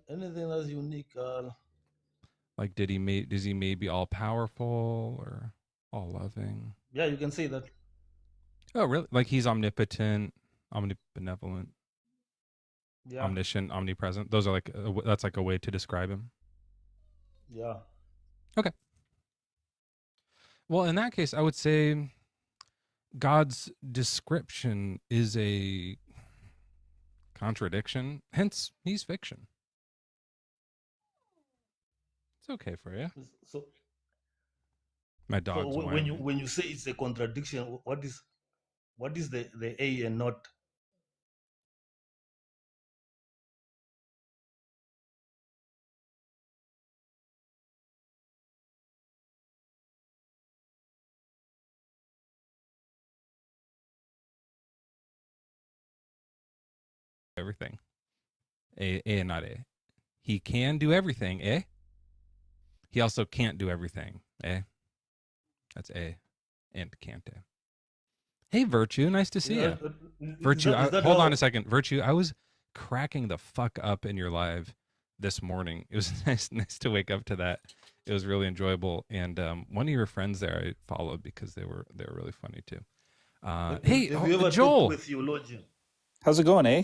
Anything that's unique? Like, is he maybe all powerful or all loving? Yeah, you can say that. Oh, really? Like he's omnipotent, omnibenevolent, Yeah, omniscient, omnipresent. Those are like that's like a way to describe him. yeah. Okay. Well, in that case, I would say God's description is a contradiction. Hence, he's fiction. It's okay for you. So, My so dog's when you whining. when you say it's a contradiction, what is the A and not? Everything. A and not A. He can do everything. Eh? He also can't do everything. Eh? That's A. And can't A. Hey, Virtue. Nice to see Yeah, you. is Virtue, that is that hold on how? a second. Virtue, I was cracking the fuck up in your live this morning. It was nice to wake up to that. It was really enjoyable, and one of your friends there I followed because they were really funny too. Hey, Have you ever talked to a Joel, theologian? How's it going, eh?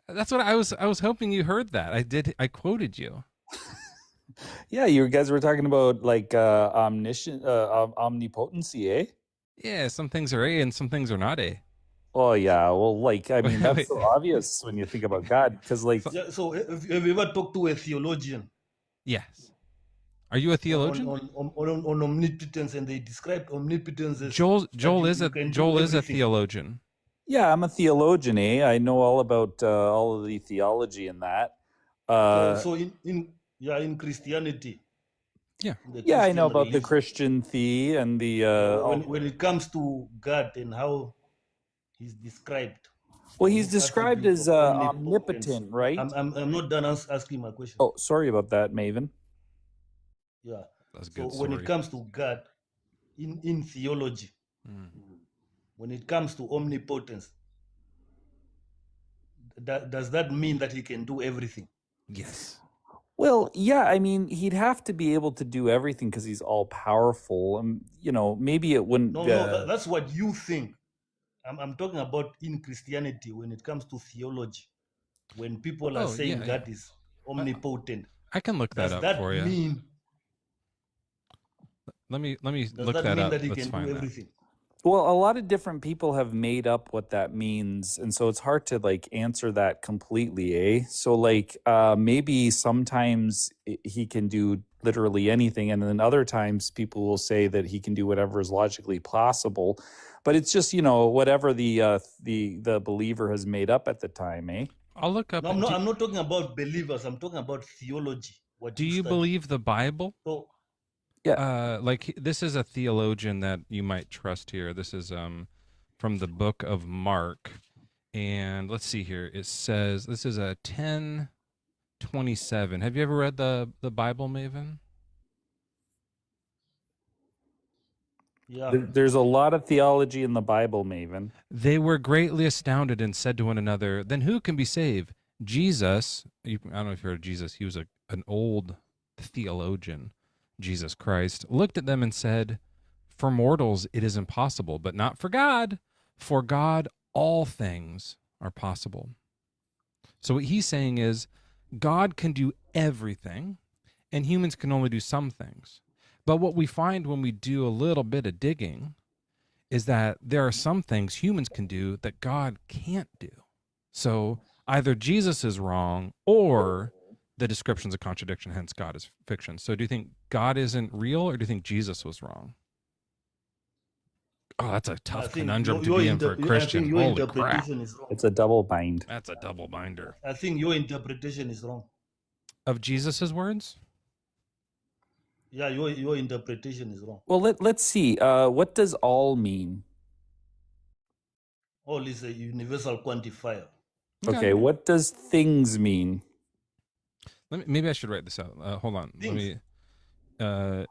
that's what I was hoping you heard that. I did. I quoted you. Yeah, you guys were talking about like omnipotency, eh? Yeah, some things are A and some things are not A. Oh yeah, well, like I mean, that's Wait, so obvious when you think about God, because like, so, Yeah. So have you ever talked to a theologian yes. Are you a on on theologian? on on, on omnipotence, and they described omnipotence as Joel that Joel is you a can do Joel is a everything. theologian. yeah, I'm a theologian, eh? I know all about all of the theology in that. So in Christianity, Yeah. in the Yeah, I know Christian about the religion, Christian thee and the when it comes to God and how He's described, well, he's His described attributes as of omnipotence. omnipotent, right? I'm not done asking my question. Oh, sorry about that, Maven. Yeah. That's a So good when it story. comes to God in theology, Mm. when it comes to omnipotence, does that mean that He can do everything? Yes. Well, yeah, I mean, he'd have to be able to do everything because he's all powerful. And, you know, maybe it wouldn't. No, that's what you think. I'm talking about in Christianity when it comes to theology. When people are Oh saying yeah, yeah. God is omnipotent, I can look that does up that for you. mean Let me does look that that mean up. that He Let's can do find that. everything? Well, a lot of different people have made up what that means, and so it's hard to like answer that completely, eh? So like maybe sometimes he can do literally anything, and then other times people will say that he can do whatever is logically possible. But it's just, you know, whatever the believer has made up at the time, eh? I'll look up. No, I'm not talking about believers. I'm talking about theology, what Do you you study. believe the Bible? So Yeah. Like this is a theologian that you might trust here. This is from the book of Mark, and let's see here. It says this is a 10:27. Have you ever read the Bible, Maven? yeah, There's a lot of theology in the Bible, Maven. They were greatly astounded and said to one another, "Then who can be saved?" Jesus, I don't know if you heard of Jesus. He was an old theologian. Jesus Christ looked at them and said, "For mortals it is impossible, but not for God. For God all things are possible." So what he's saying is God can do everything and humans can only do some things. But what we find when we do a little bit of digging is that there are some things humans can do that God can't do. So either Jesus is wrong or the description's a contradiction, hence God is fiction. So do you think God isn't real or do you think Jesus was wrong? Oh, that's a I tough think conundrum to be in for a I think Christian. your Holy crap. interpretation is wrong. It's a double bind. That's a double binder. I think your interpretation is wrong. Of Jesus's words? Yeah, your interpretation is wrong. Well, let's see. What does all mean? All is a universal quantifier. Okay, what does things mean? Maybe I should write this out. Hold on. Things. Let me.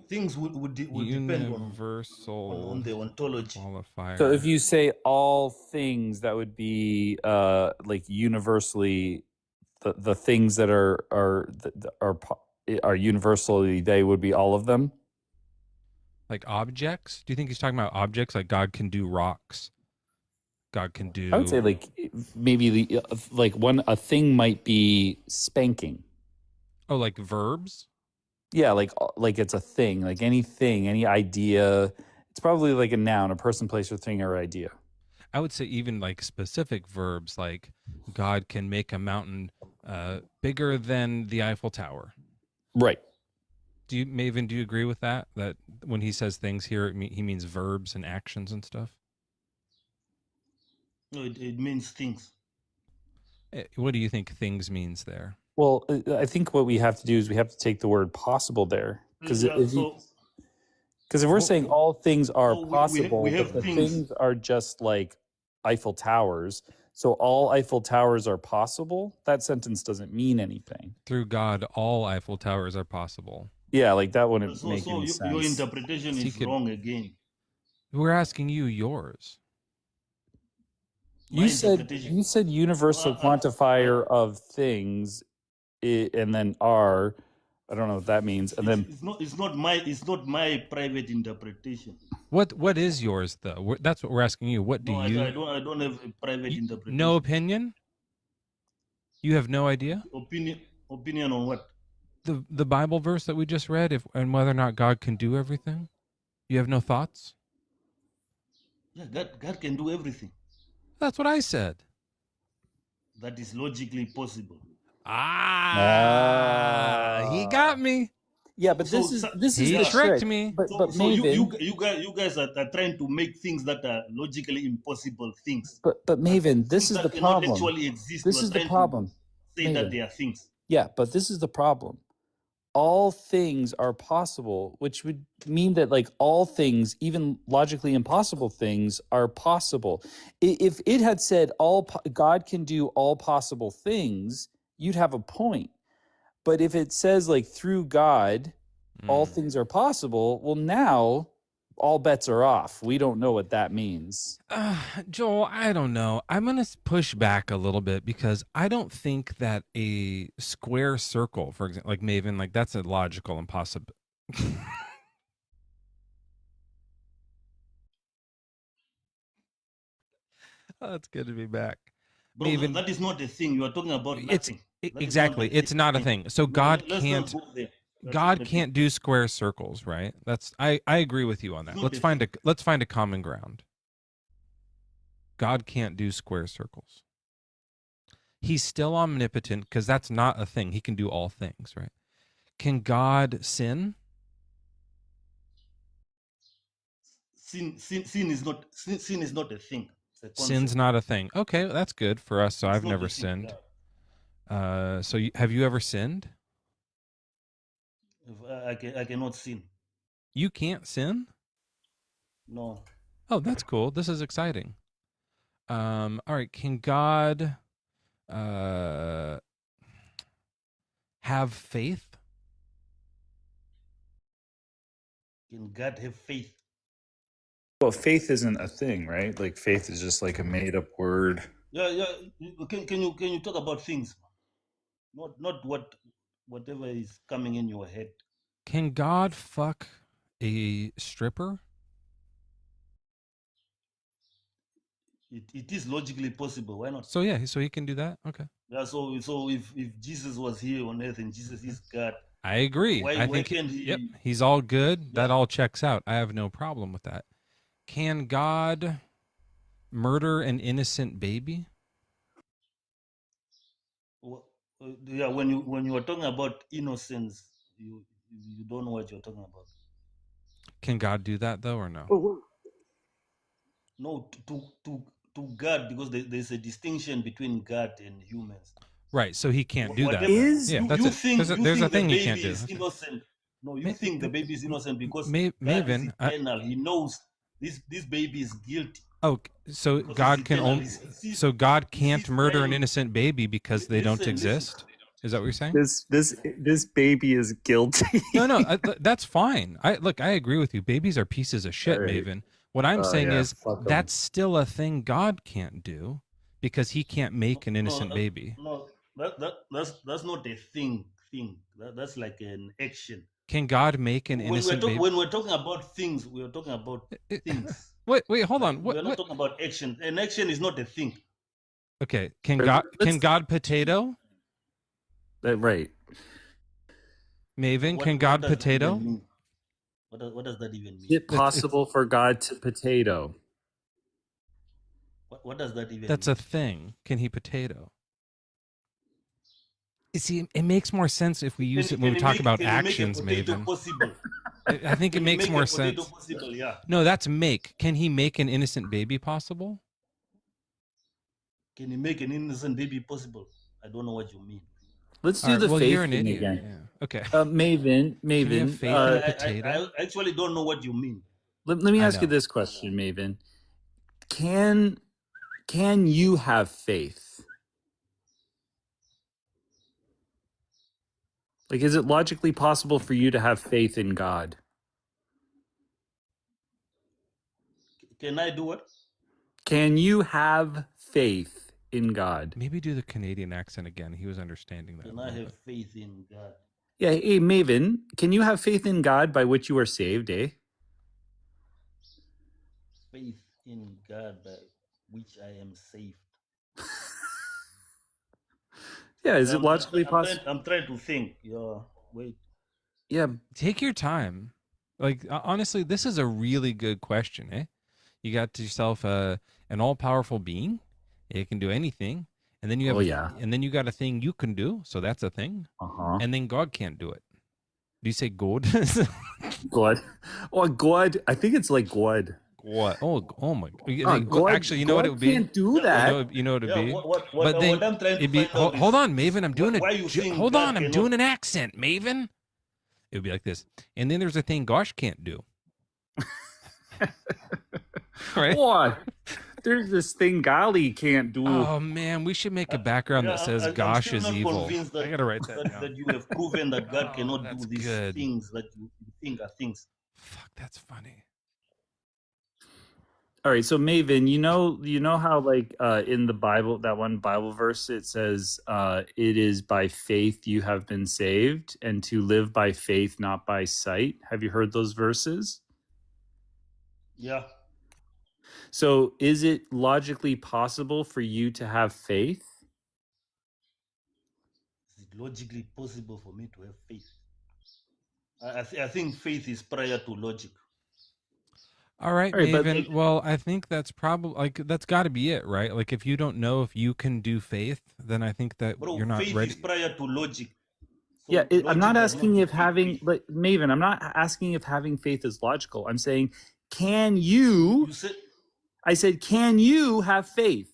Things would depend Universal on the ontology. qualifier. So if you say all things, that would be like universally the things that are universally they would be all of them. Like objects? Do you think he's talking about objects? Like God can do rocks. God can do. I would say like maybe a thing might be spanking. Oh, like verbs? Yeah, like it's a thing, like anything, any idea. It's probably like a noun, a person, place, or thing, or idea. I would say even like specific verbs, like God can make a mountain bigger than the Eiffel Tower. Right. Maven, do you agree with that? That when he says things here, he means verbs and actions and stuff? No, it means things. What do you think things means there? Well, I think what we have to do is we have to take the word possible there. Because if we're saying all things are possible, but the things are just like Eiffel Towers, so all Eiffel Towers are possible, that sentence doesn't mean anything. Through God, all Eiffel Towers are possible. Yeah, like that wouldn't make any sense. Your interpretation is wrong again. We're asking you yours. You said universal quantifier of things, and then are. I don't know what that means. And then it's not my private interpretation. What is yours though? That's what we're asking you. What do you? I don't have a private interpretation. No opinion. You have no idea. Opinion on what? The Bible verse that we just read, and whether or not God can do everything. You have no thoughts. Yeah, God can do everything. That's what I said. That is logically possible. He got me. Yeah, but this is he tricked me. But so you guys are trying to make things that are logically impossible things. But Maven, this is the problem. Actually exist. This is the problem. Say Maven. That they are things. Yeah, but this is the problem. All things are possible, which would mean that like all things, even logically impossible things, are possible. If it had said God can do all possible things, you'd have a point. But if it says like through God, all things are possible, well, now all bets are off. We don't know what that means. Joel, I don't know. I'm going to push back a little bit because I don't think that a square circle, for example, like Maven, like that's a logical impossibility. Oh, it's good to be back. Bro, Maven, that is not a thing. You are talking about nothing. Exactly. It's not a thing. So God can't. God can't do square circles, right? I agree with you on that. Let's find a common ground. God can't do square circles. He's still omnipotent because that's not a thing. He can do all things, right? Can God sin? Sin is not a thing. Sin's not a thing. Okay, that's good for us. So I've never sinned. So have you ever sinned? I cannot sin. You can't sin? No. Oh, that's cool. This is exciting. All right. Can God have faith? Can God have faith? Well, faith isn't a thing, right? Like faith is just like a made-up word. Yeah. Can you talk about things? Not whatever is coming in your head. Can God fuck a stripper? It is logically possible. Why not? So yeah, so he can do that. Okay. Yeah. So if Jesus was here on earth and Jesus is God, I agree. I think he's all good. Yeah. That all checks out. I have no problem with that. Can God murder an innocent baby? Well, yeah. When you are talking about innocence, you don't know what you're talking about. Can God do that though, or no? No, to God, because there's a distinction between God and humans. Right, so he can't do that. There's a thing he can't do. Innocent. No, you think the baby is innocent because Maven, God is eternal. He knows this baby is guilty. Oh, so God can only. So God can't murder an innocent baby because they don't exist. Is that what you're saying? This baby is guilty. No, that's fine. I agree with you. Babies are pieces of shit, right. Maven. What I'm saying is that's still a thing God can't do because he can't make an innocent baby. No, That's not a thing. That's like an action. Can God make an innocent baby? When we're talking about things, we are talking about things. Wait, hold on. We're not talking about action. An action is not a thing. Okay, can God potato? Right. Maven, can What God does that potato? even mean? What does that even mean? Is it possible for God to potato? What does that even That's mean? a thing. Can he potato? You see, it makes more sense if we use it when we talk about actions, Maven. Possible? I think it Can he makes make more a potato sense. possible? Yeah. No, that's make. Can he make an innocent baby possible? Can he make an innocent baby possible? I don't know what you mean. Let's do All right, the well, faith you're an thing idiot. again. Yeah. Okay. Maven, Can you have faith in a potato? I actually don't know what you mean. let me I ask you know. this question, Maven. Can you have faith? Like, is it logically possible for you to have faith in God? Can I do what? Can you have faith in God? Maybe do the Canadian accent again. He was understanding that. Can I have faith in God? Yeah, hey, Maven, can you have faith in God by which you are saved, eh? Faith in God by which I am saved. Yeah, is it logically possible? I'm trying to think. Yeah, wait. Yeah, Take your time. Like honestly, this is a really good question, eh? You got yourself an all-powerful being. It can do anything, and then you have, and then you got a thing you can do. So that's a thing, and then God can't do it. Do you say God? God. Oh, God. I think it's like God. What? Oh my! God, actually, you know what it would be? Can't do that. You know what it'd be? But then what I'm trying to find out hold on, Maven. I'm doing hold on, I'm cannot... doing an accent, Maven. It would be like this. And then there's a thing Gosh can't do. Right? What? There's this thing Gali can't do. Oh man, we should make a background that says Gosh is evil. I gotta write that down. That you have proven that God cannot do these things that you think are things. Fuck, that's funny. All right, so Maven, you know how like in the Bible, that one Bible verse, it says, "It is by faith you have been saved, and to live by faith, not by sight." Have you heard those verses? Yeah. So, is it logically possible for you to have faith? Is it logically possible for me to have faith? I think faith is prior to logic. All right, Maven. Well, I think that's probably that's got to be it, right? Like, if you don't know if you can do faith, then I think that you're not faith ready. Is prior to logic. So yeah, I'm not asking if having, but Maven, I'm not asking if having faith is logical. I'm saying, can you? I said, can you have faith?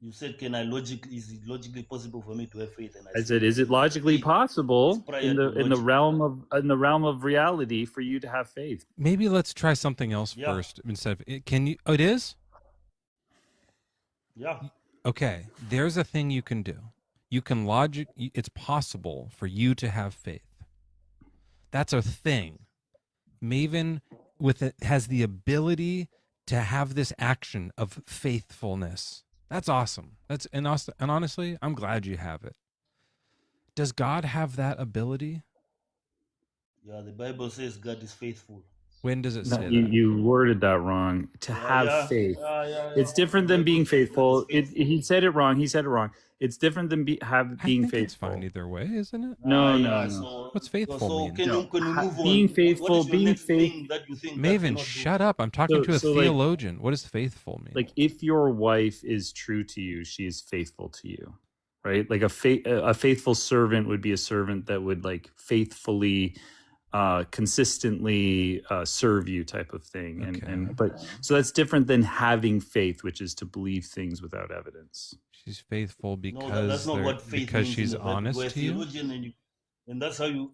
You said, "Can I is it logically possible for me to have faith?" And I said, "Is it logically possible in the realm of reality for you to have faith?" Maybe let's try something else first instead of can you? Oh, it is. Yeah. Okay. There's a thing you can do. You can it's possible for you to have faith. That's a thing. Maven has the ability to have this action of faithfulness. That's awesome. And honestly, I'm glad you have it. Does God have that ability? Yeah, the Bible says God is faithful. When does it say that? You worded that wrong. To have faith. It's different than being faithful. He said it wrong. He said it wrong. It's different than being faithful. It's fine either way, isn't it? No. So, what's faithful mean? Can you move being on? faithful, being faithful. Maven, shut up. I'm talking to a theologian. What does faithful mean? Like, if your wife is true to you, she is faithful to you, right? Like a faithful servant would be a servant that would like faithfully consistently serve you, type of thing. But so that's different than having faith, which is to believe things without evidence. She's faithful because that's not what faith because means she's honest to you. And that's how you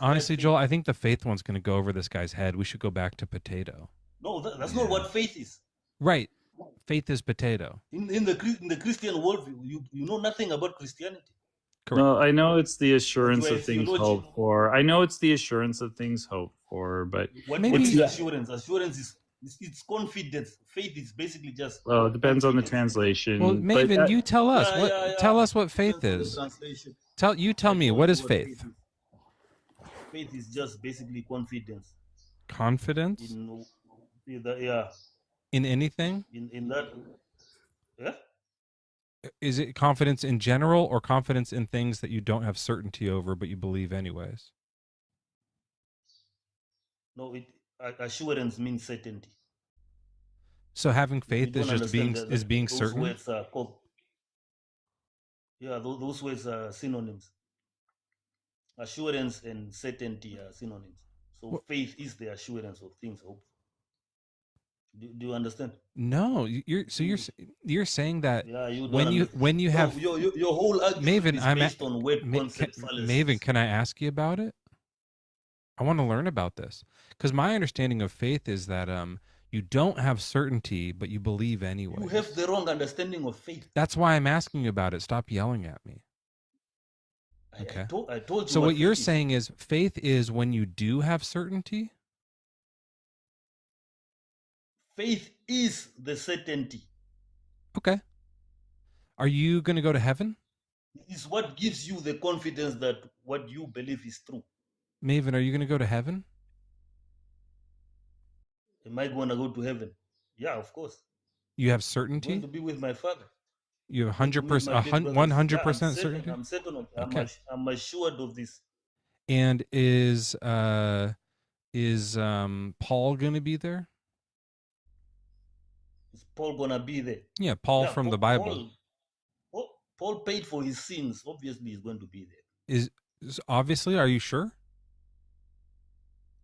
honestly, Joel, I think the faith one's going to go over this guy's head. We should go back to potato. No, that's not what faith is. Right. Faith is potato. In the Christian worldview, you know nothing about Christianity. Correct. No, I know it's the assurance of things hoped for. I know it's the assurance of things hoped for, but what is assurance? Assurance is It's confidence. Faith is basically just Well, it depends on the confidence. translation. Well, but Maven, you tell us. Yeah. Tell us what faith Depends on the is. translation. Tell I me, told what you is what faith? Faith is just basically confidence Confidence in yeah, in anything? in that. Yeah. Is it confidence in general or confidence in things that you don't have certainty over but you believe anyways? No, assurance means certainty. So having You faith is don't just being understand being those certain? words are called. Yeah, those words are synonyms. Assurance and certainty are synonyms. So Well, faith is the assurance of things hoped for. Do you understand? no, you're saying that Yeah, you don't when understand. you Bro, have your whole argument Maven, is based on word concept fallacies. Maven, can I ask you about it? I want to learn about this because my understanding of faith is that you don't have certainty but you believe anyway. You have the wrong understanding of faith. That's why I'm asking you about it. Stop yelling at me. Okay. I told you. So what you're faith is. saying is faith is when you do have certainty? Faith is the certainty. Okay. Are you going to go to heaven? It's what gives you the confidence that what you believe is true. Maven, are you going to go to heaven? Am I going to go to heaven? Yeah, of course. You have I'm certainty? going to be with my father. You have I'm going to meet 100%, my big brothers. 100% certainty? I'm certain of. Okay. I'm assured of this. And is Paul going to be there? Is Paul going to be there? Yeah, Paul from the Bible. Paul paid for his sins. Obviously, he's going to be there. Is obviously, are you sure?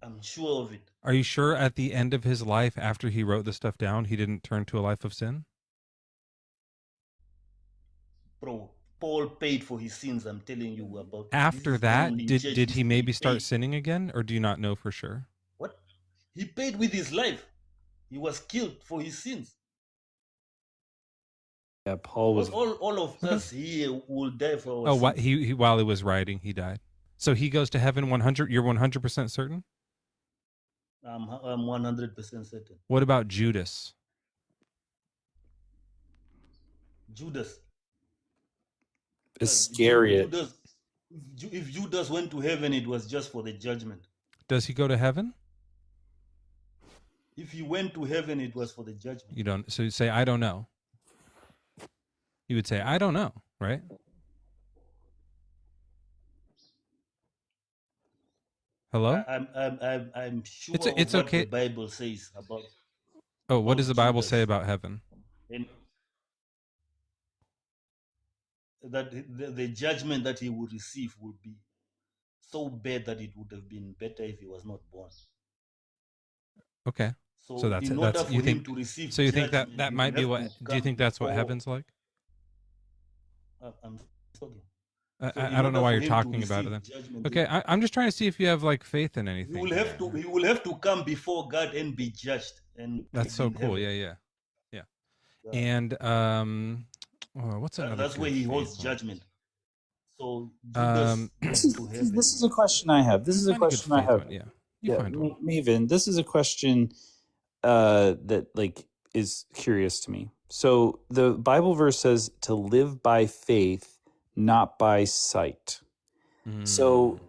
I'm sure of it. Are you sure at the end of his life, after he wrote this stuff down, he didn't turn to a life of sin? Bro, Paul paid for his sins. I'm telling you about. After that, did he maybe start sinning again, or do you not know for sure? What? He paid with his life. He was killed for his sins. yeah, Paul was. All of us here will die for our Oh, sins. what he while he was writing, he died. So he goes to heaven 100. You're 100% certain? I'm 100% certain. What about Judas? Judas. Iscariot. If Judas went to heaven, it was just for the judgment. Does he go to heaven? If he went to heaven, it was for the judgment. You don't. So you say, I don't know. You would say, I don't know, right? Hello? I'm sure It's of what okay. the Bible says about. Oh, what does the Bible Judas. say about heaven? And that the judgment that he would receive would be so bad that it would have been better if he was not born. Okay. So that's in it. order That's for you him think. to receive So you think judgment, that he might would be have what? to Do you come think that's what before- heaven's like? I'm talking. I don't know why you're talking about it then. Judgment, Okay, I'm just trying to see if you have like faith in anything. He will have to come before God and be judged. And That's so in cool. heaven. Yeah. Yeah. And what's another? That's where good he holds faith one? judgment. So Judas went to heaven. This is a question I have. This is a Find a good question I faith have. one, yeah. You find one. Maven, this is a question that like is curious to me. So the Bible verse says to live by faith, not by sight. So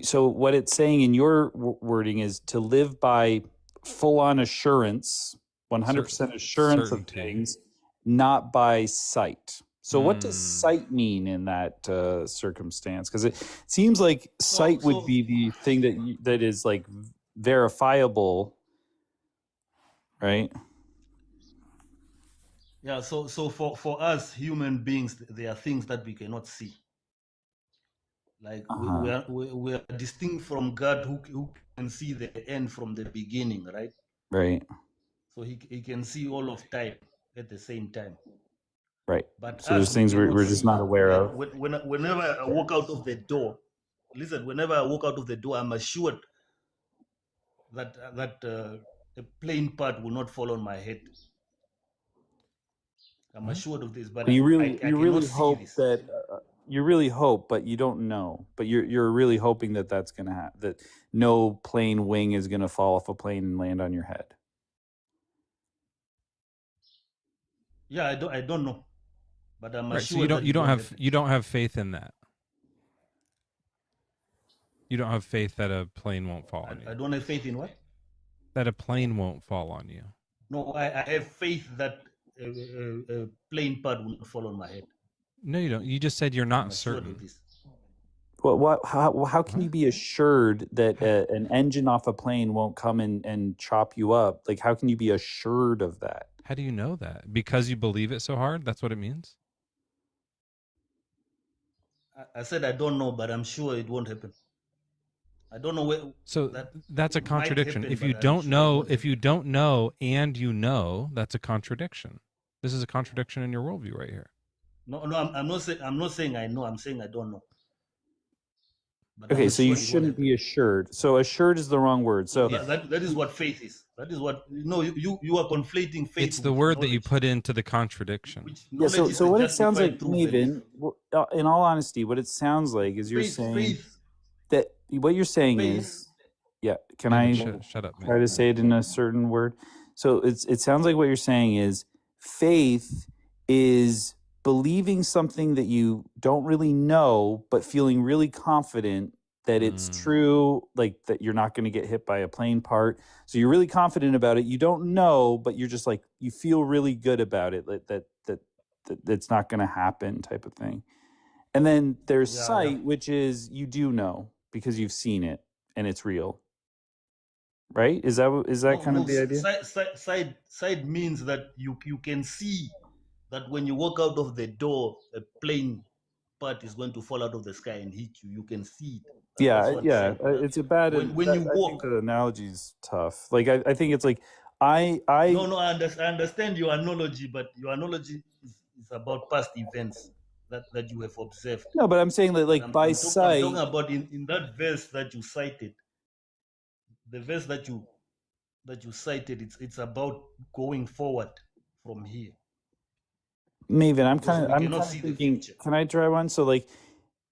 so what it's saying in your wording is to live by full-on assurance, 100% assurance of certainty. things, not by sight. So what does sight mean in that circumstance? Because it seems like sight would be the thing that is like verifiable, right? Yeah, so for us human beings, there are things that we cannot see. Like we are distinct from God, who can see the end from the beginning, right? Right. So he can see all of time at the same time. Right. But so there's things we're just not aware of. Whenever I walk out of the door, whenever I walk out of the door, I'm assured that a plane part will not fall on my head. I'm assured of this, but you I really see hope this. that you really hope, but you don't know. But you're really hoping that that's going to happen. That no plane wing is going to fall off a plane and land on your head. Yeah, I don't know, but I'm Right. So assured that it won't happen. you don't have faith in that. You don't have faith that a plane won't fall on I you. don't have faith in what? That a plane won't fall on you. No, I have faith that a plane part will not fall on my head. No, you don't. You just said you're I'm not assured certain. of this. How can you What? be assured that an engine off a plane won't come and chop you up? Like, how can you be assured of that? How do you know that? Because you believe it so hard? That's what it means? I said I don't know, but I'm sure it won't happen. I don't know where So that that's a it might contradiction. happen, If but you I'm don't sure it know, won't if happen. you don't know and you know, that's a contradiction. This is a contradiction in your worldview right here. No, I'm not saying I know. I'm saying I don't know. But I'm Okay, so you assured it won't shouldn't happen. be assured. So assured is the wrong word. So Yeah. That is what faith is. That is what you are conflating faith It's the with word that you knowledge, put into the contradiction. which yeah, knowledge is so the what it sounds like, justified true belief. Maven, in all honesty, what it sounds like is you're saying Faith, that what you're saying faith. is, yeah, can Maven, I shut up, try man. to say it in a certain word? So it sounds like what you're saying is faith is believing something that you don't really know, but feeling really confident that it's true, like that you're not going to get hit by a plane part. So you're really confident about it. You don't know, but you're just like, you feel really good about it, that that's not going to happen, type of thing. And then there's Yeah, sight, which is you do know because you've seen it and it's real, right? Is that kind of No. the idea? Side means that you can see that when you walk out of the door, a plane part is going to fall out of the sky and hit you. You can see it. That's what Yeah. sight does. It's a bad. When you I think walk, the analogy's tough. Like I think it's like no, I I understand your analogy, but your analogy is about past events that you have observed. no, but I'm saying that But like by I'm sight. talking about in that verse that you cited, the verse that you cited. It's about going forward from here Maven, because we I'm cannot kind of see the thinking. future. Can I try one? So like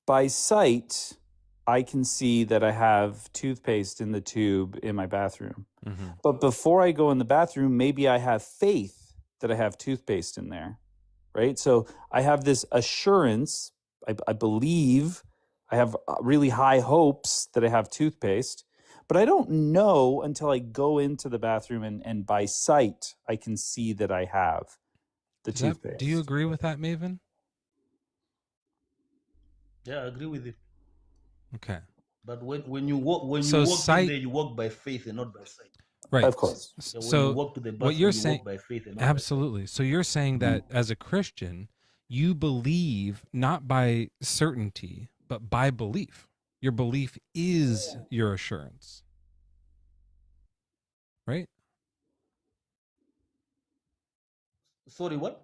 by sight, I can see that I have toothpaste in the tube in my bathroom. Mm-hmm. But before I go in the bathroom, maybe I have faith that I have toothpaste in there, right? So I have this assurance. I believe I have really high hopes that I have toothpaste, but I don't know until I go into the bathroom and by sight, I can see that I have the toothpaste. Do you agree with that, Maven? Yeah, I agree with it. Okay. But when you walk sight, in there, you walk by faith and not by sight. Right. Of course. So when you So walk to the what bathroom, you're you saying, walk by faith and not absolutely. So you're saying that as a Christian, you believe not by certainty, but by belief. Your belief is your assurance. Right? by sight. Sorry, what?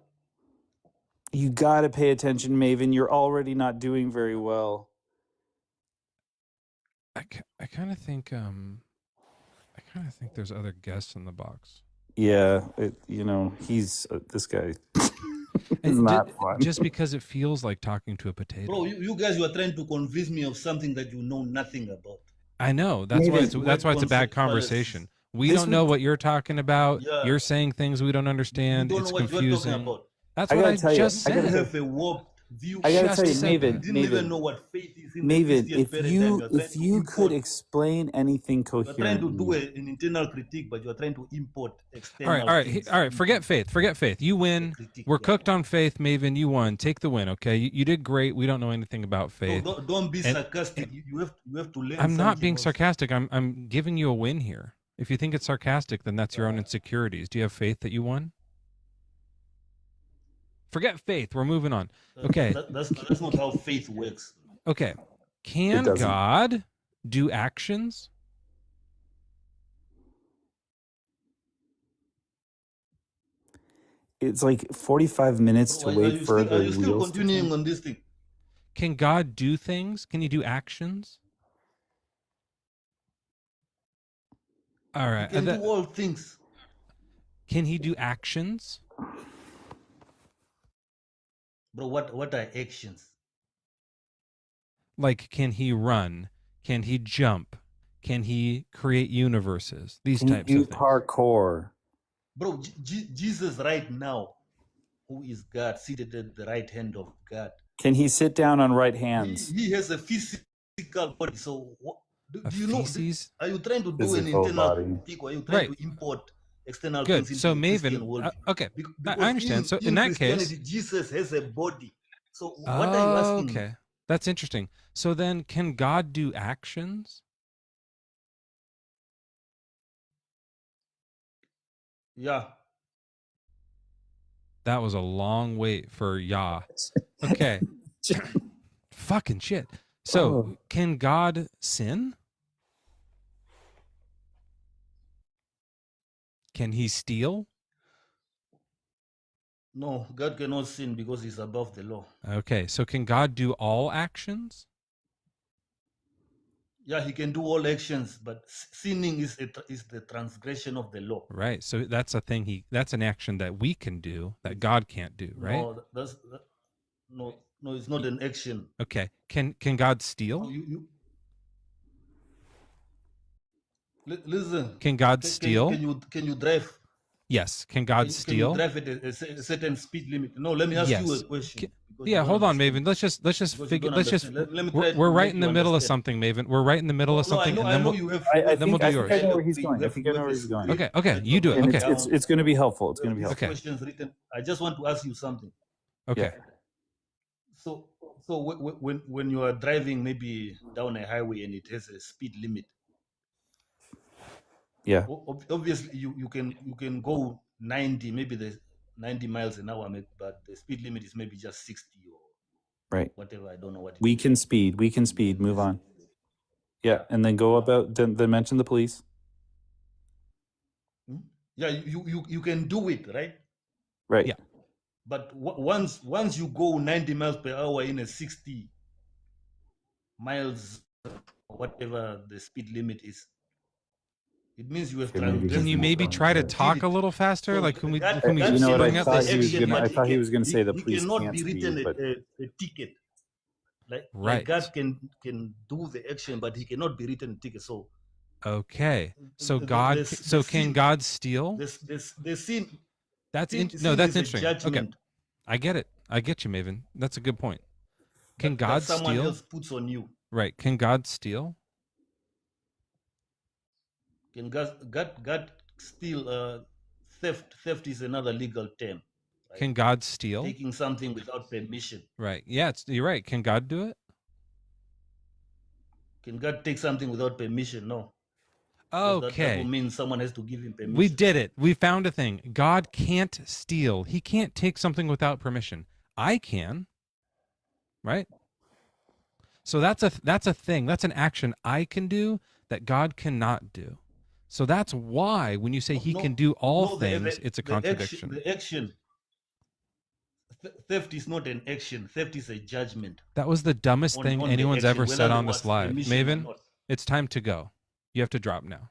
You got to pay attention, Maven. You're already not doing very well. I kind of think there's other guests in the box. Yeah, he's this guy. It's not fun. Just because it feels like talking to a potato. Bro, you guys were trying to convince me of something that you know nothing about. I know. That's why it's a bad conversation. We don't know what you're talking about. Yeah. You're saying things we don't You understand. don't It's know what you're confusing. talking about. That's I what gotta I tell you, just I gotta said. You have a warped view. I gotta Just tell you, said Maven, that. You didn't even know what faith is in the Christian if paradigm. you You're trying to could import. explain anything You're trying to do coherently. an internal critique, but you're trying to import All external right. things. All right. Forget faith. You win. critique, We're yeah. cooked on faith, Maven. You won. Take the win. Okay. You did great. We don't know anything about No, faith. don't be And- sarcastic. You have to learn. I'm not something being else. sarcastic. I'm giving you a win here. If you think it's sarcastic, then that's your own insecurities. Do you have faith that you won? Forget faith. We're moving on. Okay. That's not how faith works. Okay. Can doesn't. God do actions? It's like 45 minutes to Bro, are wait you for still, the are you still wheels to continuing turn. on this thing? Can God do things? Can he do actions? All You right. can do all things. Can he do actions? Bro, what are actions? Like, can he run? Can he jump? Can he create universes? These Can you types do of things. parkour? Bro, Jesus right now who is God, seated at the right hand of God. Can he sit down on right hands? He has a physical body. So do you know? Feces? Are you trying to do an Physical internal body. critique, or are you trying Right. to import external Good. things So into the Christian Maven, world? okay, Because I understand. So in in that Christianity, case, Jesus has a body. So what are you asking me? okay, that's interesting. So then, can God do actions? Yeah. That was a long wait for Yah. Okay. Fucking shit. So, Oh. can God sin? Can he steal? No, God cannot sin because he's above the law. Okay. So, can God do all actions? Yeah, he can do all actions, but sinning is the transgression of the law. Right. So that's a thing that's an action that we can do that God can't do, right? No, it's not an action. Okay. Can God steal? Listen. Can God steal? Can you drive? Yes. Can God steal? Can you drive at a certain speed limit? No, let me ask you a question. Yeah, hold on, Maven. Let's just figure. Let's just. We're right in the middle of something, Maven. We're right in the middle of something, and then we'll do yours. I know where he's going. I think I know where he's going. Okay, you do it. And Okay, it's going to be helpful. It's going to be helpful. Questions written. I just want to ask you something. Okay. So when you are driving maybe down a highway and it has a speed limit. Yeah. Obviously, you can go 90, maybe the 90 miles an hour, but the speed limit is maybe just 60 or whatever. I don't know what. We can speed. Move on. Yeah, and then go about. Then mention the police. Yeah, you can do it, right? Right. Yeah. But once you go 90 miles per hour in a 60 miles, whatever the speed limit is, it means you have transgressed. Can you maybe try to talk a little faster? So like, can we you know what? bring up I the thought he was going to say the police cannot can't be speed, written but a ticket. Right. Like God can do the action, but he cannot be written a ticket. So okay. So God. So can God steal? The sin. That's sin that's is a interesting. judgment Okay, I get it. I get you, Maven. That's a good point. Can God steal? Someone else puts on you. Right. Can God steal? Can God steal? Theft is another legal term. Right? Can God steal? Taking something without permission. Right. Yeah, you're right. Can God do it? Can God take something without permission? No. Okay. That will mean someone has to give him permission. We did it. We found a thing. God can't steal. He can't take something without permission. I can. Right? So that's a thing. That's an action I can do that God cannot do. So that's why when you say he can do all things, it's a contradiction. The action. Theft is not an action. Theft is a judgment. That was the dumbest thing anyone's ever said on this live. Maven, it's time to go. You have to drop now.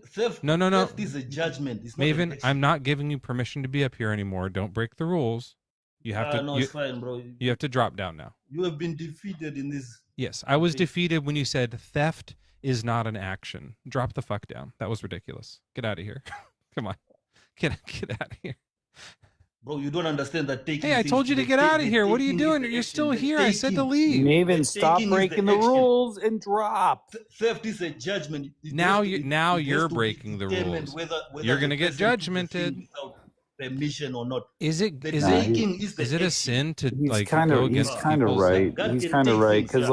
Theft, no. Theft is a judgment. It's not Maven, I'm not giving you permission to be up here anymore. Don't break the rules. You have to. No, it's fine, bro. You have to drop down now. You have been defeated in this. Yes, I was defeated when you said theft is not an action. Drop the fuck down. That was ridiculous. Get out of here. Come on. Get out of here. Bro, you don't understand that taking. Hey, I told you to get out of here. What are you doing? You're still here. I said to leave. Maven, stop breaking the rules and drop. Theft is a judgment. Now you're breaking the rules. Whether you're gonna get judgmented. Without permission or not. Is it a sin to he's go against he's kind of right. He's kind of right because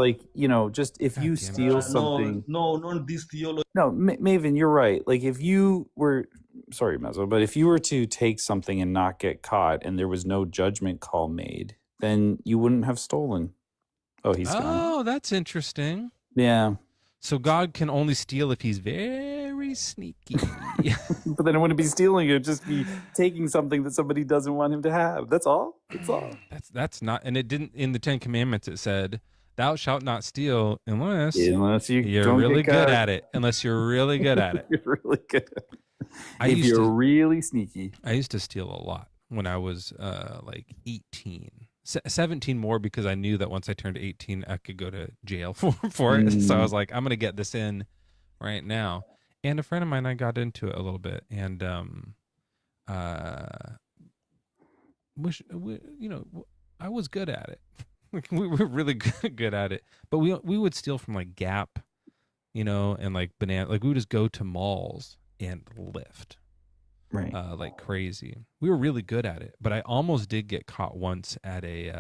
just if you steal something. No, this theology. No, Maven, you're right. Like if you were. Sorry, Mezzo, but if you were to take something and not get caught and there was no judgment call made, then you wouldn't have stolen. Oh, he's gone. Oh, that's interesting. Yeah. So God can only steal if he's very sneaky. But then it wouldn't be stealing, it would just be taking something that somebody doesn't want him to have. That's all. That's all. That's not, and it didn't, in the 10 Commandments it said, thou shalt not steal unless you're really good at it. Unless you're really good at it. You're really good at it. If you're really sneaky. I used to steal a lot when I was like 18. 17 more because I knew that once I turned 18, I could go to jail for it. So I was like, I'm going to get this in right now. And a friend of mine, I got into it a little bit. And I was good at it. Like, we were really good at it. But we would steal from like Gap, and like Banana. Like, we would just go to malls and lift. Right. Like crazy. We were really good at it, but I almost did get caught once at it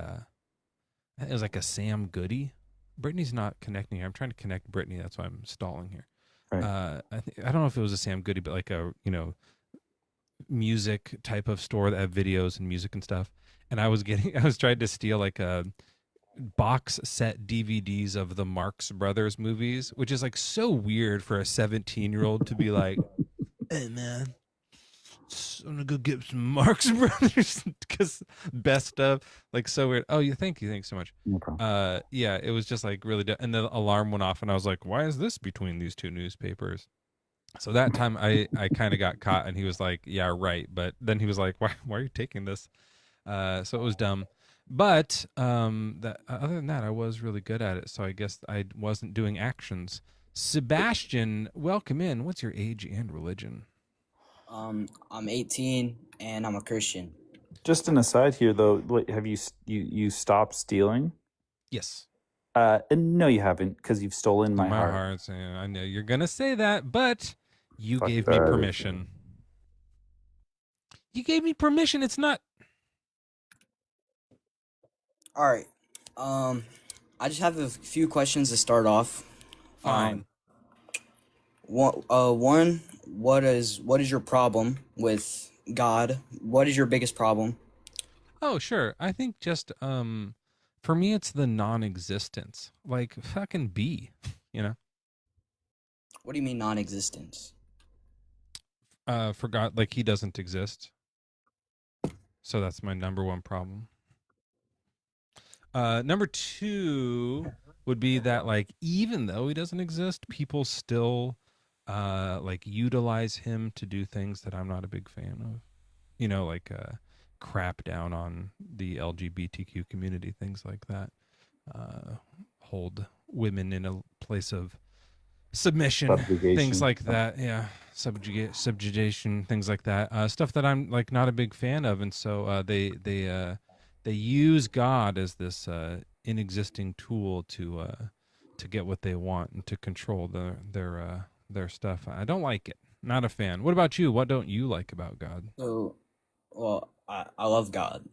was like a Sam Goody. Brittany's not connecting. I'm trying to connect Brittany. That's why I'm stalling here. Right. I don't know if it was a Sam Goody, but like a music type of store that had videos and music and stuff. And I was trying to steal like a box set DVDs of the Marx Brothers movies, which is like so weird for a 17-year-old to be like, "Hey man, I'm gonna go get some Marx Brothers," because best of, like, so weird. Oh, thank you so much. No problem. Yeah, it was just like really, and the alarm went off, and I was like, "Why is this between these two newspapers?" So that time, I kind of got caught, and he was like, "Yeah, right," but then he was like, "Why are you taking this?" So it was dumb. But other than that, I was really good at it. So I guess I wasn't doing actions. Sebastian, welcome in. What's your age and religion? I'm 18 and I'm a Christian. Just an aside here, though, have you stopped stealing? Yes. No, you haven't, because you've stolen my heart. I know you're gonna say that, but you Fuck gave me that. permission. You gave me permission. It's not. All right. I just have a few questions to start off. Fine. One, what is your problem with God? What is your biggest problem? Oh, sure. I think just for me, it's the non-existence. Like, fucking be, What do you mean non-existence? For God, like, he doesn't exist. So that's my number one problem. Number two would be that, like, even though he doesn't exist, people still like utilize him to do things that I'm not a big fan of. Like crap down on the LGBTQ community, things like that. Hold women in a place of submission, things like that. Yeah, subjugation, things like that. Stuff that I'm like not a big fan of, and so they use God as this inexisting tool to get what they want and to control their stuff. I don't like it. Not a fan. What about you? What don't you like about God? So, well, I love God.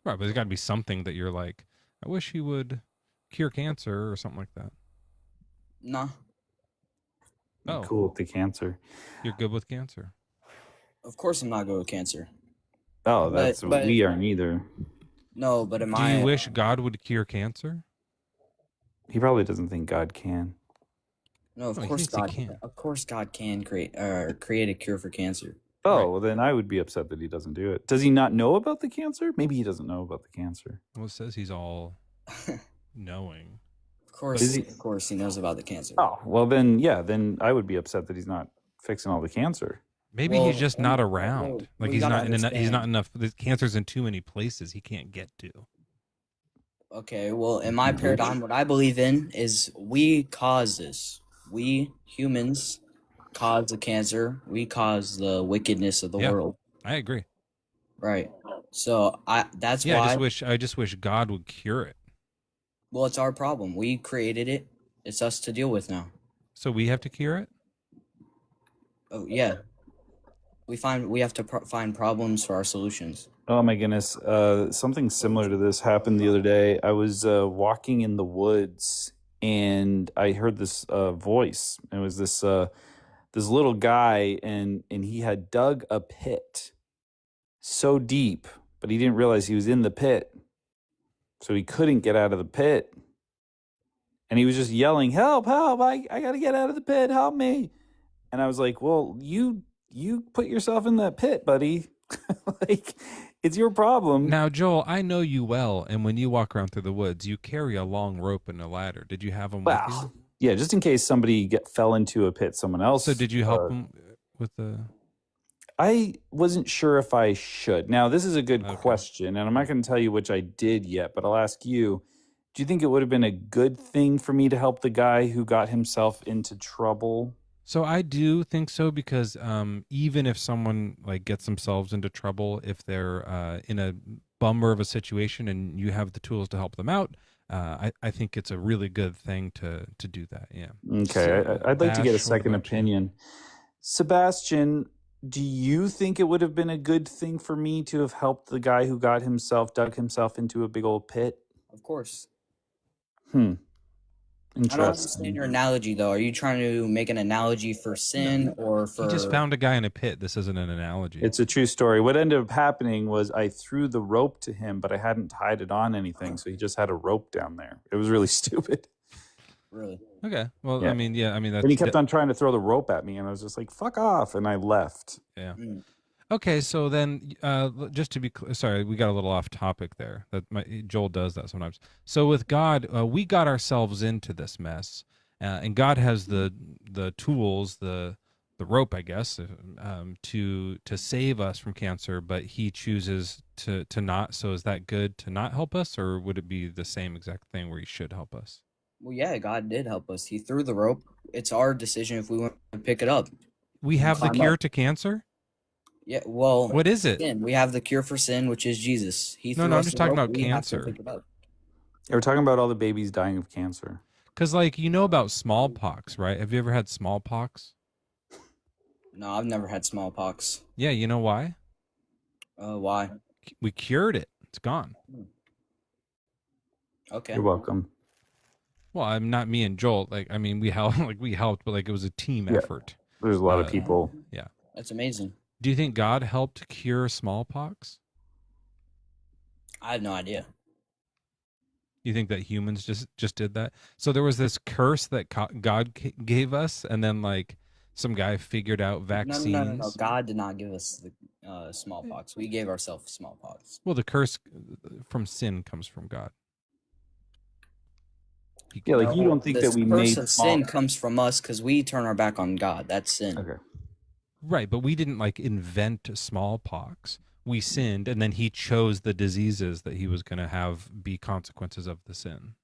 Right, but there's got to be something that you're like, I wish he would cure cancer or something like that. Nah. Oh, cool with the cancer. You're good with cancer. Of course I'm not good with cancer. Oh, that's but we aren't either. No, but Do you wish God would cure cancer? He probably doesn't think God can. No, of he course thinks he God can. Of course God can create a cure for cancer. Oh, Right. well, then I would be upset that he doesn't do it. Does he not know about the cancer? Maybe he doesn't know about the cancer. Well, it says he's all knowing. Of course he knows about the cancer. Oh, well then, yeah, then I would be upset that he's not fixing all the cancer. Maybe Well, he's just not around. Like we he's gotta not he's not understand. enough. The cancer's in too many places he can't get to. Okay, well, in my paradigm, what I believe in is we cause this. We humans cause the cancer. We cause the wickedness of the Yeah. world. I agree. Right. So that's Yeah, why. I just wish God would cure it. Well, it's our problem. We created it. It's us to deal with now. So we have to cure it? Oh yeah. We have to find problems for our solutions. Oh my goodness. Something similar to this happened the other day. I was walking in the woods and I heard this voice. It was this little guy and he had dug a pit so deep, but he didn't realize he was in the pit. So he couldn't get out of the pit. And he was just yelling, "Help, help, I got to get out of the pit, help me." And I was like, "Well, you put yourself in that pit, buddy." Like, it's your problem. Now, Joel, I know you well, and when you walk around through the woods, you carry a long rope and a ladder. Did you have them with you? Yeah, just in case somebody fell into a pit someone else. So did you help them with the... I wasn't sure if I should. Now, this is a good question, and I'm not going to tell you which I did yet, but I'll ask you, do you think it would have been a good thing for me to help the guy who got himself into trouble So I do think so because even if someone like gets themselves into trouble, if they're in a bummer of a situation and you have the tools to help them out, I think it's a really good thing to do that. Yeah. Okay, I'd like to get a Bash, what second about you? opinion. Sebastian, do you think it would have been a good thing for me to have helped the guy who dug himself into a big old pit? Of course. I don't understand Interesting. your analogy though. Are you trying to make an analogy for sin or for? He just found a guy in a pit. This isn't an analogy. It's a true story. What ended up happening was I threw the rope to him, but I hadn't tied it on anything, so he just had a rope down there. It was really stupid. Really? Okay. Well, Yeah. I mean, that's. And he kept on trying to throw the rope at me, and I was just like, "Fuck off!" And I left. Yeah. Mm. Okay, so then, just to be sorry, we got a little off topic there. Joel does that sometimes. So with God, we got ourselves into this mess, and God has the tools, the rope, I guess, to save us from cancer, but He chooses to not. So is that good to not help us, or would it be the same exact thing where He should help us? Well, yeah, God did help us. He threw the rope. It's our decision if we want to pick it up. We have the climb cure up. to cancer. Yeah, well, What is it? Sin. We have the cure for sin, which is Jesus. He No, threw I'm us just the talking rope. about We have to cancer. pick it up. We're talking about all the babies dying of cancer. Because, like, you know about smallpox, right? Have you ever had smallpox? No, I've never had smallpox. Yeah, you know why? Why? We cured it. It's gone. Okay. You're welcome. Well, I'm not me and Joel. Like, I mean, we helped, but like it was a team Yeah. effort. There's a lot of people. Yeah. That's amazing. Do you think God helped cure smallpox? I have no idea. You think that humans just did that? So there was this curse that God gave us, and then like some guy figured out vaccines. No. God did not give us the smallpox. We gave ourselves smallpox. Well, the curse from sin comes from God. Yeah, like you don't think that we curse made of sin comes from us because we turn our back on God. That's sin. Okay. Right, but we didn't like invent smallpox. We sinned, and then He chose the diseases that He was going to have be consequences of the sin.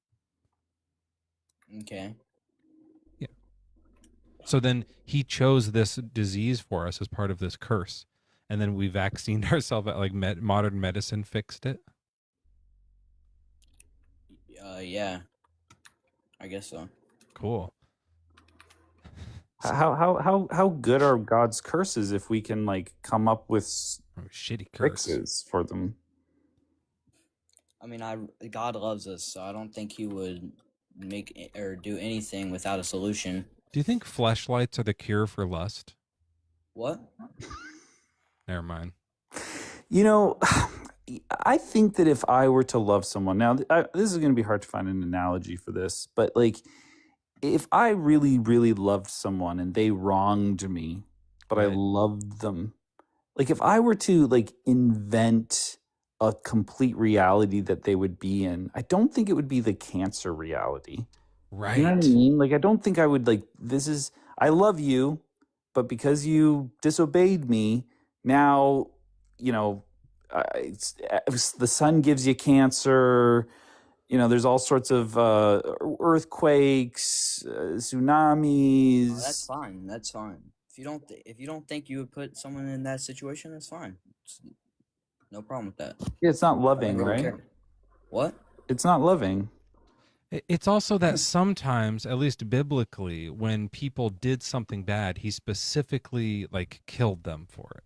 Okay. Yeah. So then He chose this disease for us as part of this curse, and then we vaccinated ourselves. At like modern medicine fixed it. Yeah. I guess so. Cool. How good are God's curses if we can like come up with Shitty curse. fixes for them? I mean, God loves us, so I don't think He would make or do anything without a solution. Do you think fleshlights are the cure for lust? What? Never mind. You know, I think that if I were to love someone, now this is going to be hard to find an analogy for this, but like if I really, really loved someone and they wronged me, but I Right. loved them, like if I were to like invent a complete reality that they would be in, I don't think it would be the cancer reality. Right. You know what I mean? Like I don't think I would like, I love you, but because you disobeyed me, now, you know, the sun gives you cancer. You know, there's all sorts of earthquakes, tsunamis. Oh, that's fine. That's fine. If you don't think you would put someone in that situation, that's fine. No problem with that. Yeah, it's not I loving, don't right? care. What? It's not loving. It's also that sometimes, at least biblically, when people did something bad, He specifically like killed them for it.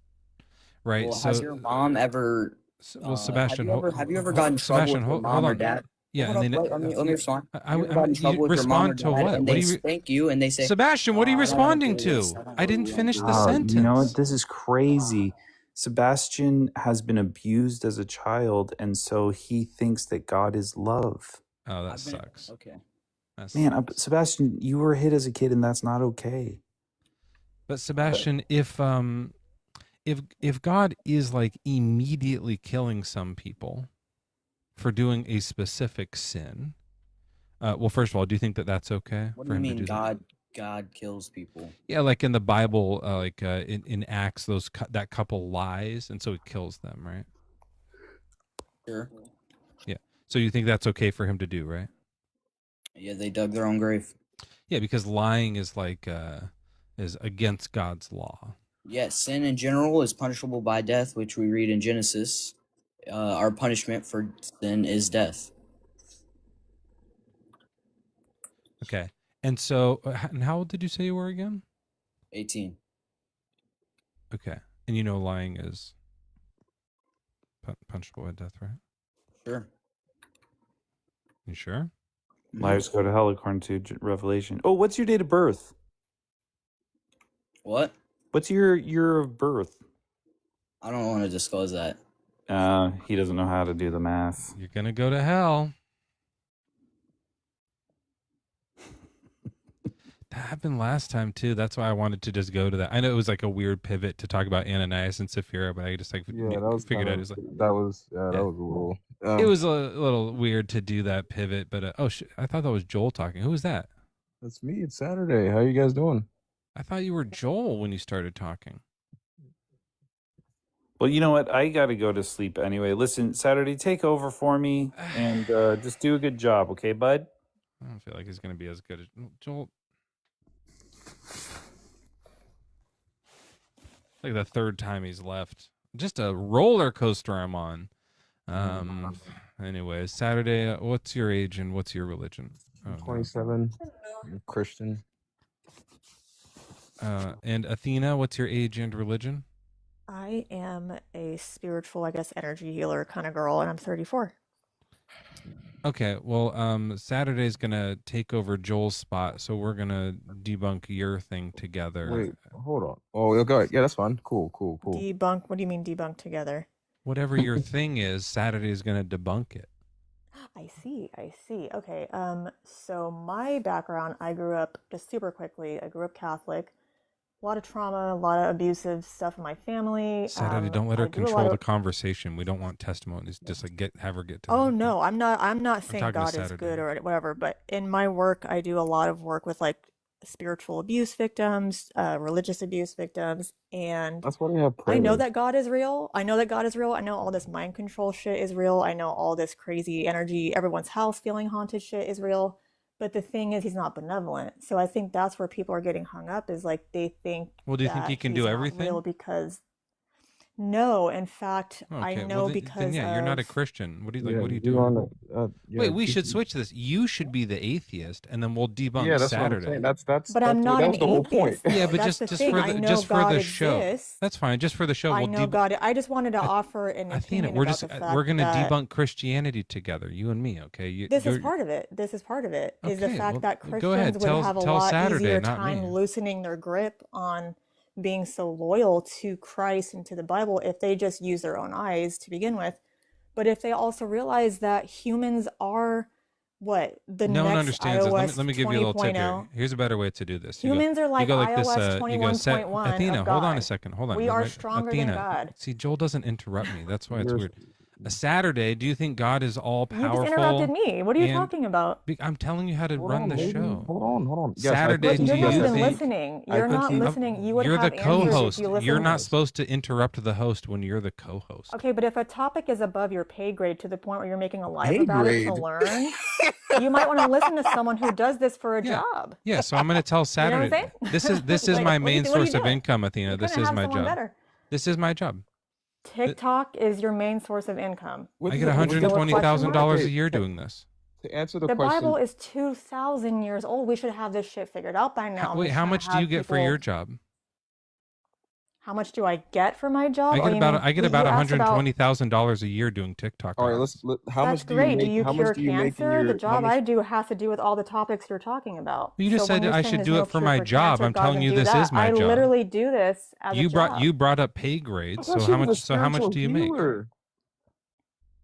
Right. Well, so has your mom ever? well, Sebastian, have you ever gotten in trouble Sebastian, with your mom hold or on. dad? Yeah, Hold and up, then let me respond. I You ever gotten in trouble with your mom or respond to dad, what? and What they do you spank you and they say, Sebastian, what are you "Oh, I don't wanna responding do to? this. I don't I didn't really finish the Wow, sentence. you know what? This is crazy. Sebastian has been abused as a child, and so he thinks that God is love. Oh, that I've been- sucks. Okay. That Man, sucks. Sebastian, you were hit as a kid, and that's not okay. But Sebastian, if God is like immediately killing some people for doing a specific sin, well, first of all, do you think that that's okay What for do you him to mean do that? God kills people? Yeah, like in the Bible, in Acts, that couple lies, and so He kills them, right? Sure. Yeah. So you think that's okay for Him to do, right? Yeah, they dug their own grave. Yeah, because lying is like is against God's law. Yes, sin in general is punishable by death, which we read in Genesis. Our punishment for sin is death. Okay. And so, and how old did you say you were again? 18. Okay. And you know lying is punishable by death, right? Sure. You sure? Liars go to hell according to Revelation. Oh, what's your date of birth? What? What's your year of birth? I don't want to disclose that. He doesn't know how to do the math. You're going to go to hell. That happened last time too. That's why I wanted to just go to that. I know it was like a weird pivot to talk about Ananias and Sapphira, but I just like figured out it was like that was a little. It was a little weird to do that pivot, but I thought that was Joel talking. Who was that? That's me. It's Saturday. How you guys doing? I thought you were Joel when you started talking. Well, you know what? I got to go to sleep anyway. Listen, Saturday, take over for me and just do a good job, okay, bud? I don't feel like he's going to be as good as Joel. Like the third time he's left. Just a roller coaster I'm on. Anyways, Saturday, what's your age and what's your religion? 27. I'm Christian. And Athena, what's your age and religion? I am a spiritual, I guess, energy healer kind of girl, and I'm 34. Okay, well, Saturday's gonna take over Joel's spot, so we're gonna debunk your thing together. Wait, hold on. Oh, go ahead. Yeah, that's fine. Cool. Debunk? What do you mean debunk together? Whatever your thing is, Saturday's gonna debunk it. I see. Okay, so my background, I grew up, just super quickly, I grew up Catholic. A lot of trauma, a lot of abusive stuff in my family. Saturday, don't let her control the conversation. We don't want testimonies. Just like have her get to. Oh no, I'm not saying God is good or whatever. But in my work, I do a lot of work with like spiritual abuse victims, religious abuse victims, and that's what I have. I know that God is real. I know all this mind control shit is real. I know all this crazy energy, everyone's house feeling haunted shit is real. But the thing is, he's not benevolent. So I think that's where people are getting hung up, is like they think. Well, do you think he can do everything? Real, because no, in fact, I know because then, yeah, you're not a Christian. What do you like? Yeah, what are you doing? Yeah, Wait, we should switch this. You should be the atheist, and then we'll debunk that's Saturday. What I'm saying. But I'm not that an was the whole point. atheist. Yeah, but just for the show. That's fine. Just for the show. I know God. I just wanted to offer an opinion. Athena, we're going to debunk Christianity together, you and me. Okay. This is part of it. Is the fact that Christians would have a lot Saturday, easier time loosening their grip on being so loyal to Christ and to the Bible if they just use their own eyes to begin with. But if they also realize that humans are what the no next one understands iOS this. Let me give you a little tip here. 20.0. Here's a better way to do this. Humans are like iOS this, 21.1 Athena, of hold on God. a second. Hold on. We are stronger Athena, than God. See, Joel doesn't interrupt me. That's why it's weird. A Saturday, do you think God is all powerful? You just interrupted me. What are you talking about? I'm telling you how to run the show. Hold on. Yes, Saturday, do you're you not even think listening? You're not listening. You would you're have the co-host. If you You're not supposed to interrupt the host when you're the co-host. Okay, but if a topic is above your pay grade to the point where you're making a live about it to learn, you might want to listen to someone who does this for a job. Yeah, so I'm going to tell Saturday. You know what I'm saying? This is my main source of income, Athena. This is my job. Better. This is my job. TikTok is your main source of income. I get $120,000 a year doing this. To answer the question, the question, Bible is 2,000 years old. We should have this shit figured out by now. Wait, how much do you get for your job? How much do I get for my job? I get about $120,000 a year doing TikTok. All right, how much do you make? Do you cure cancer? The job I do has to do with all the topics you're talking about. You just said I should do it for my job. I'm telling you, this is my job. I literally do this as a job. You brought up pay grades. So how much do you make?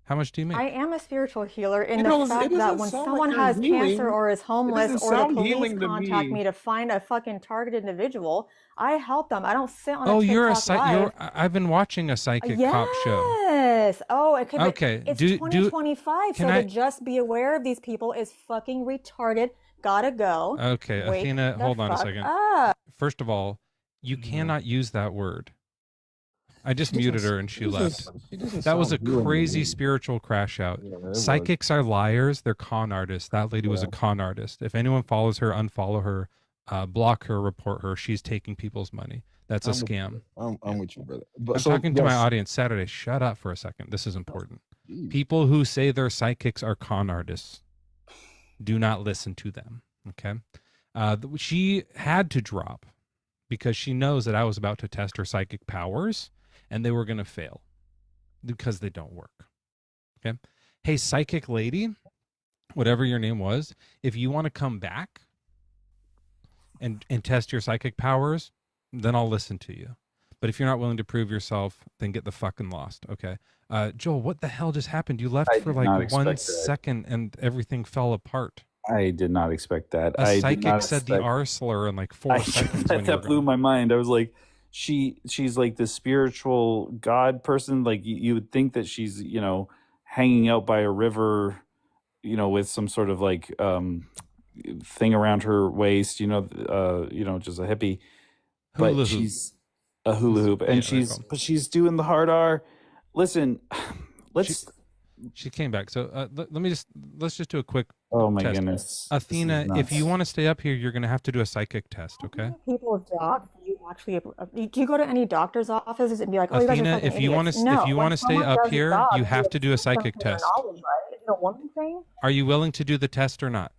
How much do you make? I am a spiritual healer in the fact that when someone has cancer or is homeless or the police contact me to find a fucking targeted individual, I help them. I don't sit on a TikTok live. I've been watching a psychic cop show. Yes. Oh, okay. It's 2025, so to just be aware of these people is fucking retarded. Gotta go. Okay, Athena, hold on a second. First of all, you cannot use that word. I just muted her and she left. That was a crazy spiritual crash out. Psychics are liars. They're con artists. That lady was a con artist. If anyone follows her, unfollow her. block her, report her. She's taking people's money. That's a I'm with you, scam. brother. I'm with you, brother. But I'm so talking to my yes, audience Saturday. Shut up for a second. This is important. geez. People who say they're psychics are con artists. Do not listen to them. Okay. She had to drop because she knows that I was about to test her psychic powers and they were going to fail because they don't work. Okay. Hey, psychic lady, whatever your name was, if you want to come back and test your psychic powers, then I'll listen to you. But if you're not willing to prove yourself, then get the fucking lost. Okay. Joel, what the hell just happened? You left I for did not like 1 expect that. second and everything fell apart. I did not expect that. A I did psychic not said the expect- R slur in like 4 seconds. When you were that blew gone. my mind. I was like, she's like the spiritual God person. Like you would think that she's, you know, hanging out by a river, you know, with some sort of like thing around her waist, you know, just a hippie. But Hula hoop. she's a hula hoop, and Yeah, there you go. she's doing the hard R. Listen, let's. She came back. So let's just do a quick Oh my test. goodness, this is Athena, if you nuts. want to stay up here, you're going to have to do a psychic test, okay? People with docs, do you go to any doctor's offices and be like, oh, you guys are Athena, fucking if you want idiots? to No, if you when want to stay someone up does here, docs, you have to do a assume psychic from their test. knowledge, right? Is it a woman thing? Are you willing to do the test or not?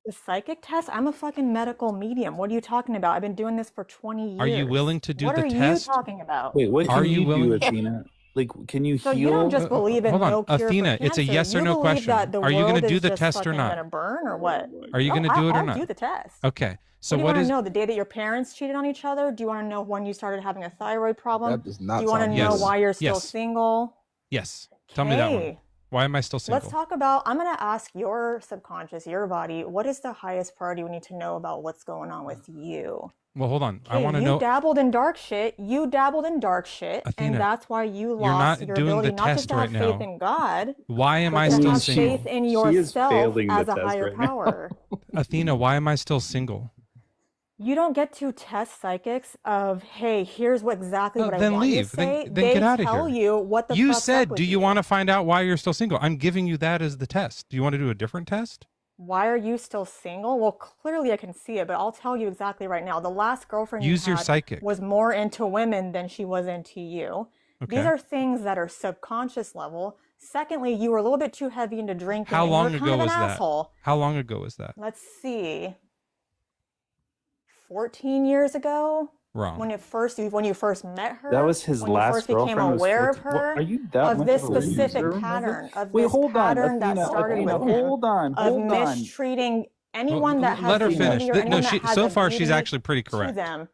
The psychic test? I'm a fucking medical medium. What are you talking about? I've been doing this for 20 years. Are you willing to do what the are test? you talking about? Wait, what Are can you you willing- do, Athena? Like, can you So heal? you don't just believe in Hold on, no cure Athena, for it's a cancer. yes or You no believe question. that the Are you gonna world do is the just test or fucking not? gonna burn or what? Are you No, going to do it or I'll not? do the test. Okay. So What do you what want is to know? The day that your parents cheated on each other? Do you want to know when you started having a thyroid problem? That does not Do you want to sound know Yes. why you're still Yes. single? Yes. Tell me that one. Okay. Why am I still single? Let's talk about, I'm going to ask your subconscious, your body, what is the highest priority we need to know about what's going on with you? Well, hold on. I Okay, want to you know. dabbled in dark shit. You dabbled in dark shit. Athena, And that's why you you're lost not your doing ability the not just test to have right faith now. in God, Why am but I to still have single? faith in She is yourself failing the as a test higher right now. power. Athena, why am I still single? You don't get to test psychics of, hey, here's exactly what I Then want you leave. to say. Then They get out of tell here. you what the You fuck's said, up with do you want to find out why you're still single? I'm giving you that as the test. Do you want to do a different test? Why are you still single? Well, clearly I can see it, but I'll tell you exactly right now. The last girlfriend Use you your had psychic. was more into women than she was into you. These Okay. are things that are subconscious level. Secondly, you were a little bit too heavy into drinking. How and long you're ago kind of an was that? asshole. How long ago was that? Let's see. 14 years ago, Wrong. when you first met her, That was his when you last first became girlfriend. Was aware of 14 What, her, are you that of much this of a specific loser, pattern, Mother? of Wait, this hold on, pattern that Athena. started Athena, with him, hold on, of hold on. mistreating anyone that has Let her a finish. duty or No, anyone that has so a far she's duty actually pretty to correct. them.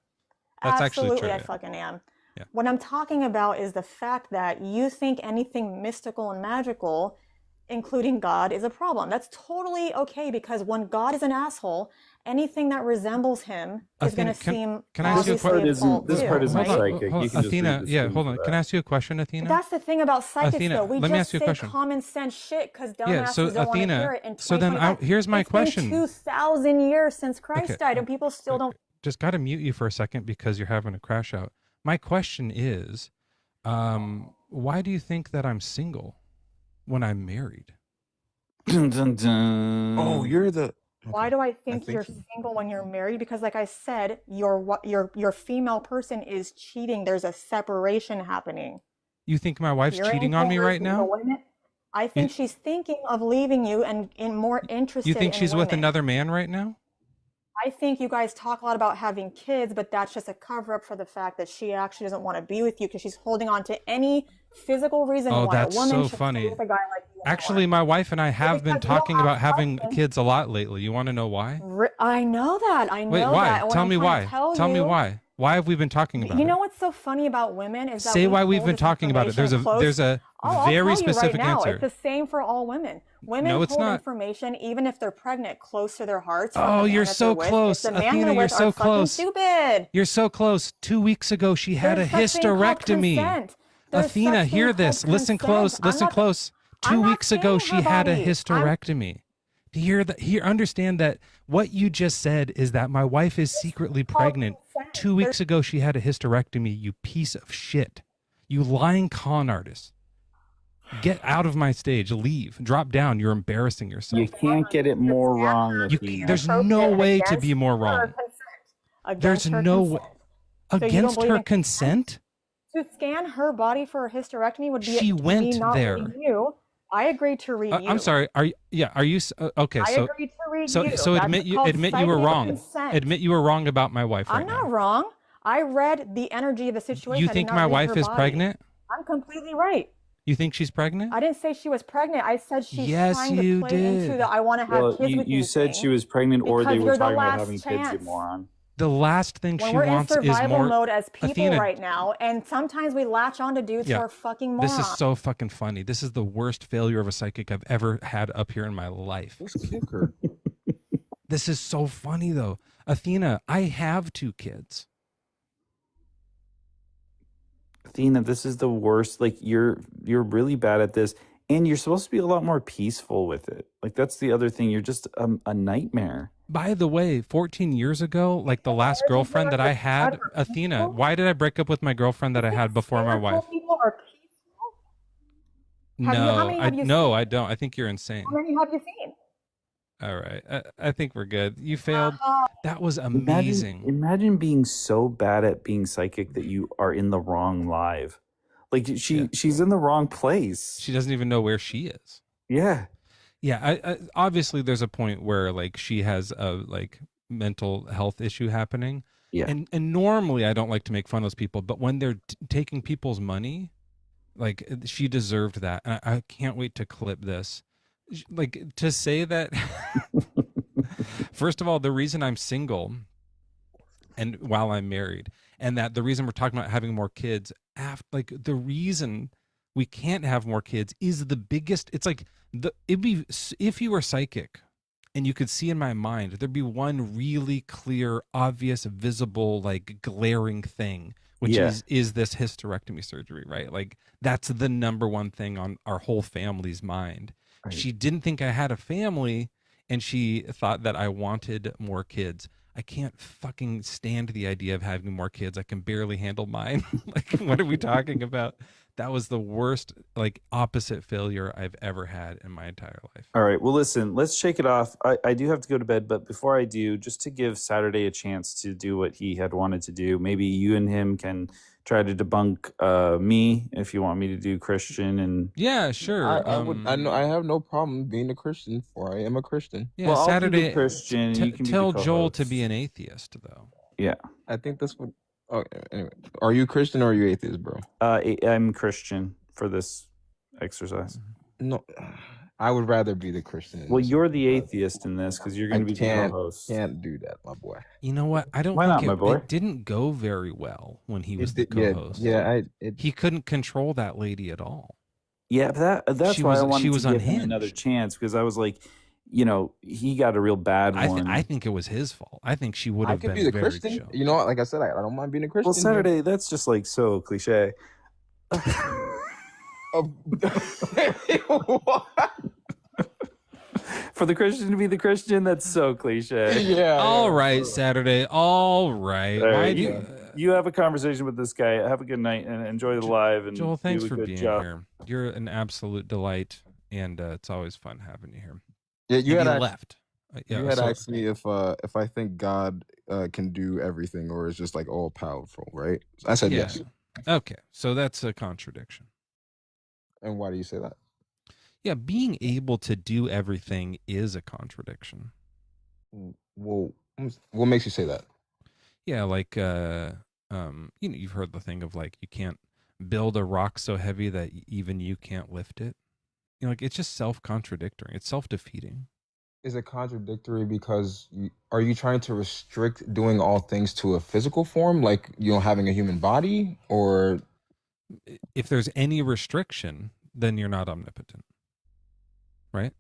That's actually Absolutely, true. I Yeah. fucking am. Yeah. What I'm talking about is the fact that you think anything mystical and magical, including God, is a problem. That's totally okay because when God is an asshole, anything that resembles him is going Athena, to seem can I ask you a obviously question? a fault This too, part isn't right? psychic. You can just Athena, read the yeah, screen hold for on. that. Can I ask you a question, Athena? That's the thing about psychics, Athena, though. We let me just ask you a say question. common sense shit because dumbasses Yeah, so don't want to Athena, hear it. In so then 2025. here's my It's question. been 2,000 years since Christ Okay, died, and people still don't. Just got to mute you for a second because you're having a crash out. My question is, why do you think that I'm single when I'm married? Dun, dun, dun. Oh, you're the. Why Okay. do I think think you're so. single when you're married? Because, like I said, your female person is cheating. There's a separation happening. You think my wife's You're cheating on me into right the now? women. I think she's thinking of leaving you and more interested You think in she's with women. another man right now? I think you guys talk a lot about having kids, but that's just a cover up for the fact that she actually doesn't want to be with you because she's holding on to any physical reason Oh, why that's a woman so should funny. stay with a guy like you. Actually, my wife and I have been because you don't talking have about a having husband. kids a lot lately. You want to know why? I know that. I know Wait, why? that. And what Tell I'm me trying to why. Tell me you- why. Why have we been talking about You it? know what's so funny about women is that Say we why we've hold been this talking about it. There's a information close. I'll very tell you specific right now, answer. It's the same for all women. Women No, it's hold not. information even if they're pregnant close to their hearts. from Oh, the man you're that so they're with. close. If the man Athena, they're you're with so are fucking close. stupid. You're so close. 2 weeks ago, she had There's a such thing called hysterectomy. consent. There's Athena, such hear thing this. called Listen consent. close. I'm Listen not- close. I'm 2 not weeks ago, saying her she had a body. hysterectomy. Do you hear that? Here, understand that what you just said is that my wife is secretly pregnant. consent. 2 weeks ago, she had a hysterectomy. You piece of shit. You lying con artist. Get out of my stage. Leave. Drop down. You're embarrassing yourself. You can't get it more wrong, Athena. There's no way to be more wrong. There's no way. Against her consent? To scan her body for a hysterectomy would be She went me not there. reading you. I agreed to read you. I'm sorry. Are you okay? I So agreed to read so you. so That's admit you called were wrong. consent. Admit you were wrong about my wife right I'm now. not wrong. I read the energy of the situation. You I did think not my read wife her is body. pregnant? I'm completely right. You think she's pregnant? I didn't say she was pregnant. I said she's Yes, trying you to play into did. the I want to have kids with you. You said thing she was pregnant, or they because were you're the talking about last having kids, you chance. moron. The last thing When she we're in wants is survival more. mode as people Athena, right now, and sometimes we latch on to dudes who are fucking morons. This is so fucking funny. This is the worst failure of a psychic I've ever had up here in my life. Let's kick her. This is so funny though. Athena, I have 2 kids. Athena, this is the worst. Like you're really bad at this, and you're supposed to be a lot more peaceful with it. Like that's the other thing. You're just a nightmare. By the way, 14 years ago, like the last girlfriend that I had, Athena, why did I break up with my girlfriend that I had before my wife? People are peaceful. How many have you No, seen? I don't. I think you're insane. How many have you seen? All right. I think we're good. You failed. That was amazing. Imagine being so bad at being psychic that you are in the wrong live. Like she's in the wrong place. She doesn't even know where she is. Yeah. Yeah, I obviously there's a point where like she has a like mental health issue happening. Yeah. And normally I don't like to make fun of those people, but when they're taking people's money, like she deserved that. And I can't wait to clip this. Like to say that first of all, the reason I'm single and while I'm married, and that the reason we're talking about having more kids, like the reason we can't have more kids is the biggest. It's like it'd be if you were psychic and you could see in my mind, there'd be one really clear, obvious, visible, like glaring thing, which is this hysterectomy surgery, right? Like that's the number one thing on our whole family's mind. Right. She didn't think I had a family, and she thought that I wanted more kids. I can't fucking stand the idea of having more kids. I can barely handle mine. Like, what are we talking about? That was the worst, like, opposite failure I've ever had in my entire life. All right. Well, listen, let's shake it off. I do have to go to bed, but before I do, just to give Saturday a chance to do what he had wanted to do, maybe you and him can try to debunk me if you want me to do Christian. And yeah, sure. I have no problem being a Christian, for I am a Christian. Yeah, well, Saturday. I'll do Christian. You can tell be the Joel to be an atheist, though. Yeah, I think that's what. Okay. Anyway, are you Christian or are you atheist, bro? I'm Christian for this exercise. No, I would rather be the Christian. Well, you're the atheist in this because you're going to be the co-host. Can't do that, my boy. You know what? I don't. Why think not, my boy? It didn't go very well when he was the co-host. He couldn't control that lady at all. Yeah, that's why I wanted to give him another chance, because I was like, you know, he got a real bad one. I think it was his fault. I think she would have been be the very Christian. chill. You know what? Like I said, I don't mind being a Christian. Well, Saturday, that's just like so cliche. For the Christian to be the Christian, that's so cliche. Yeah. All right, Saturday. All right. Why you have a conversation with this guy. Have a good night and enjoy the live. And Joel, thanks for being job. here. You're an absolute delight, and it's always fun having you here. Yeah, you had left. You had asked me if I think God can do everything or is just like all powerful, right? I said yes. Okay, so that's a contradiction. And why do you say that? Yeah, being able to do everything is a contradiction. Well, what makes you say that? Yeah, like you've heard the thing of like you can't build a rock so heavy that even you can't lift it. You know, like it's just self-contradictory. It's self-defeating. Is it contradictory because are you trying to restrict doing all things to a physical form, like having a human body, or if there's any restriction, then you're not omnipotent, right?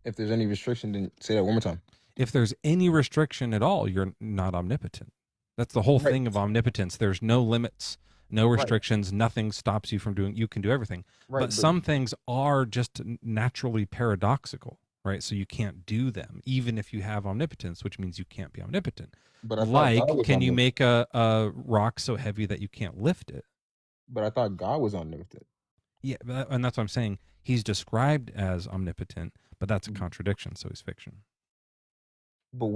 If there's any restriction, then say that one more time. If there's any restriction at all, you're not omnipotent. That's the whole thing of omnipotence. There's no limits, no restrictions, nothing stops you from doing. You can do everything, but some things are just naturally paradoxical. Right, so you can't do them, even if you have omnipotence, which means you can't be omnipotent. But can you make a rock so heavy that you can't lift it? But I thought God was omnipotent. Yeah, and that's what I'm saying. He's described as omnipotent, but that's a contradiction, so he's fiction. But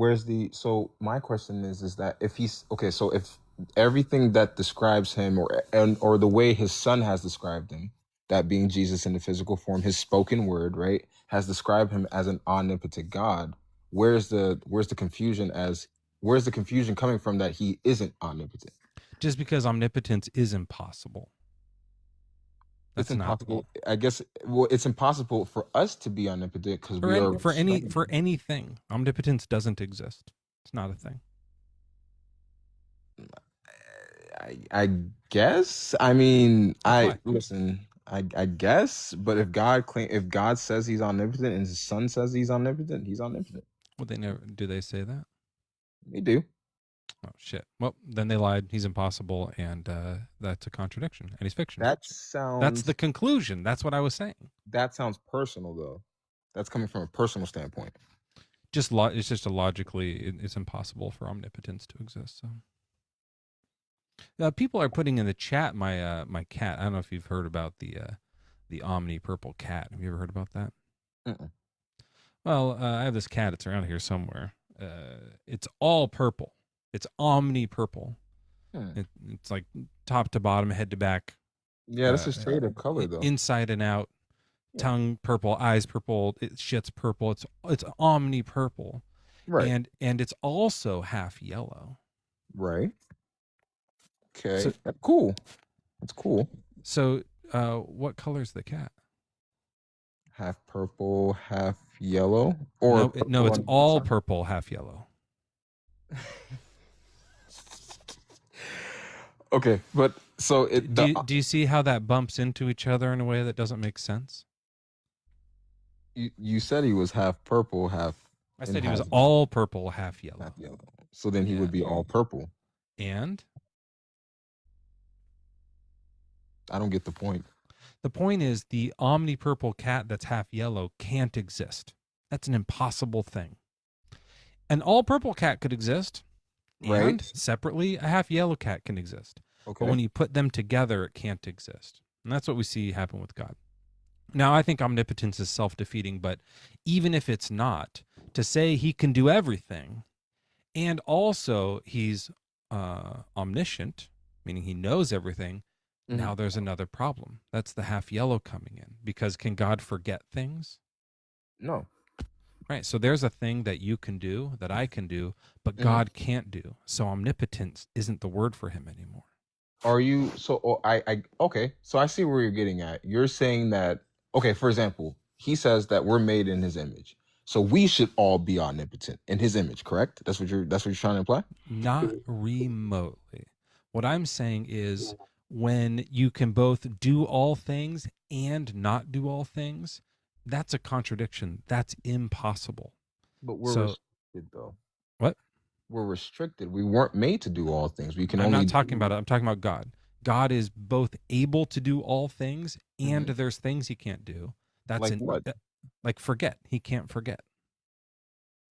so my question is that if he's okay, so if everything that describes him or the way his son has described him, that being Jesus in the physical form, his spoken word, right, has described him as an omnipotent God, where's the confusion where's the confusion coming from that he isn't omnipotent? Just because omnipotence is impossible. It's That's not impossible. I guess it's impossible for us to be omnipotent because we are for anything. Omnipotence doesn't exist. It's not a thing. I guess. I mean, Why? listen. I guess, but if God says he's omnipotent and his son says he's omnipotent, he's omnipotent. Well, do they say that? They do. Oh shit. Well, then they lied. He's impossible, and that's a contradiction, and he's fiction. That's the conclusion. That's what I was saying. That sounds personal, though. That's coming from a personal standpoint. It's just it's impossible for omnipotence to exist. So, people are putting in the chat my cat. I don't know if you've heard about the Omni purple cat. Have you ever heard about that? Mm-mm. Well, I have this cat. It's around here somewhere. It's all purple. It's omni purple. It's like top to bottom, head to back. Yeah, that's a shade of color, though. Inside and out. Tongue purple, eyes purple. It shit's purple. It's omni purple. Right. And it's also half yellow. Right. Okay. So, that's cool. That's cool. So, what color's the cat? Half purple, half yellow, or no, it's all purple, half yellow. Okay, but so do you see how that bumps into each other in a way that doesn't make sense? You said he was half purple, half. I said he was all purple, half yellow. Half yellow. So then he would be all purple. And I don't get the point. The point is the omni-purple cat that's half yellow can't exist. That's an impossible thing. An all-purple cat could exist, and separately, a half yellow cat can exist. Okay. But when you put them together, it can't exist. And that's what we see happen with God. Now, I think omnipotence is self-defeating, but even if it's not, to say he can do everything, and also he's omniscient, meaning he knows everything, now there's another problem. That's the half yellow coming in. Because can God forget things? No. Right. So there's a thing that you can do, that I can do, but God can't do. So omnipotence isn't the word for him anymore. Are you okay. So I see where you're getting at. You're saying that, okay, for example, he says that we're made in his image. So we should all be omnipotent in his image, correct? That's what you're trying to imply? Not remotely. What I'm saying is when you can both do all things and not do all things, that's a contradiction. That's impossible. But we're restricted, though. What? We're restricted. We weren't made to do all things. We can I'm not talking about it. I'm talking about God. God is both able to do all things and there's things he can't do. That's like what? Like forget. He can't forget.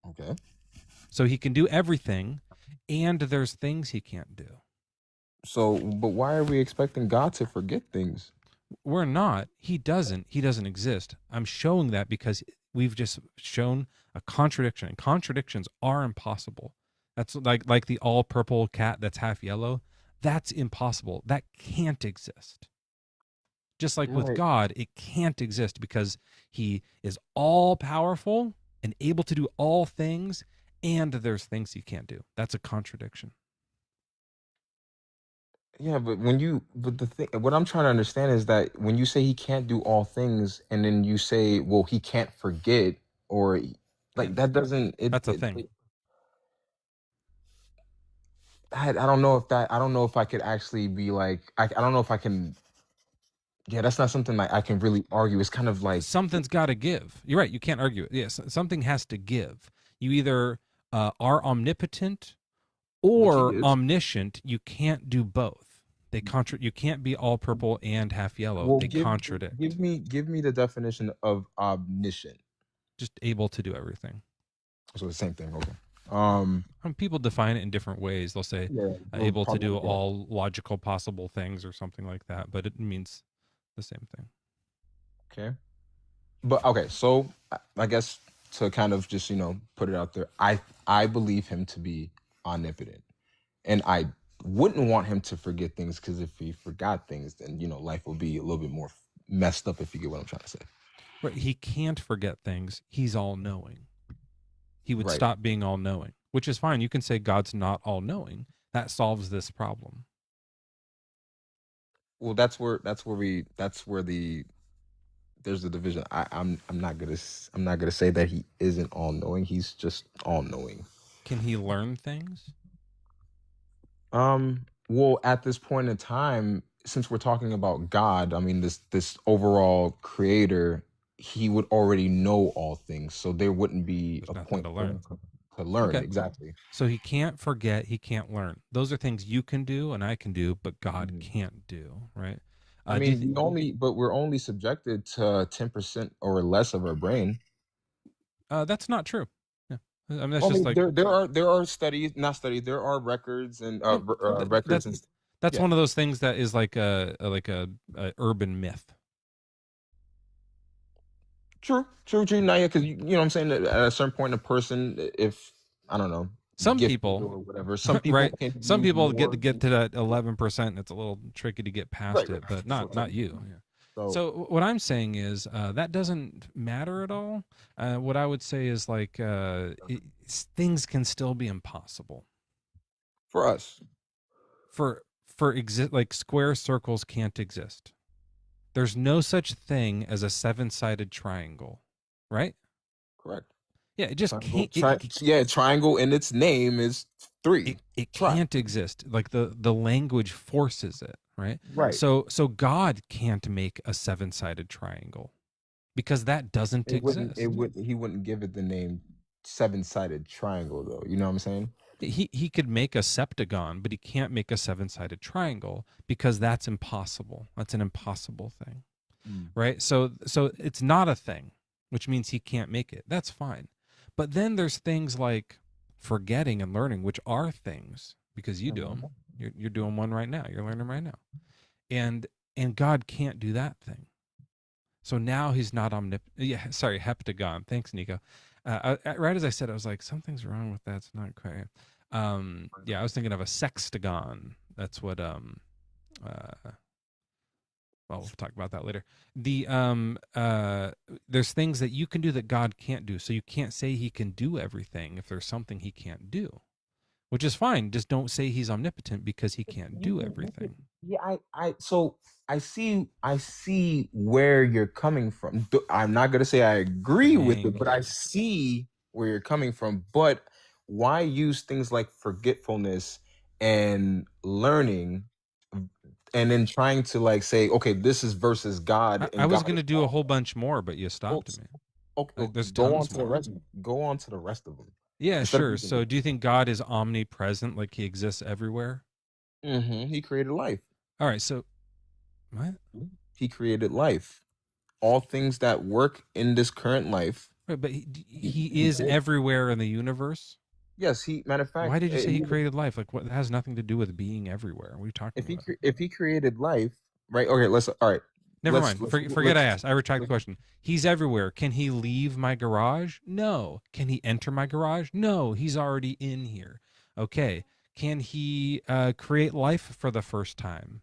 Okay. So he can do everything and there's things he can't do. So, but why are we expecting God to forget things? We're not. He doesn't exist. I'm showing that because we've just shown a contradiction, and contradictions are impossible. That's like the all purple cat that's half yellow. That's impossible. That can't exist. Just like with God, it can't exist because he is all powerful and able to do all things, and there's things he can't do. That's a contradiction. Yeah, but what I'm trying to understand is that when you say he can't do all things, and then you say, well, he can't forget, or like that doesn't. That's a thing. I don't know if I could actually be like, I don't know if I can. Yeah, that's not something like I can really argue. It's kind of like something's got to give. You're right. You can't argue it. Yes, something has to give. You either are omnipotent or omniscient. You can't do both. They you can't be all purple and half yellow. Well, they contradict. Give me the definition of omniscient. Just able to do everything. So the same thing. Okay. People define it in different ways. They'll say able to do all logical possible things or something like that, but it means the same thing. Okay. But okay, so I guess to kind of just, put it out there, I believe him to be omnipotent. And I wouldn't want him to forget things, because if he forgot things, then life will be a little bit more messed up, if you get what I'm trying to say. Right. He can't forget things. He's all knowing. He would Right. stop being all knowing, which is fine. You can say God's not all knowing. That solves this problem. Well, there's the division. I'm not gonna say that he isn't all knowing. He's just all knowing. Can he learn things? Well, at this point in time, since we're talking about God, I mean, this overall creator, he would already know all things, so there wouldn't be There's a nothing point to for learn. him to learn. Okay. Exactly. So he can't forget, he can't learn. Those are things you can do and I can do, but God Mhm. can't do, right? I mean, we're only subjected to 10% or less of our brain. That's not true. Yeah. I mean, that's I just mean, like there are studies, not studies. There are records and records and that's yeah. one of those things that is like a urban myth. True. Now, yeah, because you know what I'm saying, at a certain point, a person, if I don't know, Some gifted people, or whatever, some people right? can Some do people more. get to that 11%. And it's a little tricky to get past Right. it, but not you. Yeah. So, So what I'm saying is that doesn't matter at all. What I would say is like things can still be impossible for us, for like square circles can't exist. There's no such thing as a 7-sided triangle, right? correct. Yeah, it just Triangle, can't. triangle in its name is 3. It can't exist. Like the language forces it, right? Right. So God can't make a 7-sided triangle because that doesn't exist. He wouldn't give it the name 7-sided triangle, though. You know what I'm saying? He could make a septagon, but he can't make a 7-sided triangle because that's impossible. That's an impossible thing, right? So it's not a thing, which means he can't make it. That's fine. But then there's things like forgetting and learning, which are things because you do them. You're doing one right now. You're learning right now, and God can't do that thing. So now he's not heptagon. Thanks, Nico. Right as I said, I was like, something's wrong with that. It's not quite. I was thinking of a sextagon. That's what. Well, we'll talk about that later. There's things that you can do that God can't do. So you can't say he can do everything if there's something he can't do, which is fine. Just don't say he's omnipotent because he can't do everything. Yeah, I see where you're coming from. I'm not gonna say I agree with it, but I see where you're coming from. But why use things like forgetfulness and learning, and then trying to like say, okay, this is versus God? I was gonna do a whole bunch more, but you stopped me. Okay, there's go on tons to more. the rest. Go on to the rest of them. Yeah, sure. So do you think God is omnipresent, like he exists everywhere? He created life. All right, so what? He created life. All things that work in this current life. Right, but he is everywhere in the universe? Yes, matter of fact. Why did you say he created life? Like, what? That has nothing to do with being everywhere. What are you talking about? If he created life, right? Okay, all right. Never mind. Forget I asked. I retract the question. He's everywhere. Can he leave my garage? No. Can he enter my garage? No. He's already in here. Okay. Can he create life for the first time?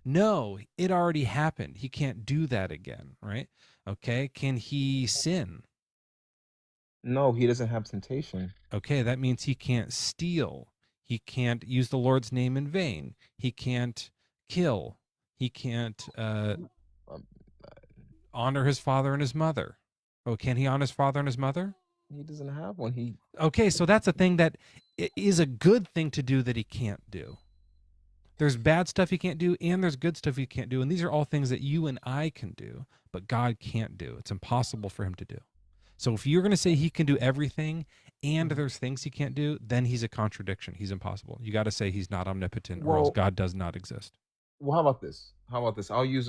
No. It already happened. He can't do that again, right? Okay. Can he sin? No, he doesn't have temptation. Okay, that means he can't steal. He can't use the Lord's name in vain. He can't kill. He can't honor his father and his mother. Oh, can he honor his father and his mother? He doesn't have one. Okay, so that's a thing that is a good thing to do that he can't do. There's bad stuff he can't do, and there's good stuff he can't do. And these are all things that you and I can do, but God can't do. It's impossible for him to do. So if you're going to say he can do everything and there's things he can't do, then he's a contradiction. He's impossible. You got to say he's not omnipotent or else God does not exist. Well, how about this? We'll use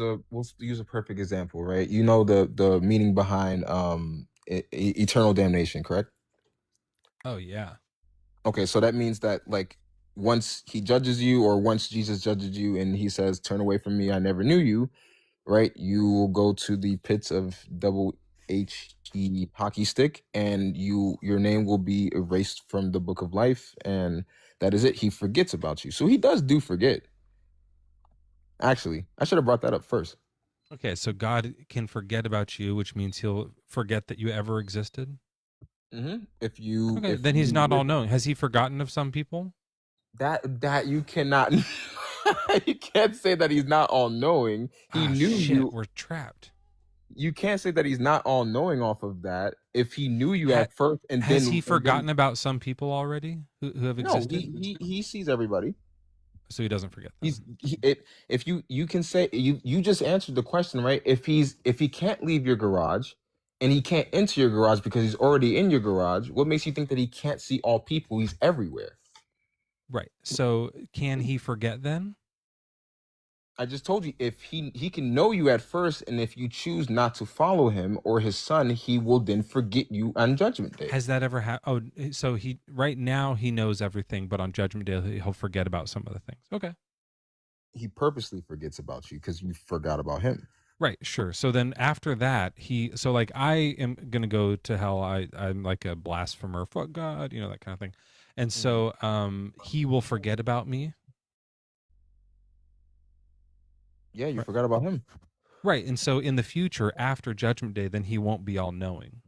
a perfect example, right? You know the meaning behind eternal damnation, correct? Oh, yeah. Okay, so that means that like once he judges you, or once Jesus judges you and he says, "Turn away from me, I never knew you," right? You will go to the pits of double HE hockey stick, and your name will be erased from the book of life, and that is it. He forgets about you. So he do forget. Actually, I should have brought that up first. Okay, so God can forget about you, which means he'll forget that you ever existed? If you Okay, if then he's you not live- all-knowing. Has he forgotten of some people? that you cannot you can't say that he's not all knowing. He knew Shit, you. we're trapped. You can't say that he's not all knowing off of that. If he knew you at first and Has then he forgotten about some people already who have no, existed? he sees everybody. So he doesn't forget them. If you can say you just answered the question, right? If he can't leave your garage and he can't enter your garage because he's already in your garage, what makes you think that he can't see all people? He's everywhere. Right. So can he forget then? I just told you, if he can know you at first, and if you choose not to follow him or his son, he will then forget you on Judgment Day. Has that ever happened? Oh, so he right now he knows everything, but on Judgment Day he'll forget about some of the things. Okay. He purposely forgets about you because you forgot about him. Right, sure. So then after that, like I am gonna go to hell. I'm like a blasphemer, fuck God, that kind of thing. And so he will forget about me. Yeah, you forgot about him. Right. And so in the future, after Judgment Day, then he won't be all knowing.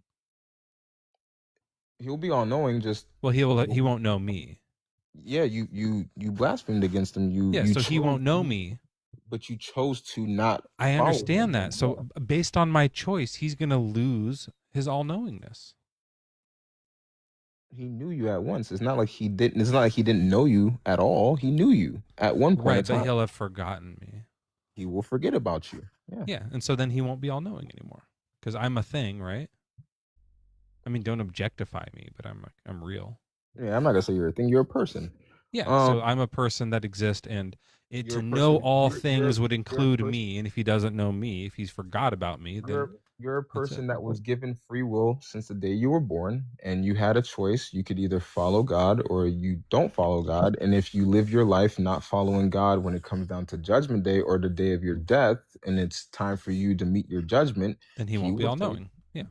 He'll be all knowing, well, he won't know me. Yeah, you blasphemed against him. He won't know me. But you chose to not. I understand that. So based on my choice, he's gonna lose his all knowingness. He knew you at once. It's not like he didn't. It's not like he didn't know you at all. He knew you at one point. Right, but he'll have forgotten me. He will forget about you. Yeah, and so then he won't be all knowing anymore because I'm a thing, right? I mean, don't objectify me, but I'm real. Yeah, I'm not gonna say you're a thing. You're a person. Yeah, so I'm a person that exists, and to know all things would include me. And if he doesn't know me, if he's forgot about me, then you're a person that was given free will since the day you were born, and you had a choice. You could either follow God or you don't follow God. And if you live your life not following God when it comes down to Judgment Day or the day of your death, and it's time for you to meet your judgment, then he won't be all knowing. Yeah,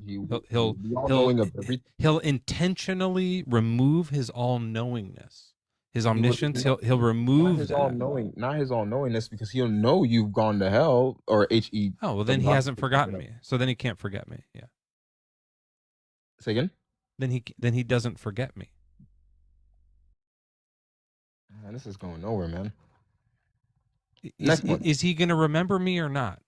he'll intentionally remove his all knowingness. His omniscience, he'll remove not his all knowingness, because he'll know you've gone to hell or HE. Oh, well, then he hasn't forgotten me. So then he can't forget me. Yeah. Say again? Then he doesn't forget me. Man, this is going nowhere, man. Is he going to remember me or not?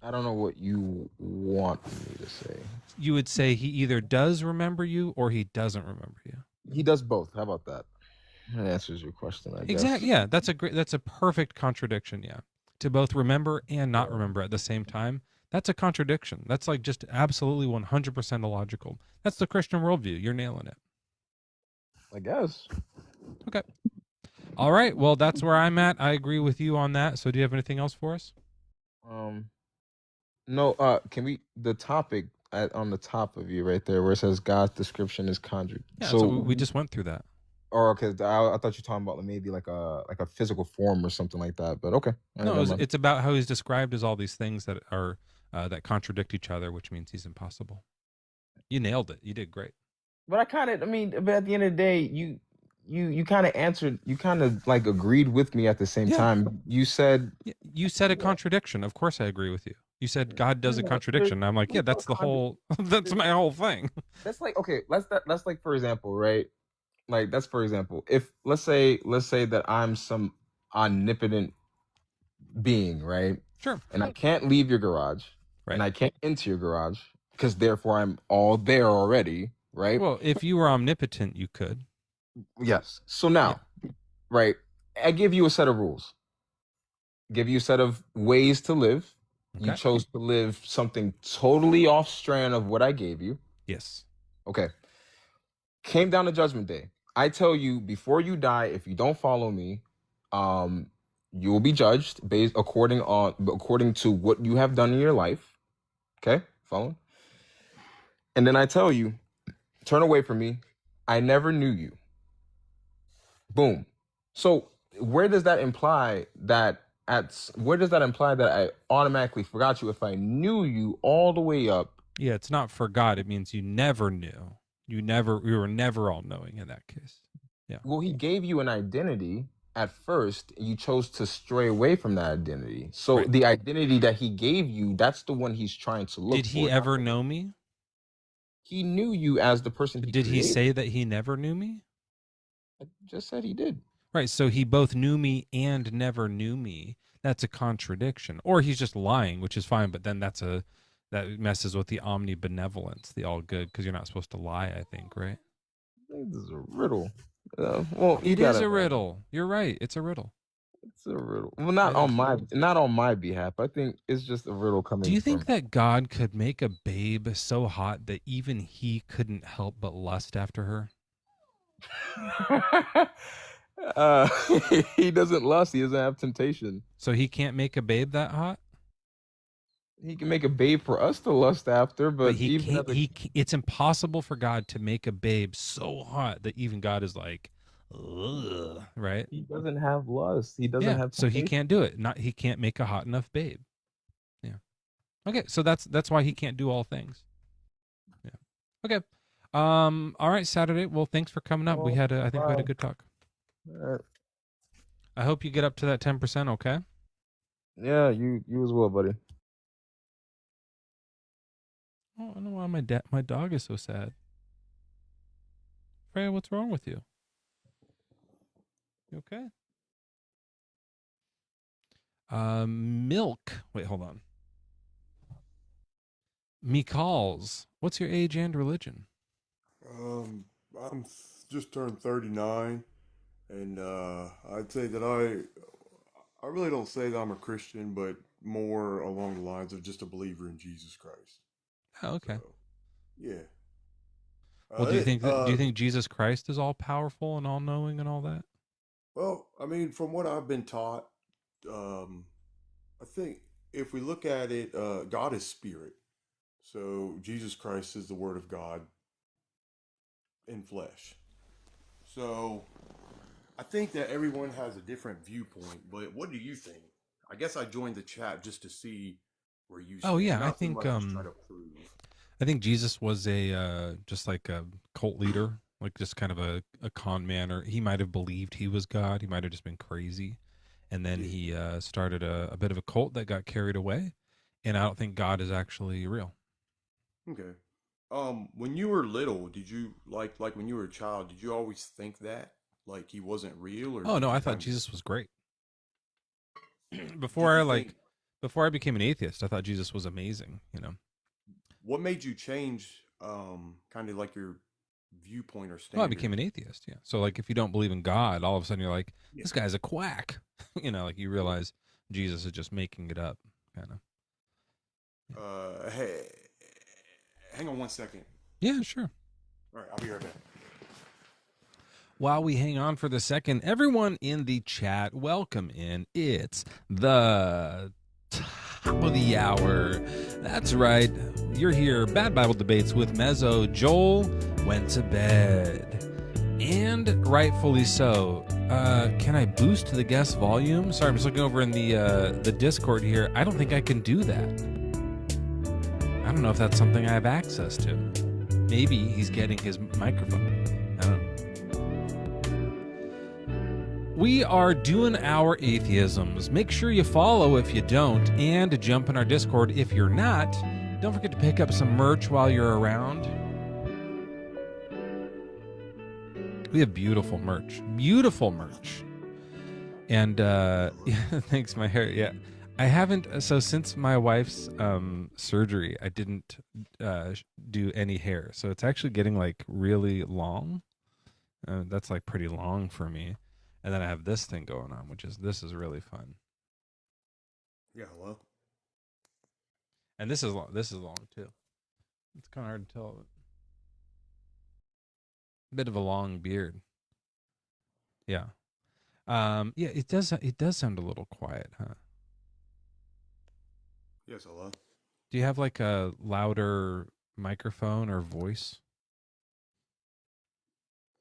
I don't know what you want me to say. You would say he either does remember you or he doesn't remember you. He does both. How about that? That answers your question, I guess. Exactly. Yeah, that's a perfect contradiction. Yeah, to both remember and not remember at the same time. That's a contradiction. That's like just absolutely 100% illogical. That's the Christian worldview. You're nailing it. I guess. Okay. All right. Well, that's where I'm at. I agree with you on that. So, do you have anything else for us? No. Can we the topic on the top of you right there where it says God's description is conjured? Yeah, so we just went through that. Or okay, I thought you were talking about maybe like a physical form or something like that. But okay. No, it's about how he's described as all these things that are that contradict each other, which means he's impossible. You nailed it. You did great. But but at the end of the day, you kind of answered. You kind of like agreed with me at the same time. You said a contradiction. Of course, I agree with you. You said God does a contradiction. I'm like, yeah, that's the whole. That's my whole thing. That's like okay. Let's like for example, right? Like that's for example. If let's say that I'm some omnipotent being, right? Sure. And I can't leave your garage, right? And I can't enter your garage because therefore I'm all there already, right? Well, if you were omnipotent, you could. Yes. So now, right? I give you a set of rules. Give you a set of ways to live. Okay. You chose to live something totally off strand of what I gave you. Yes. Okay. Came down to Judgment Day. I tell you before you die, if you don't follow me, you will be judged based according to what you have done in your life. Okay, follow. And then I tell you, turn away from me. I never knew you. Boom. So where does that imply that where does that imply that I automatically forgot you if I knew you all the way up? Yeah, it's not forgot. It means you never knew. You were never all knowing in that case. Yeah. Well, he gave you an identity at first. You chose to stray away from that identity. So Right. the identity that he gave you, that's the one he's trying to look for. Did he ever know me? He knew you as the person he Did he created. say that he never knew me? I just said he did. Right. So he both knew me and never knew me. That's a contradiction. Or he's just lying, which is fine, but then that messes with the omnibenevolence, the all good, because you're not supposed to lie, I think, right? I think this is a riddle. Well, it is a riddle. You're right. It's a riddle. It's a riddle. Well, not on my behalf. I think it's just a riddle coming. Do you think that God could make a babe so hot that even he couldn't help but lust after her? He doesn't lust. He doesn't have temptation. So he can't make a babe that hot? He can make a babe for us to lust after, but he can't. It's impossible for God to make a babe so hot that even God is like, ugh, right? He doesn't have lust. He doesn't have temptation. So he can't do it. He can't make a hot enough babe. Yeah. Okay, so that's why he can't do all things. Yeah. Okay. All right, Saturday. Well, thanks for coming up. I think we had a good talk. All right. I hope you get up to that 10%, okay? Yeah, you as well, buddy. Oh, I don't know why my dog is so sad. Freya, what's wrong with you? You okay? Milk. Wait, hold on. Mikals, what's your age and religion? I'm just turned 39, and I'd say that I really don't say that I'm a Christian, but more along the lines of just a believer in Jesus Christ. Oh, okay. So, yeah. Well, do you think Jesus Christ is all powerful and all knowing and all that? Well, I mean, from what I've been taught, I think if we look at it, God is spirit. So Jesus Christ is the Word of God in flesh. So I think that everyone has a different viewpoint, but what do you think? I guess I joined the chat just to see where you stand. Oh yeah, Not so much to try to prove. I think Jesus was just like a cult leader, like just kind of a con man, or he might have believed he was God. He might have just been crazy. And then he started a bit of a cult that got carried away. And I don't think God is actually real. Okay. When you were little, did you like when you were a child, did you always think that? Like he wasn't real, or Oh no, did you I thought kind of Jesus was great. did Before you think I became an atheist, I thought Jesus was amazing, you know. what made you change kind of like your viewpoint or Well, I standard? became an atheist, yeah. So like if you don't believe in God, all of a sudden you're like, Yeah. this guy's a quack. You know, like you realize Jesus is just making it up, kind of. Hey, hang on one second. Yeah, sure. All right, I'll be right back. While we hang on for the second, everyone in the chat, welcome in. It's the top of the hour. That's right. You're here. Bad Bible Debates with Mezzo. Joel went to bed. And rightfully so. Can I boost the guest volume? Sorry, I'm just looking over in the Discord here. I don't think I can do that. I don't know if that's something I have access to. Maybe he's getting his microphone. I don't know. We are doing our atheisms. Make sure you follow if you don't, and jump in our Discord if you're not. Don't forget to pick up some merch while you're around. We have beautiful merch. Beautiful merch. And yeah, thanks, my hair. Yeah. I haven't, so since my wife's surgery, I didn't do any hair. So it's actually getting like really long. That's like pretty long for me. And then I have this thing going on, this is really fun. Yeah, hello. And this is long too. It's kind of hard to tell. Bit of a long beard. Yeah. Yeah, it does sound a little quiet, huh? Yes, hello. Do you have like a louder microphone or voice?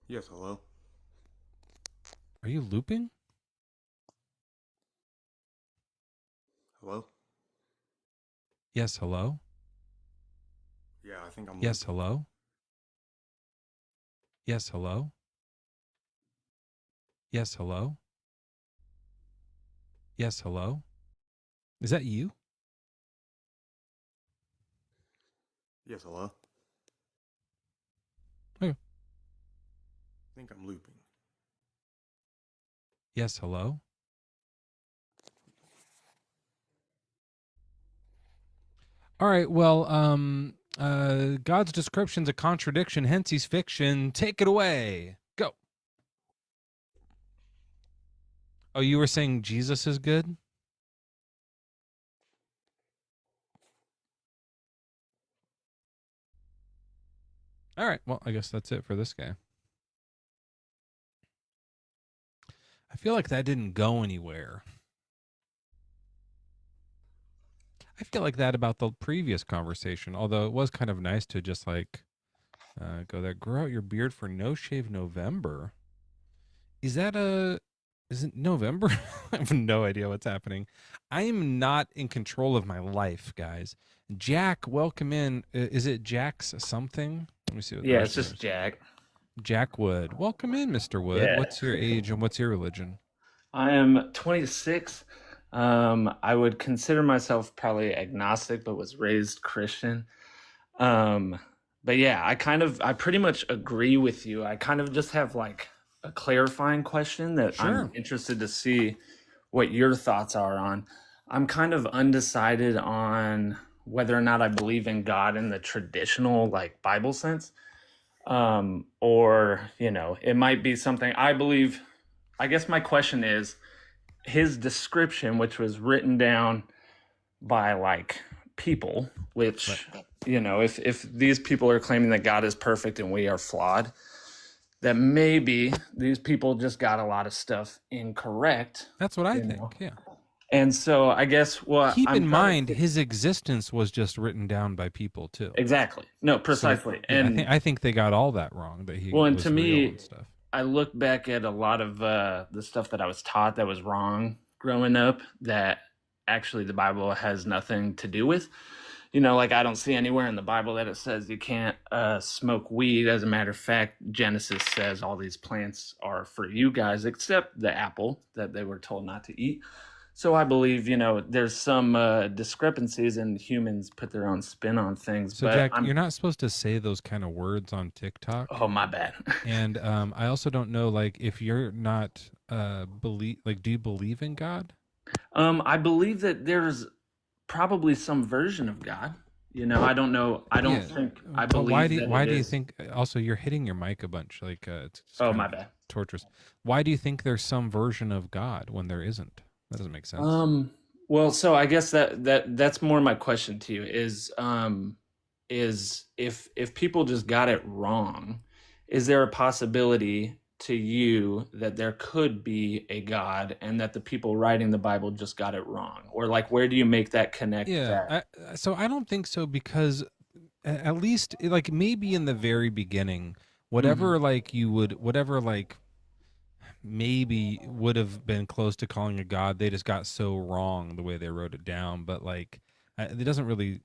Yes, hello. Are you looping? Hello? Yes, hello? Yeah, I think I'm Yes, looping. hello? Yes, hello? Yes, hello? Yes, hello? Is that you? Yes, hello? Okay. I think I'm looping. Yes, hello? All right, well, God's description's a contradiction, hence he's fiction. Take it away. Go. Oh, you were saying Jesus is good? All right, well, I guess that's it for this guy. I feel like that didn't go anywhere. I feel like that about the previous conversation, although it was kind of nice to just like go there. Grow out your beard for No Shave November. Is it November? I have no idea what's happening. I am not in control of my life, guys. Jack, welcome in. Is it Jack's something? Let me see what the Yeah, rest it's of just this. Jack. Jack Wood. Welcome in, Mr. Wood. Yeah. What's your age and what's your religion? I am 26. I would consider myself probably agnostic, but was raised Christian. But yeah, I pretty much agree with you. I kind of just have like a clarifying question that Sure. I'm interested to see what your thoughts are on. I'm kind of undecided on whether or not I believe in God in the traditional like Bible sense. Or, it might be something I believe. I guess my question is his description, which was written down by like people, which, if these people are claiming that God is perfect and we are flawed, that maybe these people just got a lot of stuff incorrect. That's what I think. Yeah. And so I guess keep in mind his existence was just written down by people too. Exactly. No, precisely. So, yeah, I think they got all that wrong. That he and was to real me, and stuff. I look back at a lot of the stuff that I was taught that was wrong growing up that actually the Bible has nothing to do with. Like I don't see anywhere in the Bible that it says you can't smoke weed. As a matter of fact, Genesis says all these plants are for you guys except the apple that they were told not to eat. So I believe, there's some discrepancies and humans put their own spin on things. So, but Jack, you're not supposed to say those kind of words on TikTok. Oh, my bad. And I also don't know, like, if you're not do you believe in God? I believe that there's probably some version of God. I don't know. I don't think I believe. Why do you think? Also, you're hitting your mic a bunch. Like, it's my bad. Torturous. Why do you think there's some version of God when there isn't? That doesn't make sense. Well, so I guess that's more my question to you is if people just got it wrong, is there a possibility to you that there could be a God and that the people writing the Bible just got it wrong? Or like, where do you make that connect? Yeah. So I don't think so, because at least like maybe in the very beginning, whatever maybe would have been close to calling a God, they just got so wrong the way they wrote it down. But like, it doesn't really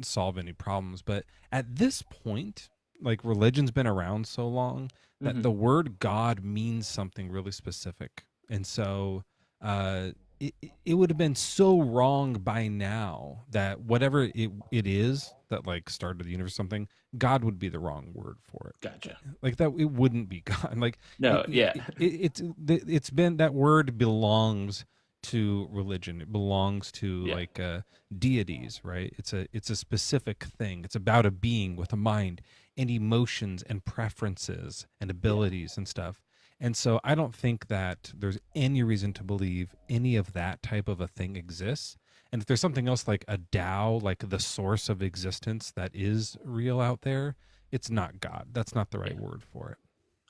solve any problems. But at this point, like, religion's been around so long that the word God means something really specific. And so it would have been so wrong by now that whatever it is that like started the universe, something, God would be the wrong word for it. Gotcha. Like that, it wouldn't be God. Like, no, it's been, that word belongs to religion. It belongs to like deities, right? It's a specific thing. It's about a being with a mind and emotions and preferences and abilities and stuff. And so I don't think that there's any reason to believe any of that type of a thing exists. And if there's something else like a Tao, like the source of existence that is real out there, it's not God. That's not the right word for it.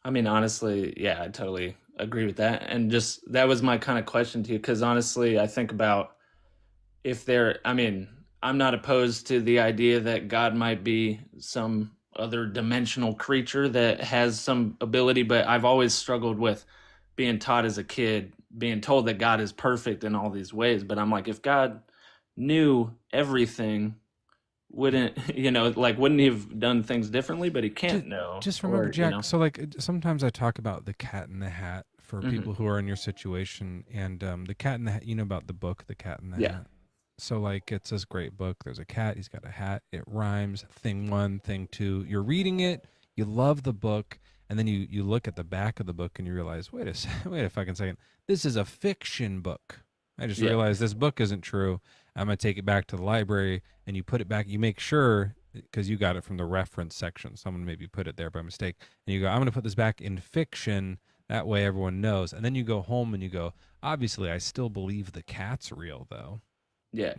I mean, honestly, yeah, I totally agree with that. And just that was my kind of question to you, because honestly, I think about I'm not opposed to the idea that God might be some other dimensional creature that has some ability, but I've always struggled with being taught as a kid, being told that God is perfect in all these ways. But I'm like, if God knew everything, wouldn't wouldn't he have done things differently? But he can't know. Just remember, Or Jack. So, like, sometimes I talk about the Cat in the Hat for Mhm. people who are in your situation, and the Cat in the Hat. You know about the book, The Cat in the Yeah. Hat. So, like, it's this great book. There's a cat. He's got a hat. It rhymes. Thing one, thing two. You're reading it. You love the book, and then you look at the back of the book and you realize, wait a fucking second. This is a fiction book. I just Yeah. realized this book isn't true. I'm gonna take it back to the library, and you put it back. You make sure, because you got it from the reference section. Someone maybe put it there by mistake, and you go, I'm gonna put this back in fiction. That way everyone knows. And then you go home and you go, obviously I still believe the cat's real though. Yeah.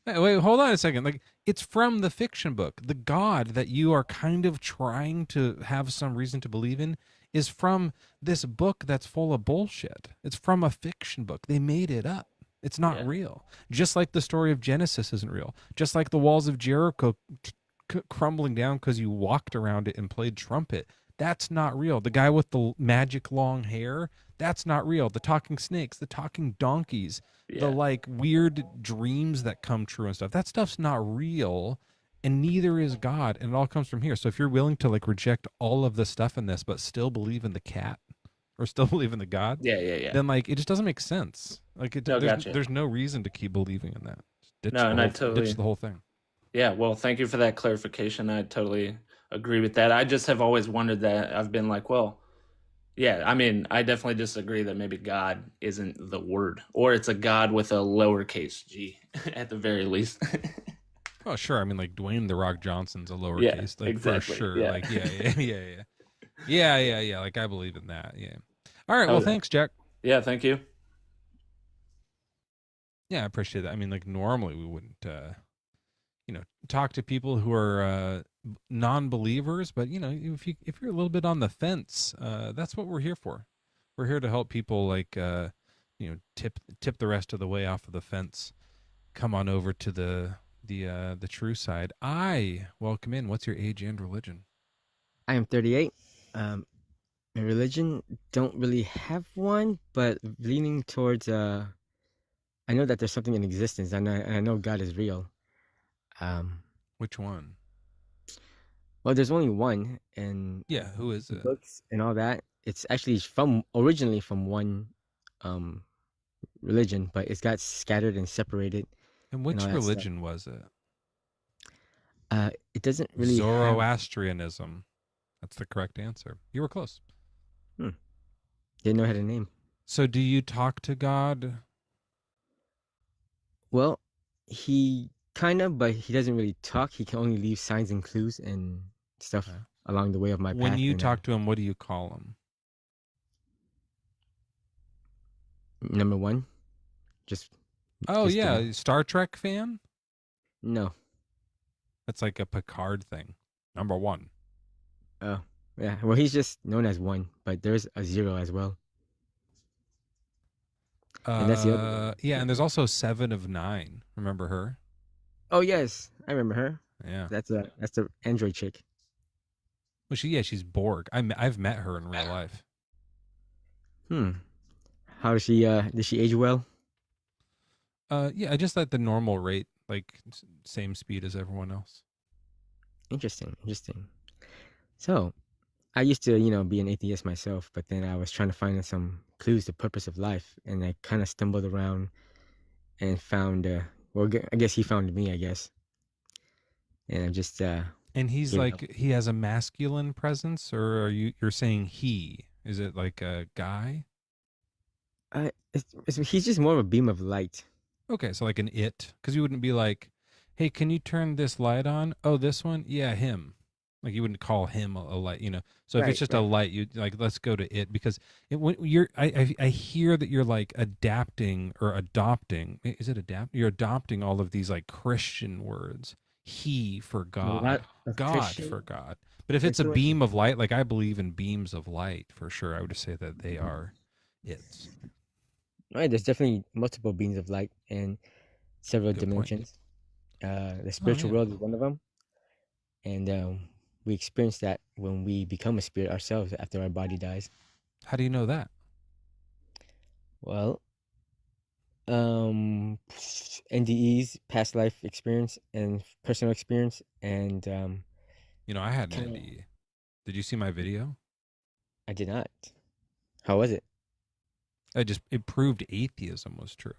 Wait, hold on a second. Like, it's from the fiction book. The God that you are kind of trying to have some reason to believe in is from this book that's full of bullshit. It's from a fiction book. They made it up. It's not Yeah. real. Just like the story of Genesis isn't real. Just like the walls of Jericho crumbling down because you walked around it and played trumpet. That's not real. The guy with the magic long hair, that's not real. The talking snakes, the talking donkeys, Yeah. the like weird dreams that come true and stuff. That stuff's not real, and neither is God, and it all comes from here. So if you're willing to like reject all of the stuff in this but still believe in the cat or still believe in the God, Yeah. then like it just doesn't make sense. Like No, gotcha. there's no reason to keep believing in that. Just No, and I totally ditch the whole thing. Yeah, well, thank you for that clarification. I totally agree with that. I just have always wondered that. I've been like, well, yeah, I mean, I definitely disagree that maybe God isn't the word, or it's a God with a lowercase g at the very least. Oh, sure. I mean, like Dwayne the Rock Johnson's a Yeah, lowercase, like for exactly. sure. Yeah. Like, yeah. Like I believe in that. Yeah. All right. Oh, Well, yeah. thanks, Jack. Yeah, thank you. Yeah, I appreciate that. I mean, like normally we wouldn't, talk to people who are non-believers, but if you're a little bit on the fence, that's what we're here for. We're here to help people, like, tip the rest of the way off of the fence. Come on over to the true side. I welcome in. What's your age and religion? I am 38. My religion don't really have one, but leaning towards I know that there's something in existence, and I know God is real. Which one? Well, there's only one, and Yeah, who is it? books and all that. It's actually originally from one religion, but it's got scattered and separated. And which all that stuff. religion was it? It doesn't really have. Zoroastrianism. That's the correct answer. You were close. Didn't know it had a name. So do you talk to God? Well, he kind of, but he doesn't really talk. He can only leave signs and clues and stuff Okay. along the way of my path. When you and, talk to him, what do you call him? number one, just. Oh, just yeah. Star Trek fan? No. That's like a Picard thing. Number one. Oh, yeah. Well, he's just known as one, but there's a zero as well. And that's the other. Yeah, and there's also 7 of 9. Remember her? Oh yes, I remember her. Yeah. That's the android chick. Well, she's Borg. I've met her in real life. How does she? Did she age well? Yeah, just at the normal rate, like same speed as everyone else. Interesting. So, I used to, be an atheist myself, but then I was trying to find some clues, the purpose of life, and I kind of stumbled around and found. I guess he found me. I guess, and I'm just. And he's Yeah. like, he has a masculine presence, or you're saying he? Is it like a guy? He's just more of a beam of light. Okay, so like an it, because you wouldn't be like, hey, can you turn this light on? Oh, this one? Yeah, him. Like you wouldn't call him a light, So if Right, it's just a light, you like, let's go to it, because when I hear that you're like adapting or adopting. Is it adapt? You're adopting all of these like Christian words. He for God, lot of God Christian- for God. But if it's a Christian- beam of light, like I believe in beams of light for sure. I would say that they are it's. Right, there's definitely multiple beams of light and several Good point. dimensions. The spiritual yeah. world is one of them, and we experience that when we become a spirit ourselves after our body dies. How do you know that? Well, NDEs, past life experience and personal experience, and I had an kind of. NDE. Did you see my video? I did not. How was it? It proved atheism was true.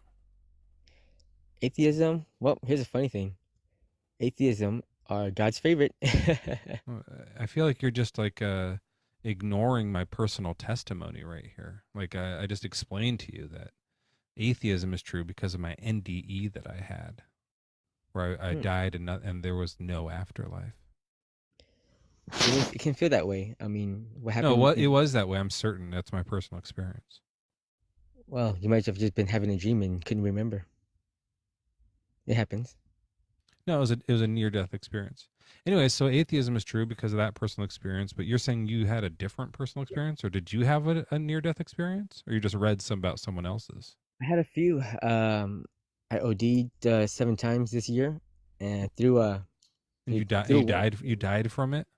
Atheism? Well, here's a funny thing. Atheism are God's favorite. I feel like you're just like ignoring my personal testimony right here. Like I just explained to you that atheism is true because of my NDE that I had, where I died and there was no afterlife. It can feel that way. I mean, what happened? No, it was that way. I'm certain. That's my personal experience. Well, you might have just been having a dream and couldn't remember. It happens. No, it was a near-death experience. Anyway, so atheism is true because of that personal experience, but you're saying you had a different personal experience, or did you have a near-death experience, or you just read some about someone else's? I had a few. I OD'd 7 times this year, and through And you died. You died from it.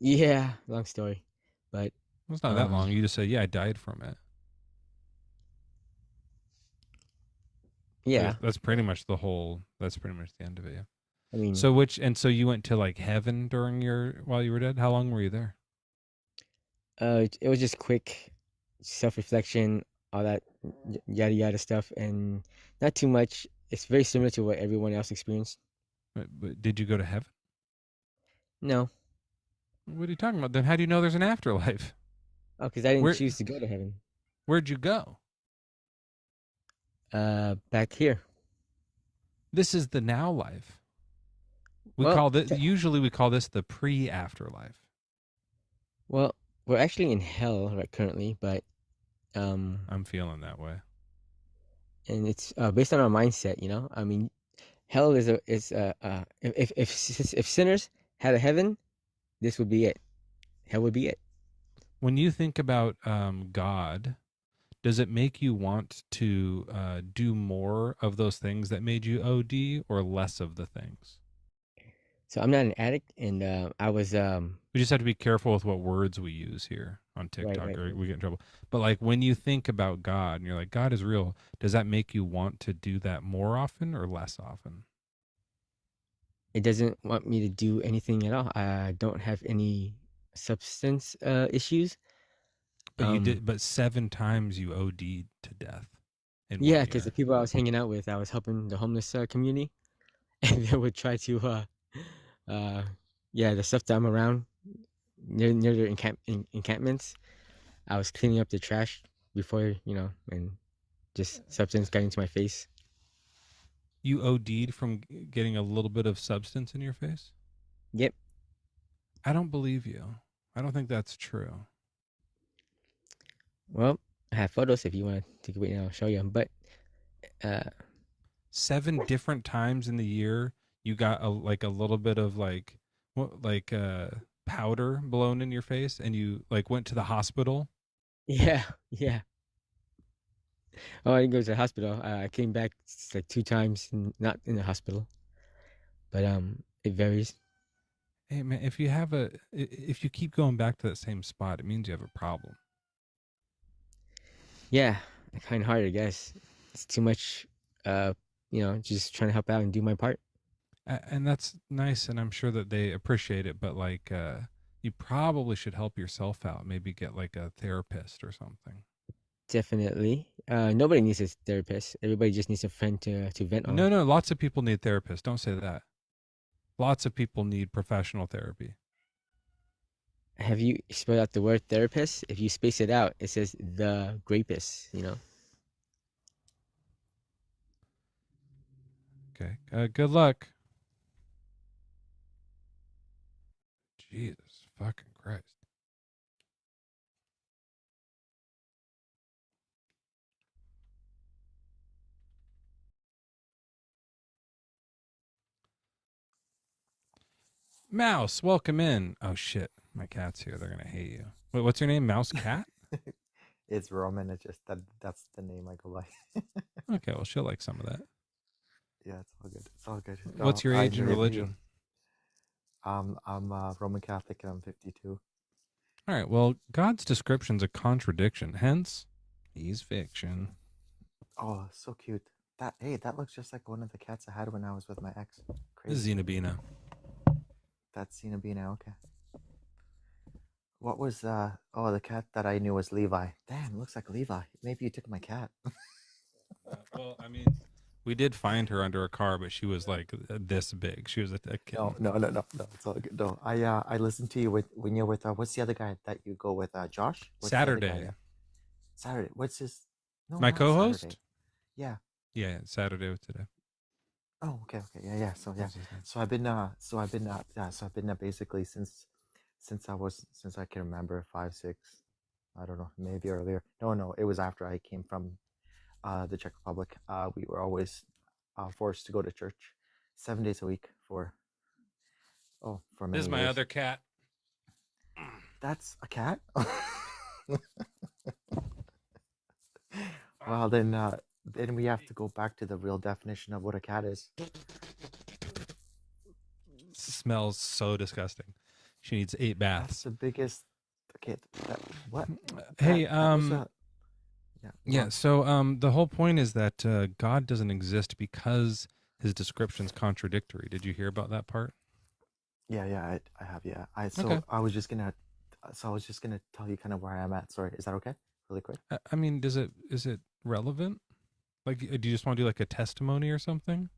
Yeah, long story, but it's not that long. You just said, "Yeah, I died from it." Yeah, that's pretty much the whole. That's pretty much the end of it. Yeah. I mean, so you went to like heaven while you were dead. How long were you there? it was just quick self-reflection, all that yada yada stuff, and not too much. It's very similar to what everyone else experienced. But did you go to heaven? No. What are you talking about? Then how do you know there's an afterlife? Oh, because I didn't choose to go to heaven. Where'd you go? Back here. This is the now life. Usually we call this the pre-afterlife. Well, we're actually in hell right currently, but I'm feeling that way. And it's based on our mindset, I mean, hell is if sinners had a heaven, this would be it. Hell would be it. When you think about God, does it make you want to do more of those things that made you OD, or less of the things? So I'm not an addict, and I was. We just have to be careful with what words we use here on TikTok, or we get in trouble. But like when you think about God, and you're like, God is real, does that make you want to do that more often or less often? It doesn't want me to do anything at all. I don't have any substance issues. But you did. But 7 times you OD'd to death. Yeah, because the people I was hanging out with, I was helping the homeless community, and they would try to, the stuff that I'm around near their encampments. I was cleaning up the trash before, and just substance got into my face. You OD'd from getting a little bit of substance in your face? Yep. I don't believe you. I don't think that's true. Well, I have photos if you want to take a wait, and I'll show you them. But 7 different times in the year, you got a little bit of powder blown in your face, and you went to the hospital. Yeah. Oh, I didn't go to the hospital. I came back 2 times, not in the hospital. But it varies. Hey man, if you keep going back to that same spot, it means you have a problem. Yeah, kind of hard, I guess. It's too much, just trying to help out and do my part. And that's nice, and I'm sure that they appreciate it. But you probably should help yourself out. Maybe get a therapist or something. Definitely. Nobody needs a therapist. Everybody just needs a friend to vent on. No. Lots of people need therapists. Don't say that. Lots of people need professional therapy. Have you spelled out the word therapist? If you space it out, it says the grapist, Okay. Good luck. Jesus fucking Christ. Mouse, welcome in. Oh shit, my cat's here. They're gonna hate you. Wait, what's your name? Mouse Cat? It's Roman. It's just that's the name I go by. Okay, well she'll like some of that. Yeah, it's all good. It's all good. What's your age and religion? I'm Roman Catholic and I'm 52. All right. Well, God's description's a contradiction. Hence, he's fiction. Oh, so cute. That looks just like one of the cats I had when I was with my ex. This is Crazy. Xenobina. That's Xenobina. Okay. What was the cat that I knew was Levi. Damn, looks like Levi. Maybe you took my cat. Well, I mean, we did find her under a car, but she was like this big. She was a kitten. No. It's all good. No, I listened to you when you're with what's the other guy that you go with? Josh. What's the other guy Saturday. there? Saturday. What's his? No, My not co-host? Saturday. Yeah. Yeah, Saturday was today. Oh, okay. Yeah. So yeah. What's his name? So I've been basically since I can remember 5, 6. I don't know, maybe earlier. No, it was after I came from the Czech Republic. We were always forced to go to church 7 days a week for This many is my years. other cat. That's a cat. Well, then we have to go back to the real definition of what a cat is. Smells so disgusting. She needs 8 That's baths. the biggest. Okay, what? Hey, That was a, yeah. go yeah. on. So, the whole point is that God doesn't exist because his description's contradictory. Did you hear about that part? Yeah, I have. Yeah, Okay. I was just gonna tell you kind of where I'm at. Sorry, is that okay? Really quick. I mean, is it relevant? Like, do you just want to do like a testimony or something?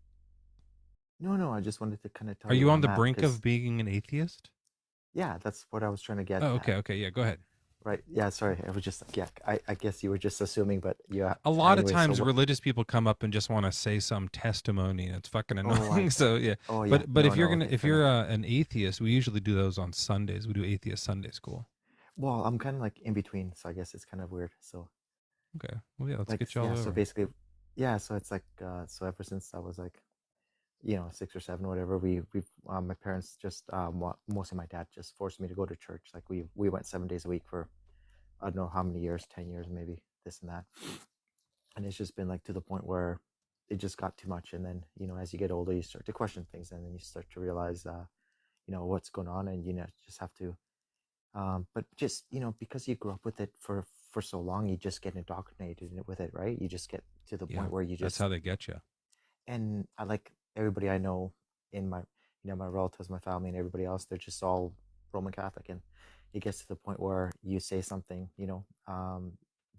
No, I just wanted to kind of tell Are you you where on I'm the at brink because of being an atheist? yeah, that's what I was trying to get Oh, at. okay. Yeah, go ahead. Right. Yeah. Sorry, I was just yeah. I guess you were just assuming, but yeah. A lot of Anyway, times religious people come up and just want to say some testimony, and it's fucking annoying. So yeah. Oh yeah. But if No, you're okay, if fair you're enough. an atheist, we usually do those on Sundays. We do atheist Sunday school. Well, I'm kind of like in between, so I guess it's kind of weird. So Okay. Well, yeah, let's like get you all yeah. So over. basically, yeah. So it's like so ever since I was like 6 or 7, whatever. We've my parents just mostly my dad just forced me to go to church. Like we went 7 days a week for I don't know how many years, 10 years maybe, this and that. And it's just been like to the point where it just got too much. And then as you get older, you start to question things, and then you start to realize what's going on, and just have to but just because you grew up with it for so long, you just get indoctrinated with it, right? You just get to the Yeah, point where you that's just how they get you. and I like everybody I know in my my relatives, my family, and everybody else. They're just all Roman Catholic, and it gets to the point where you say something,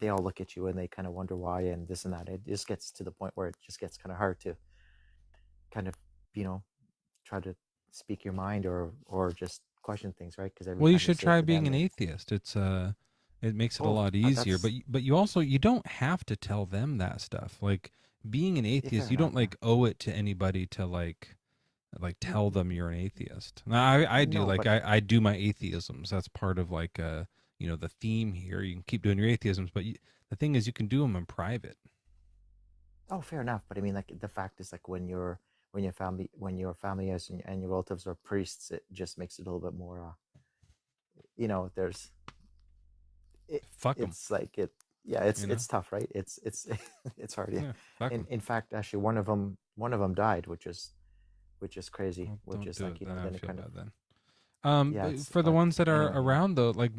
they all look at you and they kind of wonder why and this and that. It just gets to the point where it just gets kind of hard to kind of try to speak your mind or just question things, right? Because every Well, you time should say it try to being them, an atheist. It's it makes it a oh, lot easier. that's But you also you don't have to tell them that stuff. Like being an fair atheist, you enough. don't like owe it to anybody to like tell them you're an atheist. Now, I do No, like but I do my atheisms. That's part of like the theme here. You can keep doing your atheisms, but the thing is you can do them in private. oh, fair enough. But I mean, like the fact is, like when your family is and your relatives are priests, it just makes it a little bit more. There's Fuck them. it's like it. Yeah, it's You know? it's tough, right? It's it's hard. Yeah. Yeah, fuck 'em. In fact, actually, one of them died, which is crazy. Well, Which don't is do like it. Then I then it feel kind bad of then. yeah. But It's for the but ones that are anyway. around though, like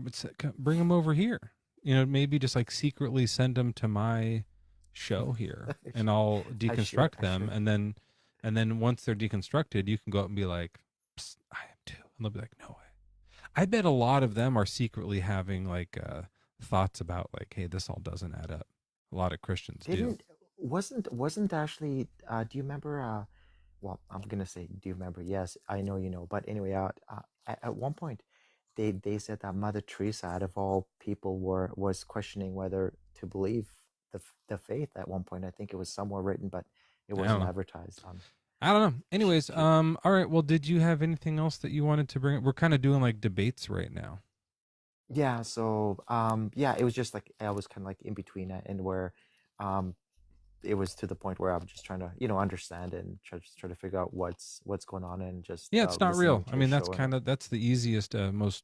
bring them over here. Maybe just like secretly send them to my show here, and I'll deconstruct them, and then once they're deconstructed, you can go up and be like, "Psst, I am too," and they'll be like, "No way." I bet a lot of them are secretly having like thoughts about like, "Hey, this all doesn't add up." A lot of Christians do. Didn't wasn't actually do you remember well, I'm gonna say do you remember? Yes, I know you know, but anyway, at one point they said that Mother Teresa out of all people was questioning whether to believe the faith at one point. I think it was somewhere written, but it I don't wasn't know. advertised on. I don't know. Anyways, She, all right. Well, did you have anything else that you wanted to bring up? We're kind of doing like debates right now. yeah, so yeah, it was just like I was kind of like in between it and where um it was to the point where I'm just trying to understand and try to figure out what's going on and just Yeah, it's not listening real. to I your mean, that's show and that's the easiest,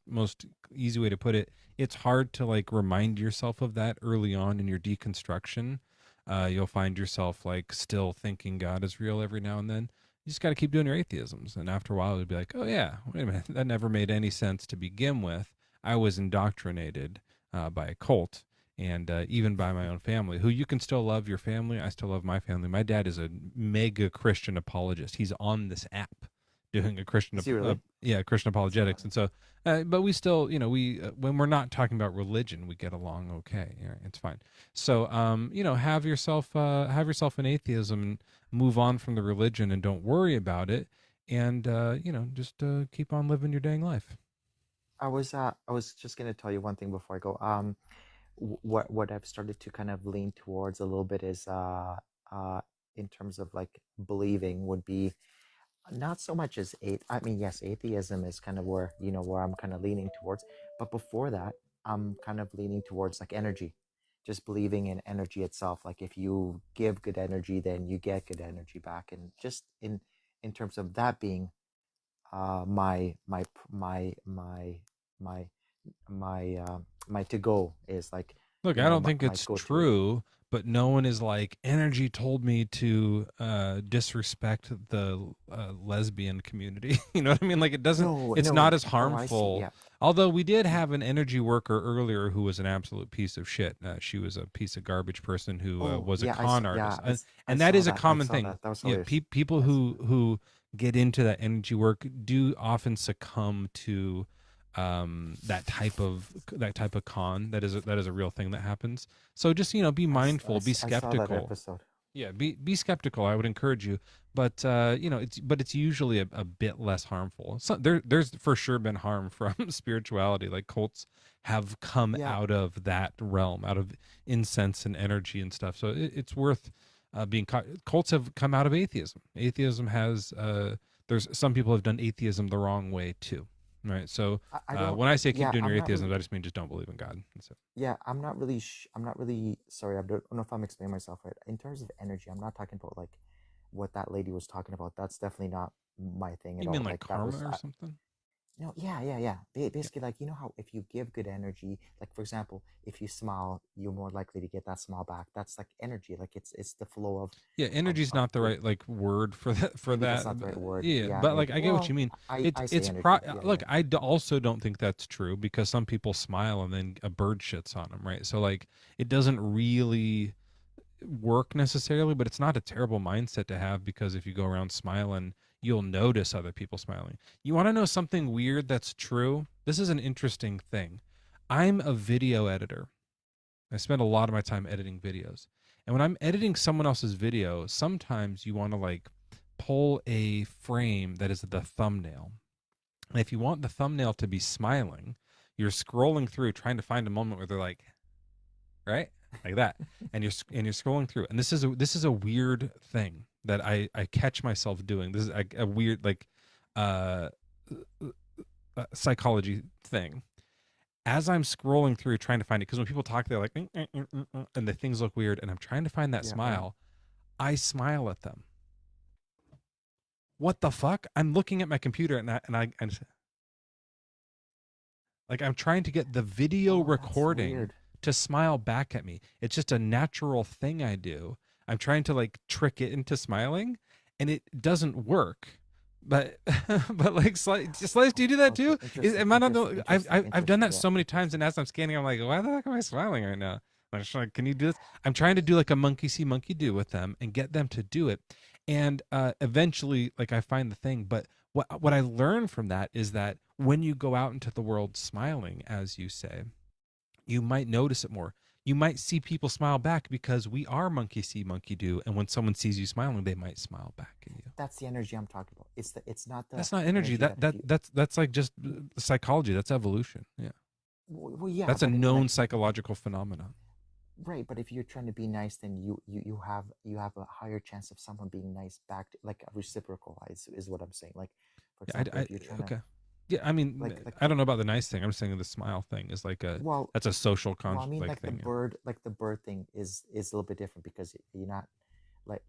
most easy way to put it. It's hard to like remind yourself of that early on in your deconstruction. You'll find yourself like still thinking God is real every now and then. You just got to keep doing your atheisms, and after a while, you'll be like, oh yeah, wait a minute, that never made any sense to begin with. I was indoctrinated by a cult, and even by my own family, who you can still love your family. I still love my family. My dad is a mega Christian apologist. He's on this app doing a Christian, Is he really? Christian That's so apologetics. funny. And so, but we still, we, when we're not talking about religion, we get along okay. Yeah, it's fine. So, have yourself an atheism and move on from the religion and don't worry about it. And, just keep on living your dang life. I was just gonna tell you one thing before I go. What I've started to kind of lean towards a little bit is in terms of like believing would be not so much as I mean, yes, atheism is kind of where where I'm kind of leaning towards, but before that, I'm kind of leaning towards like energy, just believing in energy itself. Like if you give good energy, then you get good energy back, and just in terms of that being my my to go is like Look, I don't my, think my it's go to. true, but no one is like, energy told me to disrespect the lesbian community. You know what I mean? Like, it's not as I see. harmful. Yeah. Although we did have an energy worker earlier who was an absolute piece of shit. She was a piece of garbage person who was a con artist. And that is a common thing. That was Yeah, hilarious. people who get into that energy work do often succumb to that type of con. That is a real thing that happens. So just be mindful, be I saw that skeptical. episode. Yeah, be skeptical. I would encourage you, but it's usually a bit less harmful. So there's for sure been harm from spirituality. Like cults have come Yeah. out of that realm, out of incense and energy and stuff. So it's worth being cults have come out of atheism. Atheism has there's some people have done atheism the wrong way too. Right. So I don't. when I say keep Yeah, doing your I'm not atheism, really. I just mean just don't believe in God. That's it. Yeah, I'm not really. I'm not really. Sorry, I don't know if I'm explaining myself right. In terms of energy, I'm not talking about like what that lady was talking about. That's definitely not my thing at You all. mean like That was. karma or something? No, yeah. Basically, like how if you give good energy, like for example, if you smile, you're more likely to get that smile back. That's like energy. Like it's the flow of. Yeah, energy's Of not the good. right like word for that. Maybe that's not the right word. Yeah, Yeah, but like maybe. I get what you Well, mean. I say energy. Yeah, Look, yeah. also don't think that's true because some people smile and then a bird shits on them, right? So like it doesn't really work necessarily, but it's not a terrible mindset to have because if you go around smiling, you'll notice other people smiling. You want to know something weird that's true? This is an interesting thing. I'm a video editor. I spend a lot of my time editing videos. And when I'm editing someone else's video, sometimes you want to like pull a frame that is the thumbnail. And if you want the thumbnail to be smiling, you're scrolling through trying to find a moment where they're like, right? Like that. And you're scrolling through. And this is a weird thing that I catch myself doing. This is a weird like psychology thing. As I'm scrolling through trying to find it, because when people talk, they're like, and the things look weird, and I'm trying to find that smile. I smile at them. What the fuck? I'm looking at my computer and I just, like I'm trying to get the video recording to smile back at me. It's just a natural thing I do. I'm trying to like trick it into smiling, and it doesn't work. But like Slice, do you do that too? Am I not the, I've done that so many times, and as I'm scanning, I'm like, why the heck am I smiling right now? I'm just like, can you do this? I'm trying to do like a monkey see monkey do with them and get them to do it, and eventually, like I find the thing. But what I learned from that is that when you go out into the world smiling, as you say, you might notice it more. You might see people smile back because we are monkey see monkey do, and when someone sees you smiling, they might smile back at you. That's the energy I'm talking about. It's not the. That's not energy. That's like just psychology. That's evolution. Yeah. Well, yeah. That's a known psychological phenomenon. Right, but if you're trying to be nice, then you have a higher chance of someone being nice back, like reciprocal is what I'm saying. Like, for example, if you're trying to. Yeah, I mean, I don't know about the nice thing. I'm just saying the smile thing is like that's a social I mean, like thing. the bird thing is a little bit different because you're not like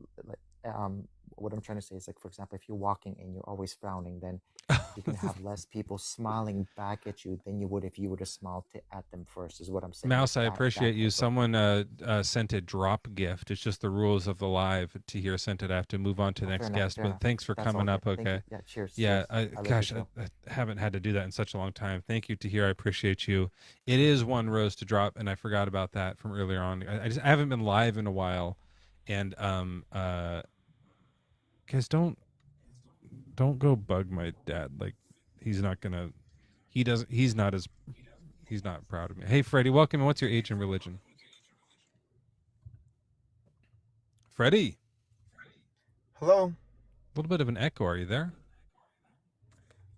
what I'm trying to say is like, for example, if you're walking and you're always frowning, then You're gonna have less people smiling back at you than you would if you would have smiled at them first. Is what I'm saying. Mouse, I Like that appreciate you. type of. Someone sent a drop gift. It's just the rules of the live. Tahir sent it. I have to move on to the Oh, fair next enough. guest. Fair But enough. thanks for That's all coming good. up. Thank you. Okay. Yeah. Cheers. Yeah. Cheers. I love Gosh, your show. I haven't had to do that in such a long time. Thank you, Tahir. I appreciate you. It is one rose to drop, and I forgot about that from earlier on. I haven't been live in a while, and guys, don't go bug my dad. Like, he's not gonna. He doesn't. He's not as. He's not proud of me. Hey, Freddie, welcome. What's your age and religion? Freddie, Hello. a little bit of an echo. Are you there?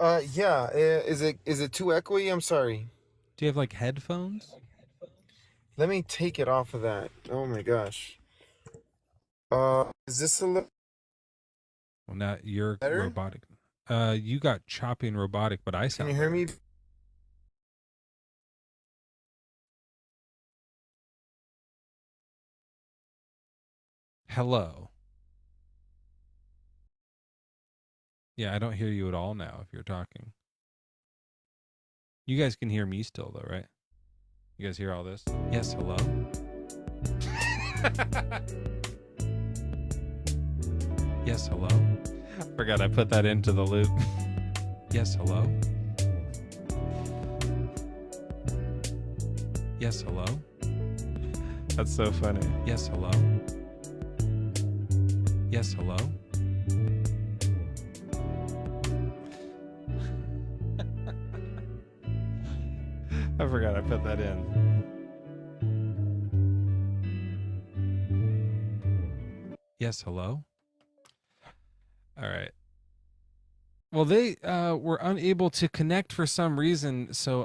Yeah. Is it too echoey? I'm sorry. Do you have like headphones? Let me take it off of that. Oh my gosh. Is this a little Well, now you're better? robotic. You got choppy and robotic, but I Can sound you hear better. me? Hello. Yeah, I don't hear you at all now if you're talking. You guys can hear me still though, right? You guys hear all this? Yes, hello. Yes, hello. Forgot I put that into the loop. Yes, hello. Yes, hello. That's so funny. Yes, hello. Yes, hello. I forgot I put that in. Yes, hello. All right. Well, they were unable to connect for some reason, so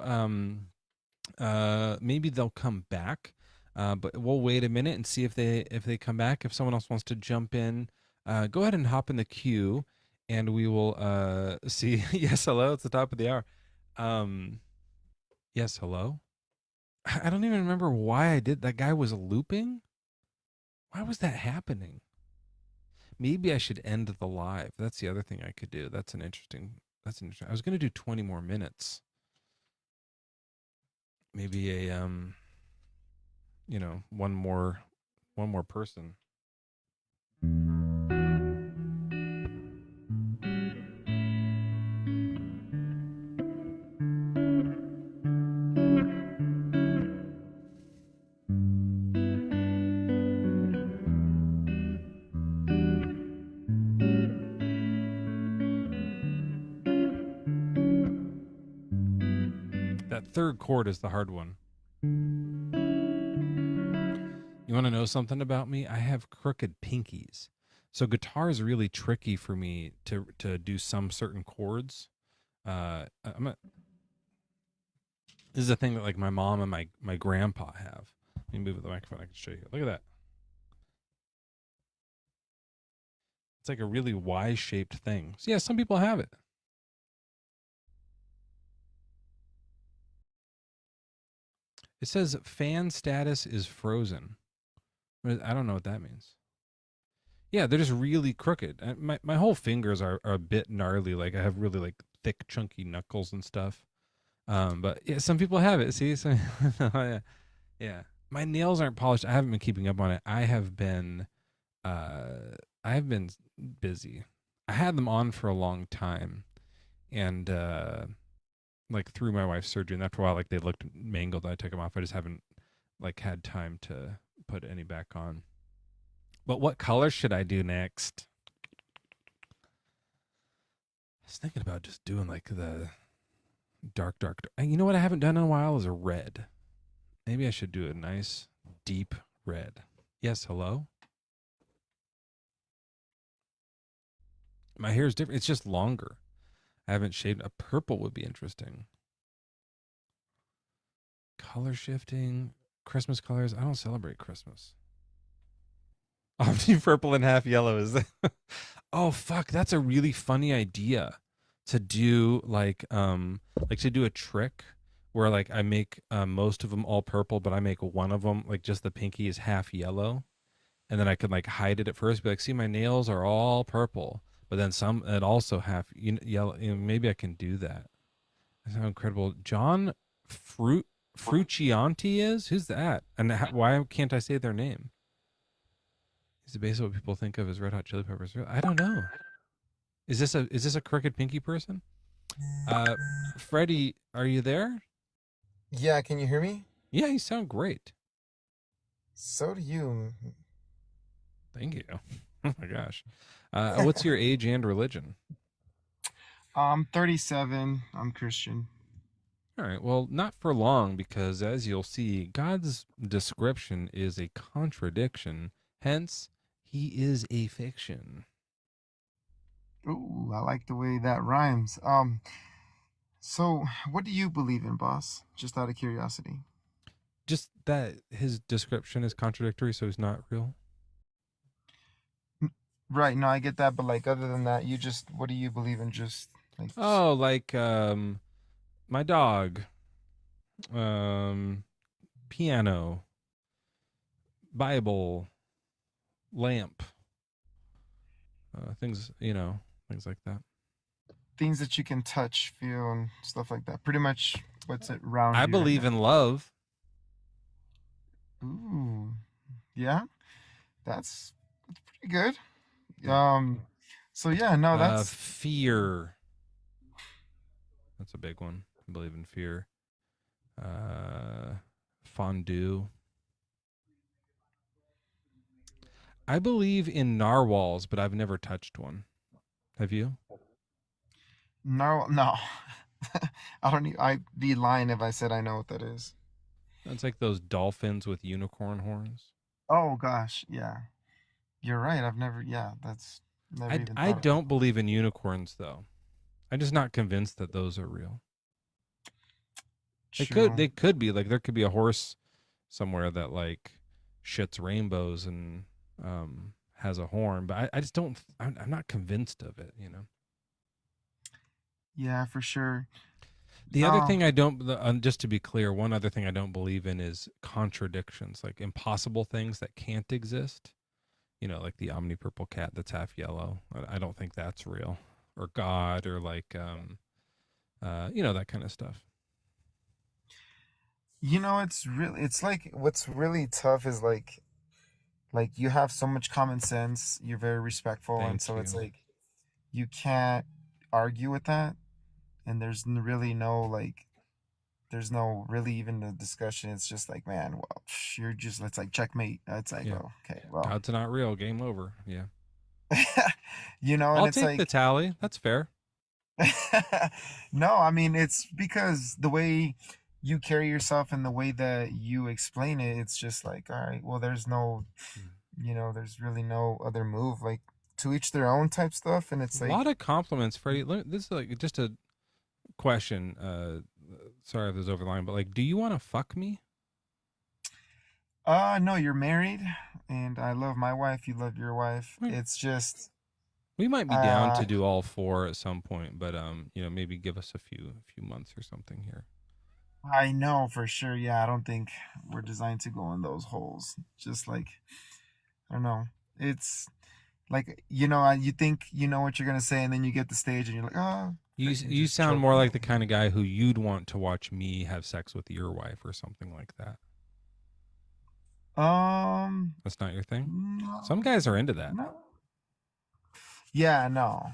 maybe they'll come back. But we'll wait a minute and see if they come back. If someone else wants to jump in, go ahead and hop in the queue, and we will see. Yes, hello. It's the top of the hour. Yes, hello. I don't even remember why I did that. Guy was looping. Why was that happening? Maybe I should end the live. That's the other thing I could do. That's interesting. I was going to do 20 more minutes. Maybe a one more person. That third chord is the hard one. You want to know something about me? I have crooked pinkies. So guitar is really tricky for me to do some certain chords. This is a thing that like my mom and my grandpa have. Let me move the microphone. I can show you. Look at that. It's like a really Y-shaped thing. So yeah, some people have it. It says fan status is frozen. I don't know what that means. Yeah, they're just really crooked. My whole fingers are a bit gnarly. Like I have really like thick, chunky knuckles and stuff. But yeah, some people have it. See, so, yeah, yeah. My nails aren't polished. I haven't been keeping up on it. I have been busy. I had them on for a long time, and like through my wife's surgery, and after a while, like they looked mangled. I took them off. I just haven't like had time to put any back on. But what color should I do next? I was thinking about just doing like the dark. You know what I haven't done in a while is a red. Maybe I should do a nice deep red. Yes, hello? My hair is different. It's just longer. I haven't shaved. A purple would be interesting. Color shifting. Christmas colors. I don't celebrate Christmas. Omni purple and half yellow is that? Oh fuck, that's a really funny idea to do like to do a trick where like I make most of them all purple, but I make one of them like just the pinky is half yellow, and then I could like hide it at first, be like, see, my nails are all purple, but then some it also have yellow. Maybe I can do that. That's how incredible John Frucciante is. Who's that? And why can't I say their name? Is it basically what people think of as Red Hot Chili Peppers? I don't know. Is this a crooked pinky person? Freddie, are you there? Yeah, can you hear me? Yeah, you sound great. So do you. Thank you. Oh my gosh. What's your age and religion? I'm 37. I'm Christian. All right. Well, not for long, because as you'll see, God's description is a contradiction. Hence, he is a fiction. Ooh, I like the way that rhymes. So what do you believe in, boss? Just out of curiosity. Just that his description is contradictory, so he's not real. Right, no, I get that, but like other than that, what do you believe in? Just like My dog, piano, Bible, lamp, things things like that. Things that you can touch, feel, and stuff like that. Pretty much what's it around you I right believe now. in love. Ooh, yeah, that's pretty good. So yeah, no, that's Fear. That's a big one. I believe in fear. Fondue. I believe in narwhals, but I've never touched one. Have you? no. I don't. I'd be lying if I said I know what that is. It's like those dolphins with unicorn horns. Oh gosh, yeah, you're right. I've never. Yeah, that's never even. I Thought don't believe in unicorns, though. I'm just not convinced that those are real. They could be, like, there could be a horse somewhere that like shits rainbows and has a horn, but I just don't. I'm not convinced of it. Yeah, for sure. The other thing I don't, just to be clear, one other thing I don't believe in is contradictions, like impossible things that can't exist. Like the omnipurple cat that's half yellow. I don't think that's real, or God, or like, that kind of stuff. It's like what's really tough is like you have so much common sense. You're very respectful, and so it's like you can't argue with that. And there's really no like, there's no really even a discussion. It's just like, man, well, it's like checkmate. It's like, well, okay, well, God's not real. Game over. Yeah. and I'll it's take like the tally. That's fair. no, I mean, it's because the way you carry yourself and the way that you explain it, it's just like, all right, well, there's no, there's really no other move. Like, to each their own type stuff, and it's a like lot of compliments, Freddie. This is like just a question. Sorry if this is over the line, but like, do you want to fuck me? No, you're married, and I love my wife. You love your wife. Right. It's just we might be down to do all four at some point, but maybe give us a few months or something here. I know for sure. Yeah, I don't think we're designed to go in those holes. Just like, I don't know. It's like, you think you know what you're gonna say, and then you get the stage, and you're like, oh. You sound more like the kind of guy who you'd want to watch me have sex with your wife or something like that. That's not your thing? No, some guys are into that. No. Yeah, no.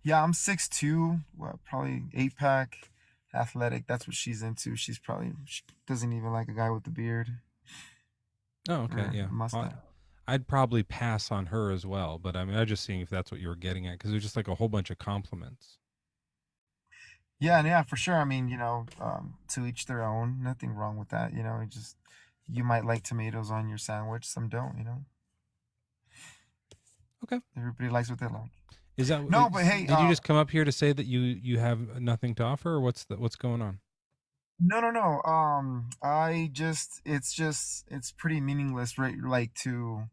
Yeah, I'm 6'2", probably 8-pack, athletic. That's what she's into. She doesn't even like a guy with a beard. Oh, okay, yeah. Mustache. I'd probably pass on her as well, but I mean, I'm just seeing if that's what you were getting at, because there's just like a whole bunch of compliments. Yeah, for sure. I mean, to each their own. Nothing wrong with that. You might like tomatoes on your sandwich, some don't. Okay. Everybody likes what they like. Is that no? But hey, did you just come up here to say that you have nothing to offer, or what's going on? No. It's pretty meaningless, right? Like to,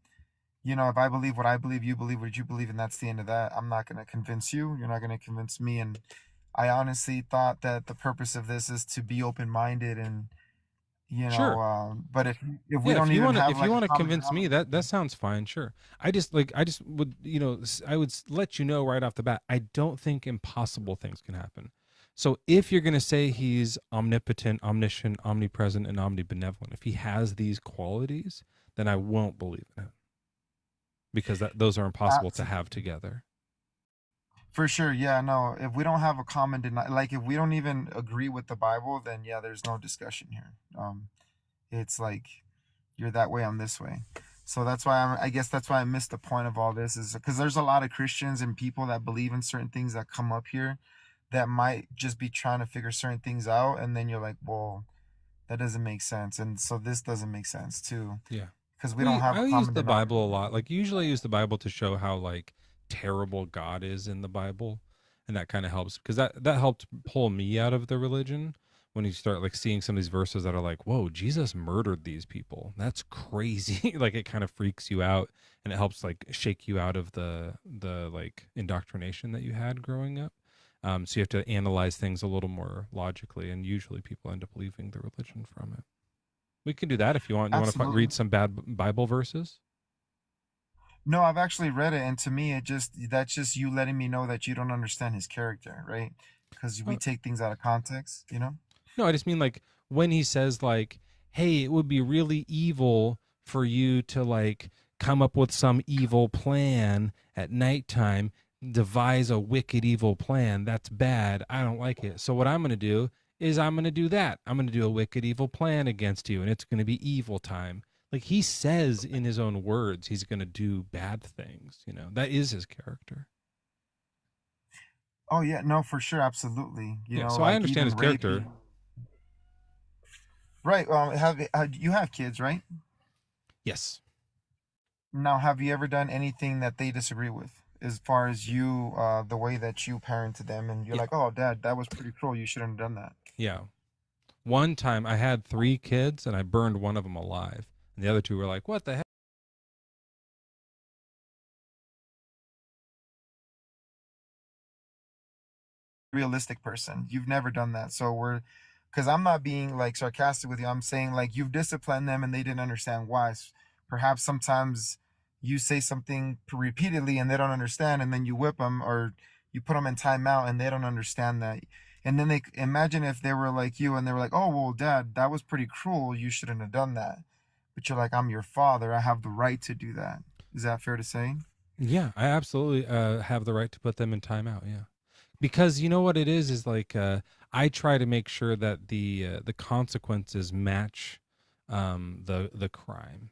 if I believe what I believe, you believe what you believe, and that's the end of that. I'm not going to convince you. You're not going to convince me. And I honestly thought that the purpose of this is to be open-minded and, you know. Sure. But if we Yeah, don't even have if you like a want to common convince me, that sounds fine. Sure. I just would, I would let you know right off the bat. I don't think impossible things can happen. So if you're going to say he's omnipotent, omniscient, omnipresent, and omnibenevolent, if he has these qualities, then I won't believe in him because those are impossible to have together. For sure, yeah, no. If we don't have a common like if we don't even agree with the Bible, then yeah, there's no discussion here. It's like you're that way, I'm this way. So that's why I guess that's why I missed the point of all this, is because there's a lot of Christians and people that believe in certain things that come up here that might just be trying to figure certain things out, and then you're like, well, that doesn't make sense, and so this doesn't make sense too, Yeah. because we don't have I a use common the denominator. Bible a lot. Like usually I use the Bible to show how like terrible God is in the Bible. And that kind of helps because that helped pull me out of the religion when you start like seeing some of these verses that are like, whoa, Jesus murdered these people. That's crazy. Like it kind of freaks you out and it helps like shake you out of the like indoctrination that you had growing up. So you have to analyze things a little more logically, and usually people end up leaving the religion from it. We can do that if you want. You want to Absolutely. read some bad Bible verses? No, I've actually read it, and to me, that's just you letting me know that you don't understand his character, right? Because we take things out of context, you know. No, I just mean like when he says like, "Hey, it would be really evil for you to like come up with some evil plan at nighttime, devise a wicked evil plan. That's bad. I don't like it. So what I'm going to do is I'm going to do that. I'm going to do a wicked evil plan against you, and it's going to be evil time." Like he says in his own words, he's going to do bad things. That is his character. Oh yeah, no, for sure, absolutely. Yeah, so I like understand his even character. raping. Right. You have kids, right? Yes. Now, have you ever done anything that they disagree with, as far as you, the way that you parented them, and you're Yeah. like, oh, Dad, that was pretty cruel. You shouldn't have done that. Yeah. One time I had 3 kids and I burned one of them alive. And the other 2 were like, what the heck? Realistic person. You've never done that. So because I'm not being like sarcastic with you. I'm saying like you've disciplined them and they didn't understand why. Perhaps sometimes you say something repeatedly and they don't understand, and then you whip them or you put them in timeout and they don't understand that. And then they imagine if they were like you and they were like, oh, well, Dad, that was pretty cruel. You shouldn't have done that. But you're like, I'm your father. I have the right to do that. Is that fair to say? Yeah, I absolutely have the right to put them in timeout. Yeah. Because you know what it is like I try to make sure that the consequences match the crime,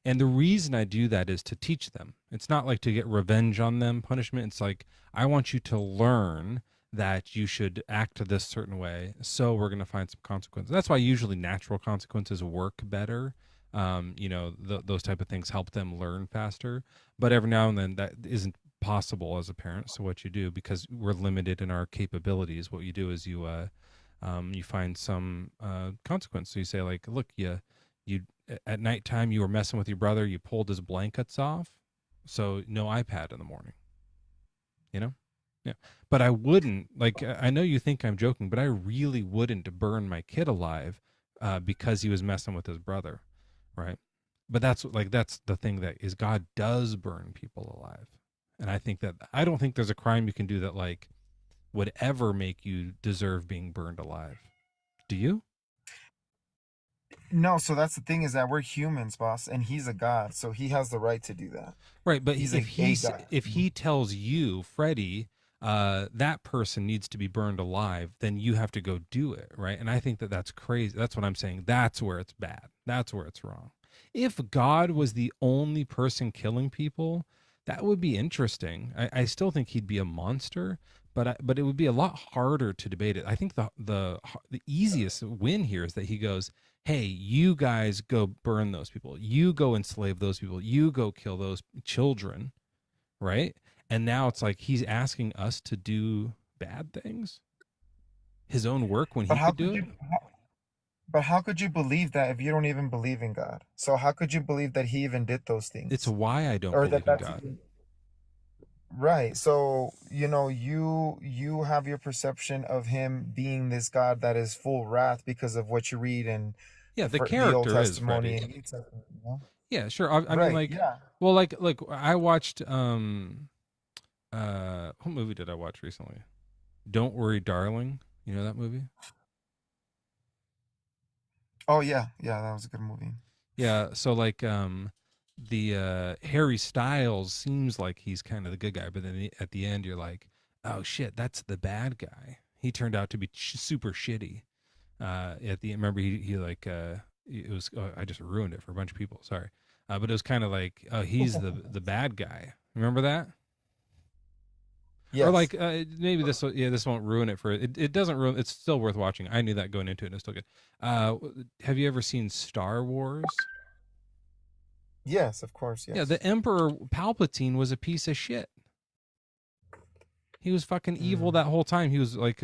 and the reason I do that is to teach them. It's not like to get revenge on them, punishment. It's like I want you to learn that you should act this certain way, so we're going to find some consequences. That's why usually natural consequences work better. Those type of things help them learn faster, but every now and then that isn't possible as a parent. So what you do, because we're limited in our capabilities, what you do is you find some consequence. So you say like, look, you at nighttime you were messing with your brother, you pulled his blankets off, so no iPad in the morning. Yeah. But I wouldn't, like, I know you think I'm joking, but I really wouldn't burn my kid alive because he was messing with his brother, right? But that's the thing that is, God does burn people alive. And I don't think there's a crime you can do that like would ever make you deserve being burned alive. Do you? No, so that's the thing, is that we're humans, boss, and he's a god, so he has the right to do that. Right, but He's if he tells you, Freddie, that person needs to be burned alive, then you have to go do it, right? And I think that's crazy. That's what I'm saying. That's where it's bad. That's where it's wrong. If God was the only person killing people, that would be interesting. I still think he'd be a monster, but it would be a lot harder to debate it. I think the easiest win here is that he goes, hey, you guys go burn those people. You go enslave those people. You go kill those children, right? And now it's like he's asking us to do bad things, his own work, when he could do it. But how could you believe that if you don't even believe in God? So how could you believe that he even did those things? It's why I don't Or believe in God. Right. So, you have your perception of him being this God that is full wrath because of what you read in Yeah, the the Old character is Testimony Freddy. and New Testament. You know? Yeah, sure. I mean, Right. like, Yeah. well, like, look, I watched what movie did I watch recently? Don't Worry, Darling. You know that movie? Oh yeah, yeah, that was a good movie. Yeah. So like, the Harry Styles seems like he's kind of the good guy, but then at the end you're like, oh shit, that's the bad guy. He turned out to be super shitty. At the remember he like it was I just ruined it for a bunch of people. Sorry, but it was kind of like he's the bad guy. Remember that? Yes. Or like maybe this won't ruin it for it. It doesn't ruin. It's still worth watching. I knew that going into it. And it's still good. Have you ever seen Star Wars? Yes, of course. Yes. Yeah, the Emperor Palpatine was a piece of shit. He was fucking evil that whole time. He was like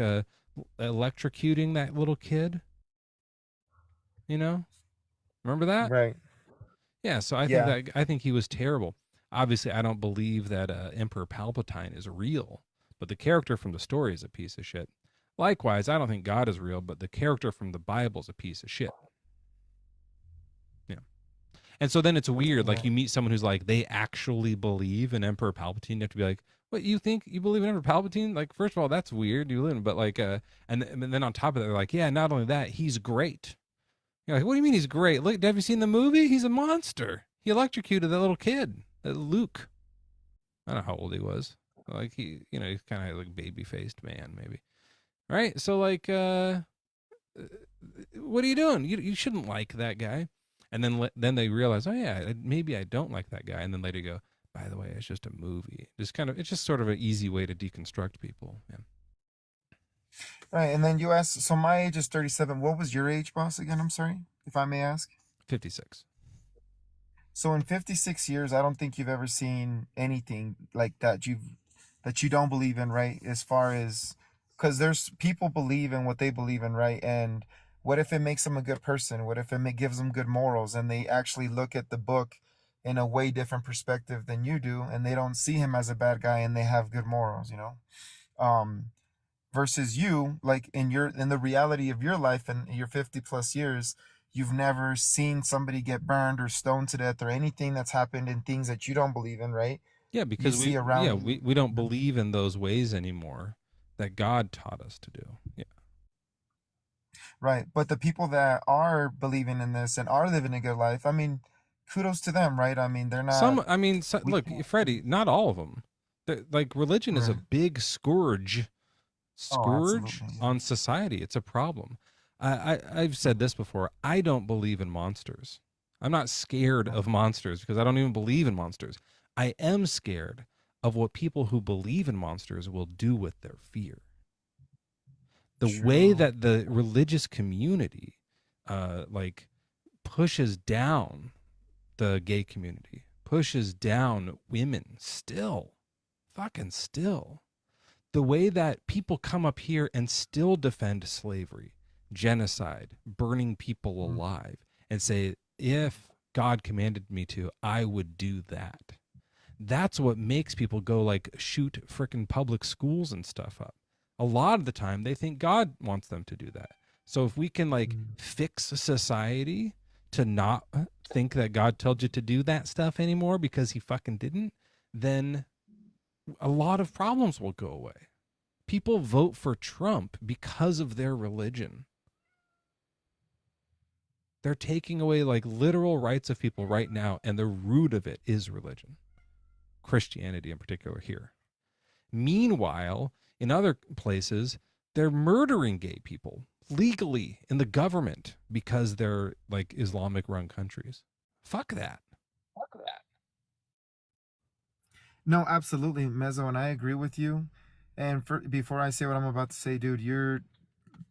electrocuting that little kid. You know, remember that? Right. Yeah. So I think he was terrible. Obviously, I don't believe that Emperor Palpatine is real, but the character from the story is a piece of shit. Likewise, I don't think God is real, but the character from the Bible is a piece of shit. Yeah. And so then it's weird. Like you meet someone who's like, they actually believe in Emperor Palpatine. You have to be like, what, you think you believe in Emperor Palpatine? Like, first of all, that's weird. You live in, but like, and then on top of that, they're like, yeah, not only that, he's great. You're like, what do you mean he's great? Look, have you seen the movie? He's a monster. He electrocuted that little kid, that Luke. I don't know how old he was. Like he's kind of like baby-faced man, maybe. Right? So like, what are you doing? You shouldn't like that guy. And then they realize, oh yeah, maybe I don't like that guy. And then later go, by the way, it's just a movie. It's just sort of an easy way to deconstruct people. Yeah. Right. And then you asked, so my age is 37. What was your age, boss, again? I'm sorry, if I may ask. 56. So in 56 years, I don't think you've ever seen anything like that you don't believe in, right? As far as, because there's people believe in what they believe in, right? And what if it makes them a good person? What if it gives them good morals and they actually look at the book in a way different perspective than you do, and they don't see him as a bad guy and they have good morals, you know? Versus you, like in the reality of your life and your 50 plus years, you've never seen somebody get burned or stoned to death or anything that's happened in things that you don't believe in, right? Yeah, because we don't believe in those ways anymore that God taught us to do. Yeah. Right. But the people that are believing in this and are living a good life, I mean, kudos to them, right? I mean, they're not. Look, Freddie, not all of them. Like religion is a big scourge on society. It's a problem. I've said this before. I don't believe in monsters. I'm not scared of monsters because I don't even believe in monsters. I am scared of what people who believe in monsters will do with their fear. The way that the religious community like pushes down the gay community, pushes down women still. The way that people come up here and still defend slavery, genocide, burning people alive, and say, if God commanded me to, I would do that. That's what makes people go like shoot frickin' public schools and stuff up. A lot of the time they think God wants them to do that. So if we can like fix society to not think that God told you to do that stuff anymore because he fucking didn't, then a lot of problems will go away. People vote for Trump because of their religion. They're taking away like literal rights of people right now, and the root of it is religion. Christianity in particular here. Meanwhile, in other places, they're murdering gay people legally in the government because they're like Islamic run countries. Fuck that. No, absolutely, Mezzo, and I agree with you. And before I say what I'm about to say, dude, you're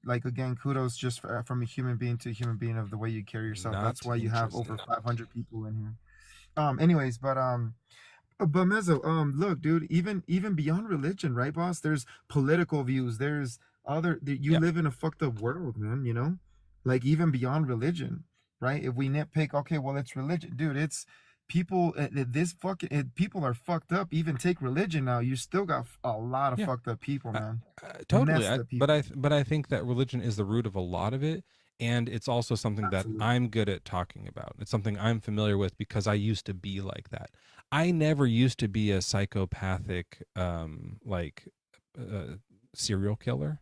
like, again, kudos just from a human being to a human being of the way you carry yourself. That's why you have over 500 people in here. Anyways, but Mezzo, look, dude, even beyond religion, right, boss? There's political views. There's you live in a fucked up world, man. You know, like even beyond religion, right? If we nitpick, okay, well, it's religion, dude. It's people. People are fucked up. Even take religion now, you still got a lot of fucked up people, man. Totally, but I think that religion is the root of a lot of it, And it's also something that Absolutely. I'm good at talking about. It's something I'm familiar with because I used to be like that. I never used to be a psychopathic, serial killer.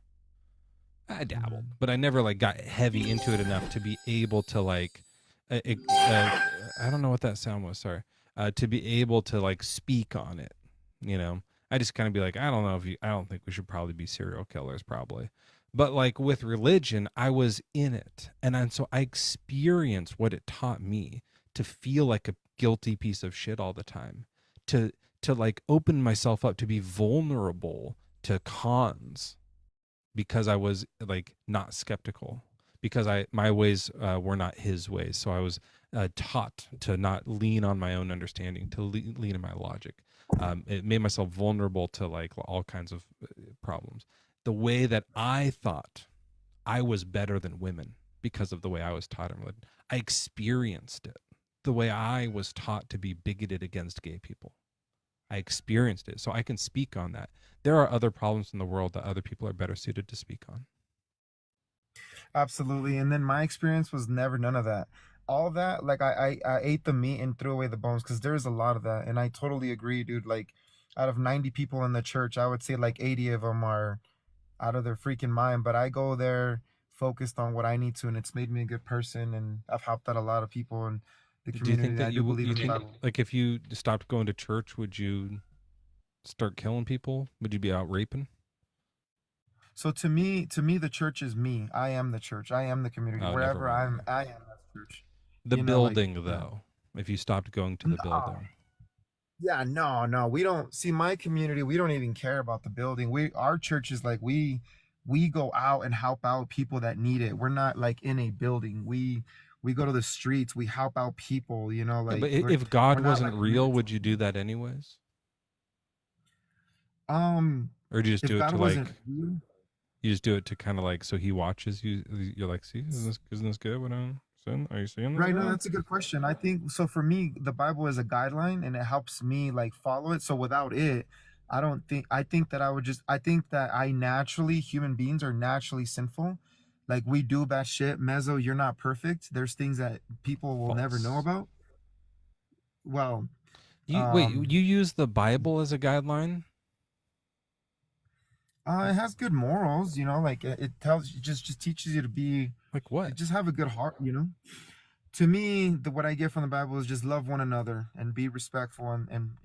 I dabbled, Mhm. but I never like got heavy into it enough to be able to like, I don't know what that sound was. Sorry, to be able to like speak on it. You know, I just kind of be like, I don't think we should probably be serial killers, probably. But like with religion, I was in it, and so I experienced what it taught me to feel like a guilty piece of shit all the time, to like open myself up to be vulnerable to cons because I was like not skeptical, because my ways were not his ways. So I was taught to not lean on my own understanding, to lean in my logic. It made myself vulnerable to like all kinds of problems. The way that I thought I was better than women because of the way I was taught in religion, I experienced it. The way I was taught to be bigoted against gay people, I experienced it, so I can speak on that. There are other problems in the world that other people are better suited to speak on. Absolutely. And then my experience was never none of that. All that, like I ate the meat and threw away the bones because there's a lot of that. And I totally agree, dude. Like out of 90 people in the church, I would say like 80 of them are out of their freaking mind. But I go there focused on what I need to, and it's made me a good person. And I've helped out a lot of people in the Do you community. think And that I do believe you in the think Bible. like if you stopped going to church, would you start killing people? Would you be out raping? So to me, the church is me. I am the church. I am the community. Oh, never Wherever mind then. I am that church. The Like, building, though. If you stopped going to the no. building, Yeah, no, we don't see my community. We don't even care about the building. Our church is like we go out and help out people that need it. We're not like in a building. We go to the streets. We help out people. yeah, Like but we're if God we're not wasn't like a real, would military. you do that anyways, Um, or do you just if do it God to wasn't like real, you just do it to kind of like so He watches you? You're like, see, isn't this good? What I'm saying? Are you seeing this, right? No, God? that's a good question. I think so. For me, the Bible is a guideline, and it helps me like follow it. So without it, I don't think. I think that I would just. I think that I naturally, human beings are naturally sinful. Like we do bad shit. Mezzo, you're not perfect. There's things that people will never know False. about. Well, You wait. um, You use the Bible as a guideline? it has good morals. Like it tells you, just teaches you to be, Like what? just have a good heart. To me, what I get from the Bible is just love one another and be respectful and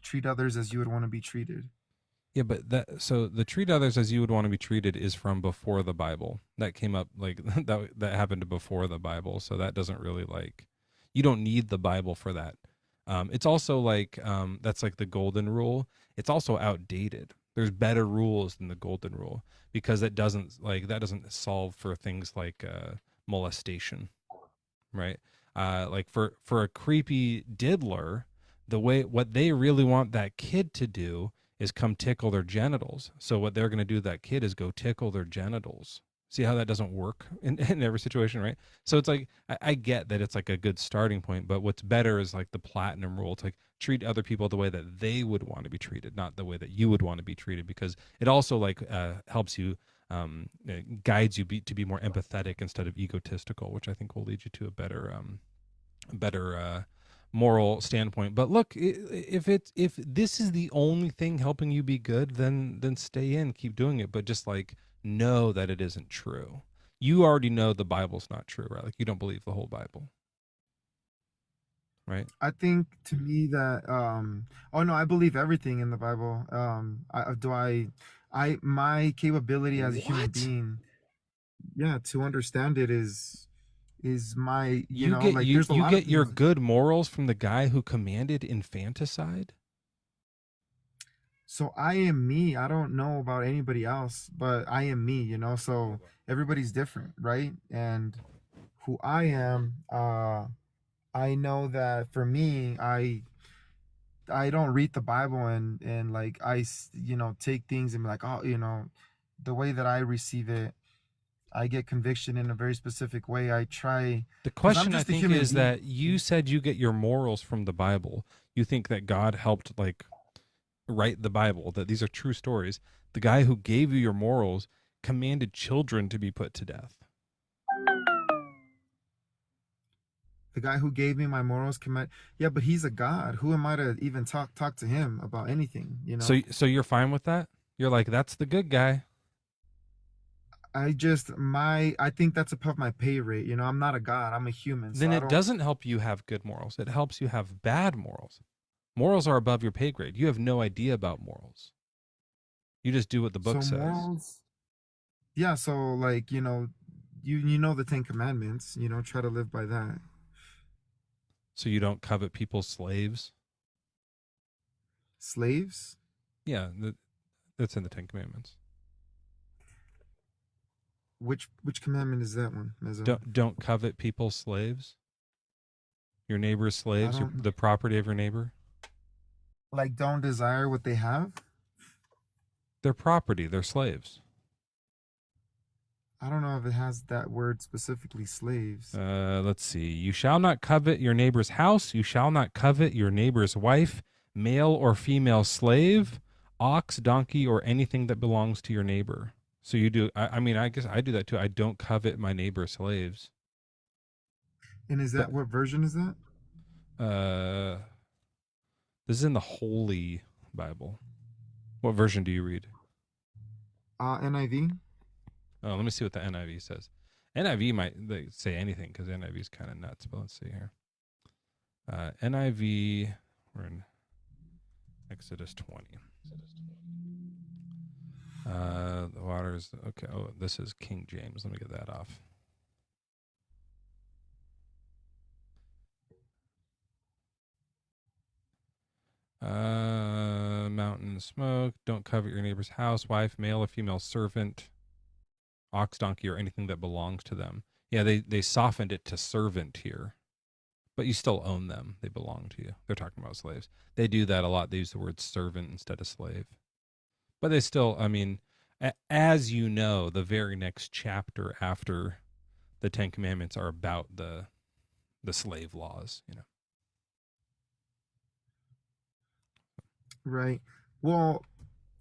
treat others as you would want to be treated. Yeah, but so the treat others as you would want to be treated is from before the Bible. That came up like that happened before the Bible, so that doesn't really like you don't need the Bible for that. It's also like that's like the golden rule. It's also outdated. There's better rules than the golden rule because that doesn't solve for things like molestation, right? Like for a creepy diddler, what they really want that kid to do is come tickle their genitals. So what they're going to do to that kid is go tickle their genitals. See how that doesn't work in every situation, right? So it's like I get that it's like a good starting point, but what's better is like the platinum rule. It's like treat other people the way that they would want to be treated, not the way that you would want to be treated, because it also like helps you guides you to be more empathetic instead of egotistical, which I think will lead you to a better moral standpoint. But look, if this is the only thing helping you be good, then stay in, keep doing it, but just like know that it isn't true. You already know the Bible's not true, right? Like you don't believe the whole Bible, right? I think to me that oh no, I believe everything in the Bible. My capability as a human What? being, yeah, to understand it is my, You get like there's a you lot of get your things. good morals from the guy who commanded infanticide? So I am me. I don't know about anybody else, but I am me. So everybody's different, right? And who I am, I know that for me, I don't read the Bible and like take things and be like, oh, the way that I receive it, I get conviction in a very specific way. I try, The because I'm question I just a think human is being. that you said you get your morals from the Bible. You think that God helped like write the Bible, that these are true stories. The guy who gave you your morals commanded children to be put to death. The guy who gave me my morals command. Yeah, but he's a God. Who am I to even talk to him about anything? You know. So you're fine with that? You're like, that's the good guy. I think that's above my pay rate. You know, I'm not a God. I'm a human. Then So I it don't. doesn't help you have good morals. It helps you have bad morals. Morals are above your pay grade. You have no idea about morals. You just do what the book So says. morals. Yeah. So like you know, you know the Ten Commandments. You know, try to live by that. So you don't covet people's slaves. Slaves. Yeah, that's in the Ten Commandments. Which commandment is that one, Mezzo? Don't covet people's slaves. Your neighbor's slaves, the property of your neighbor. Like, don't desire what they have. Their property, they're slaves. I don't know if it has that word specifically, slaves. Let's see. You shall not covet your neighbor's house. You shall not covet your neighbor's wife, male or female slave, ox, donkey, or anything that belongs to your neighbor. So you do. I mean, I guess I do that too. I don't covet my neighbor's slaves. And is that what version is that? This is in the Holy Bible. What version do you read? NIV. Oh, let me see what the NIV says. NIV might say anything because NIV is kind of nuts. But let's see here. NIV. We're in Exodus 20. The waters. Okay. Oh, this is King James. Let me get that off. Mountain smoke. Don't covet your neighbor's house, wife, male or female servant, ox, donkey, or anything that belongs to them. Yeah, they softened it to servant here, but you still own them. They belong to you. They're talking about slaves. They do that a lot. They use the word servant instead of slave. But they still, I mean, as you know, the very next chapter after the Ten Commandments are about the slave laws, you know. Right. Well,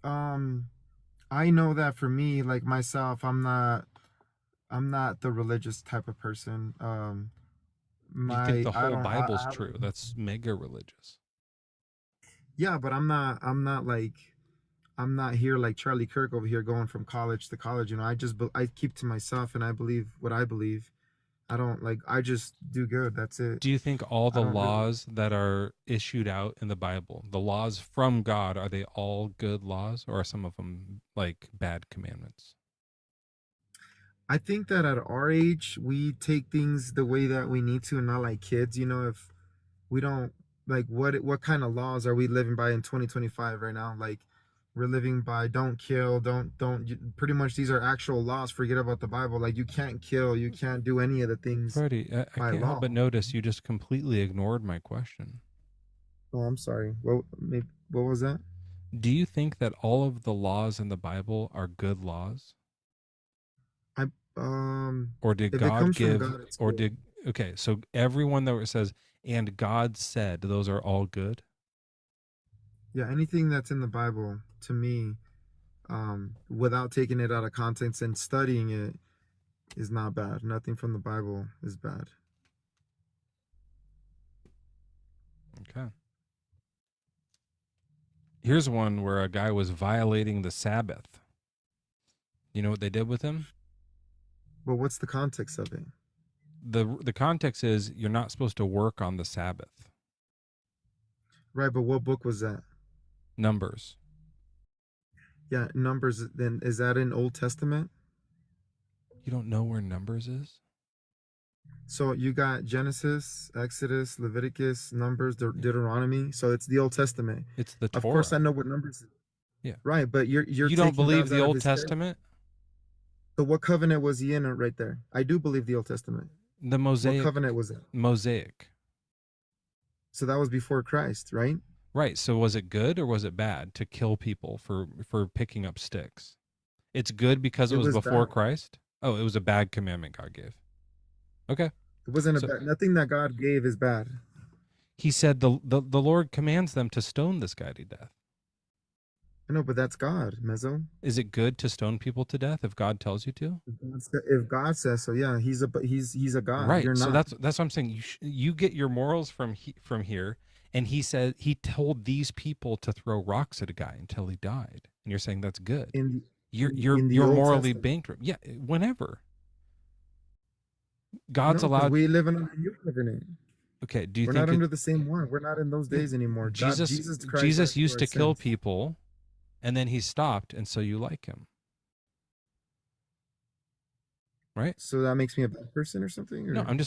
I know that for me, like myself, I'm not the religious type of person. You think the whole Bible's true? That's mega religious. Yeah, but I'm not here like Charlie Kirk over here going from college to college. You know, I keep to myself and I believe what I believe. I just do good. That's it. Do you think all the laws that are issued out in the Bible, the laws from God, are they all good laws, or are some of them like bad commandments? I think that at our age, we take things the way that we need to and not like kids. You know, if we don't like what kind of laws are we living by in 2025 right now? Like we're living by don't kill, don't pretty much these are actual laws. Forget about the Bible. Like you can't kill, you can't do any of the things. Freddie, I can't help but notice you just completely ignored my question. Oh, I'm sorry. What was that? Do you think that all of the laws in the Bible are good laws? Or did God give, or did, okay, so everyone that says, and God said, those are all good? Yeah, anything that's in the Bible, to me, without taking it out of context and studying it, is not bad. Nothing from the Bible is bad. Okay. Here's one where a guy was violating the Sabbath. You know what they did with him? Well, what's the context of it? The context is you're not supposed to work on the Sabbath. Right, but what book was that? Numbers. Yeah, Numbers. Then is that in Old Testament? You don't know where Numbers is? So you got Genesis, Exodus, Leviticus, Numbers, Deuteronomy. So it's the Old Testament. It's the Torah. Of course, I know what Numbers is. Yeah. Right, but you don't believe the Old Testament? So what covenant was he in right there? I do believe the Old Testament. The Mosaic. What covenant was it? Mosaic. So that was before Christ, right? Right. So was it good or was it bad to kill people for picking up sticks? It's good because it was before Christ? Oh, it was a bad commandment God gave. Okay. It wasn't bad. Nothing that God gave is bad. He said the Lord commands them to stone this guy to death. I know, but that's God, Mezzo. Is it good to stone people to death if God tells you to? If God says so, yeah, he's a God. Right. You're So not. that's what I'm saying. You get your morals from here, and he said he told these people to throw rocks at a guy until he died, and you're saying that's good. In You're the you're Old morally Testament. bankrupt. Yeah, whenever God's No, because allowed. we live in a new covenant. Okay. Do you We're not think it? under the same one. We're not in those days anymore. God, Jesus Jesus Christ died Jesus for used our to kill sins. people, and then he stopped, and so you like him, right? So that makes me a bad person or something? No, Or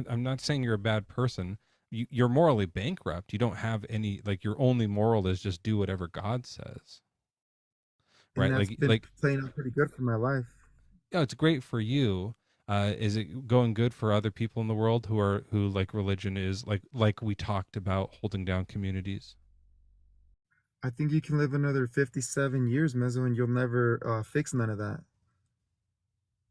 I'm not saying you're a bad person. You're morally bankrupt. You don't have any, like, your only moral is just do whatever God says, and right? that's been Like, playing out pretty good for my life. yeah, it's great for you. Is it going good for other people in the world who like religion is like we talked about holding down communities? I think you can live another 57 years, Mezzo, and you'll never fix none of that.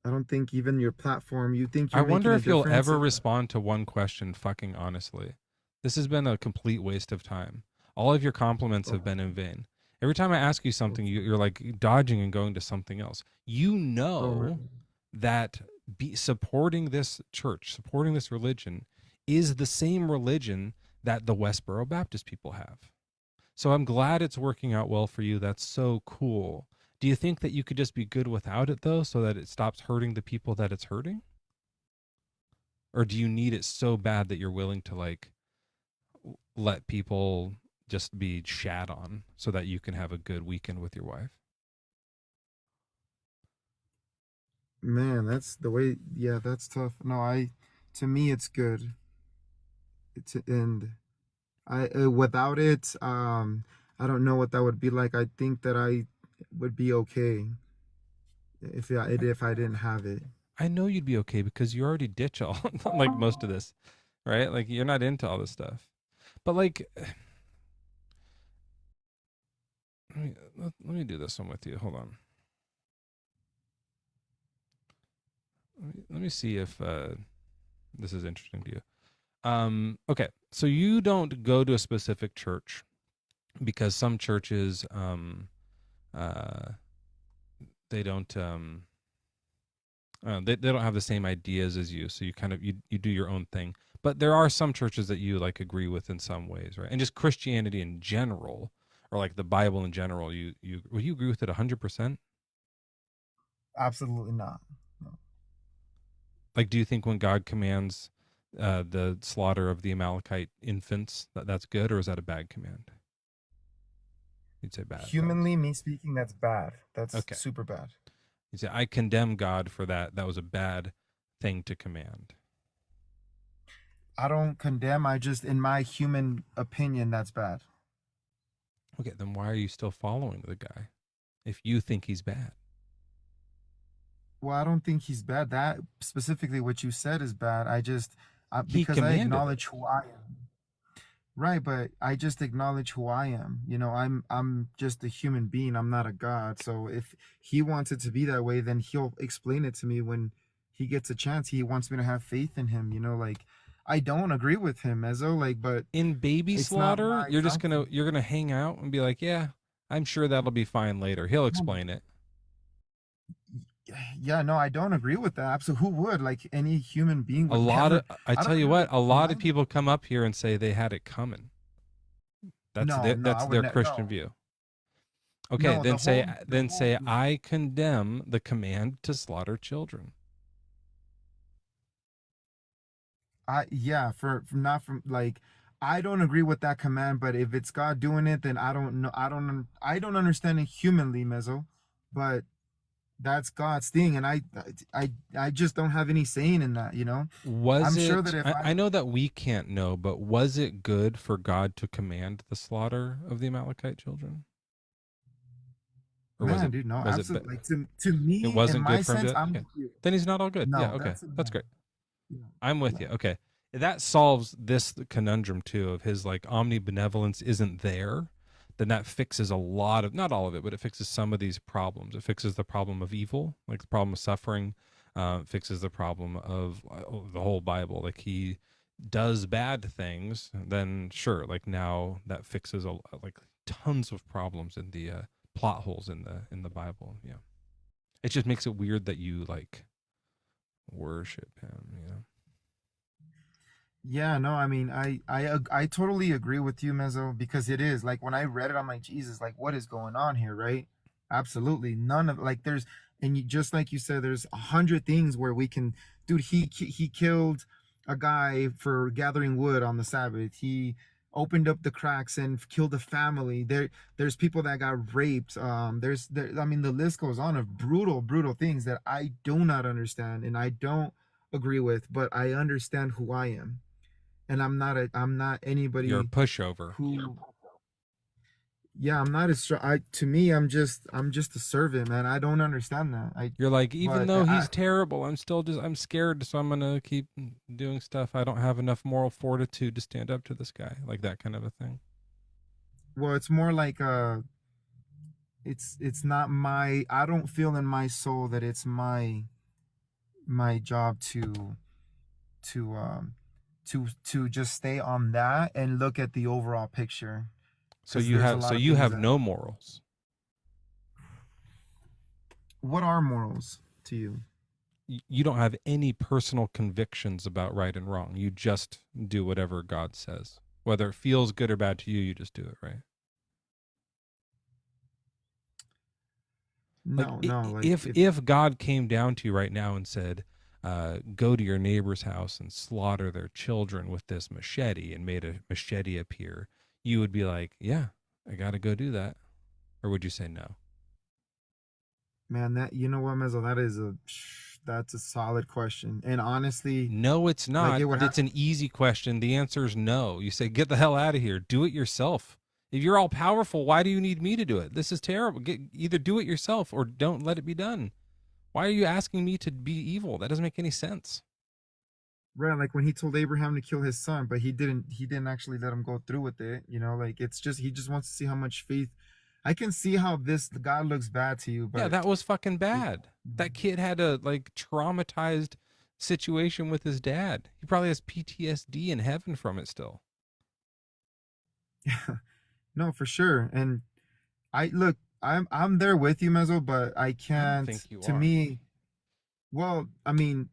I don't think even your platform, you think I you're wonder making a if you'll difference. ever respond to one question fucking honestly. This has been a complete waste of time. All of your compliments have been in vain. Every time I ask you something, you're like dodging and going to something else. You Oh, know man. that supporting this church, supporting this religion, is the same religion that the Westboro Baptist people have. So I'm glad it's working out well for you. That's so cool. Do you think that you could just be good without it, though, so that it stops hurting the people that it's hurting? Or do you need it so bad that you're willing to, like, let people just be shat on so that you can have a good weekend with your wife? Man, that's the way. Yeah, that's tough. No, to me, it's good. And without it, I don't know what that would be like. I think that I would be okay if I didn't have it. I know you'd be okay because you already ditch all, like, most of this, right? Like, you're not into all this stuff. But, like, let me do this one with you. Hold on. Let me see if this is interesting to you. Okay, so you don't go to a specific church because some churches they don't they don't have the same ideas as you, so you kind of you do your own thing. But there are some churches that you, like, agree with in some ways, right? And just Christianity in general, or like the Bible in general, would you agree with it 100%? Absolutely not. No. Like, do you think when God commands the slaughter of the Amalekite infants, that's good, or is that a bad command? You'd say bad. Humanly, me speaking, that's bad. That's Okay. super bad. You say, I condemn God for that. That was a bad thing to command. I don't condemn. I just, in my human opinion, that's bad. Okay, then why are you still following the guy if you think he's bad? Well, I don't think he's bad. That specifically what you said is bad. He Because I commanded acknowledge who I am. Right, but I just acknowledge who I am. I'm just a human being. I'm not a god. So if he wants it to be that way, then he'll explain it to me when he gets a chance. He wants me to have faith in him. Like, I don't agree with him, Mezzo. Like, but in baby it's not slaughter. my You're just fountain. you're gonna hang out and be like, yeah, I'm sure that'll be fine later. He'll explain it. Yeah, no, I don't agree with that. Absolutely, who would? Like, any human being A would lot never. of I I tell don't you agree what, with a lot of no, people come up here and say they had it coming. That's no, no. I that's would their Christian no, view. Okay, no. then say I condemn the command to slaughter children. Yeah, from not from like, I don't agree with that command. But if it's God doing it, then I don't know. I don't understand it humanly, Mezzo. But that's God's thing, and I just don't have any saying in that. Was I'm sure that it? if I know that we can't know, but was it good for God to command the slaughter of the Amalekite children, or man, dude, no, was it absolutely. Like, to it me, in wasn't my good for him sense, to? I'm Okay, with you. then he's not all good. Yeah, No, okay, that's a that's no. great. Yeah, I'm with no. you. Okay. That solves this conundrum too of his, like, omnibenevolence isn't there. Then that fixes a lot of, not all of it, but it fixes some of these problems. It fixes the problem of evil, like the problem of suffering. Fixes the problem of the whole Bible. Like, he does bad things, then sure, like, now that fixes like tons of problems in the plot holes in the Bible. Yeah, it just makes it weird that you like worship him. You know. Yeah, no, I mean, I totally agree with you, Mezzo, because it is like when I read it, I'm like, Jesus, like what is going on here, right? Absolutely, none of like there's, and you, just like you said, there's 100 things where we can, dude. He killed a guy for gathering wood on the Sabbath. He opened up the cracks and killed a family. There's people that got raped. I mean, the list goes on of brutal things that I do not understand and I don't agree with, but I understand who I am, and I'm not You're a anybody pushover. who, yeah, I'm not as I to me I'm just a servant, man. I don't understand that. You're like, even But though he's terrible, I'm scared, so I'm gonna keep doing stuff. I don't have enough moral fortitude to stand up to this guy, like that kind of a thing. well, it's more like it's not my, I don't feel in my soul that it's my job to to just stay on that and look at the overall picture. So 'Cause you there's a have lot of you things have that, no morals. what are morals to you? You don't have any personal convictions about right and wrong. You just do whatever God says, whether it feels good or bad to you. You just do it, right? Like No, like if God came down to you right now and said, go to your neighbor's house and slaughter their children with this machete, and made a machete appear, you would be like, yeah, I got to go do that. Or would you say no? man, that, you know what, Mezzo, that's a solid question. And honestly, No, it's like not. it would have, It's an easy question. The answer is no. You say, get the hell out of here. Do it yourself. If you're all powerful, why do you need me to do it? This is terrible. Either do it yourself or don't let it be done. Why are you asking me to be evil? That doesn't make any sense. right, like when he told Abraham to kill his son, but he didn't actually let him go through with it, you know, like it's just, he just wants to see how much faith. I can see how this God looks bad to you, Yeah, but that was fucking bad. That kid had a like traumatized situation with his dad. He probably has PTSD in heaven from it still. no, for sure. And I look, I'm there with you, Mezzo, but I I don't can't, think you to are. me, well, I mean,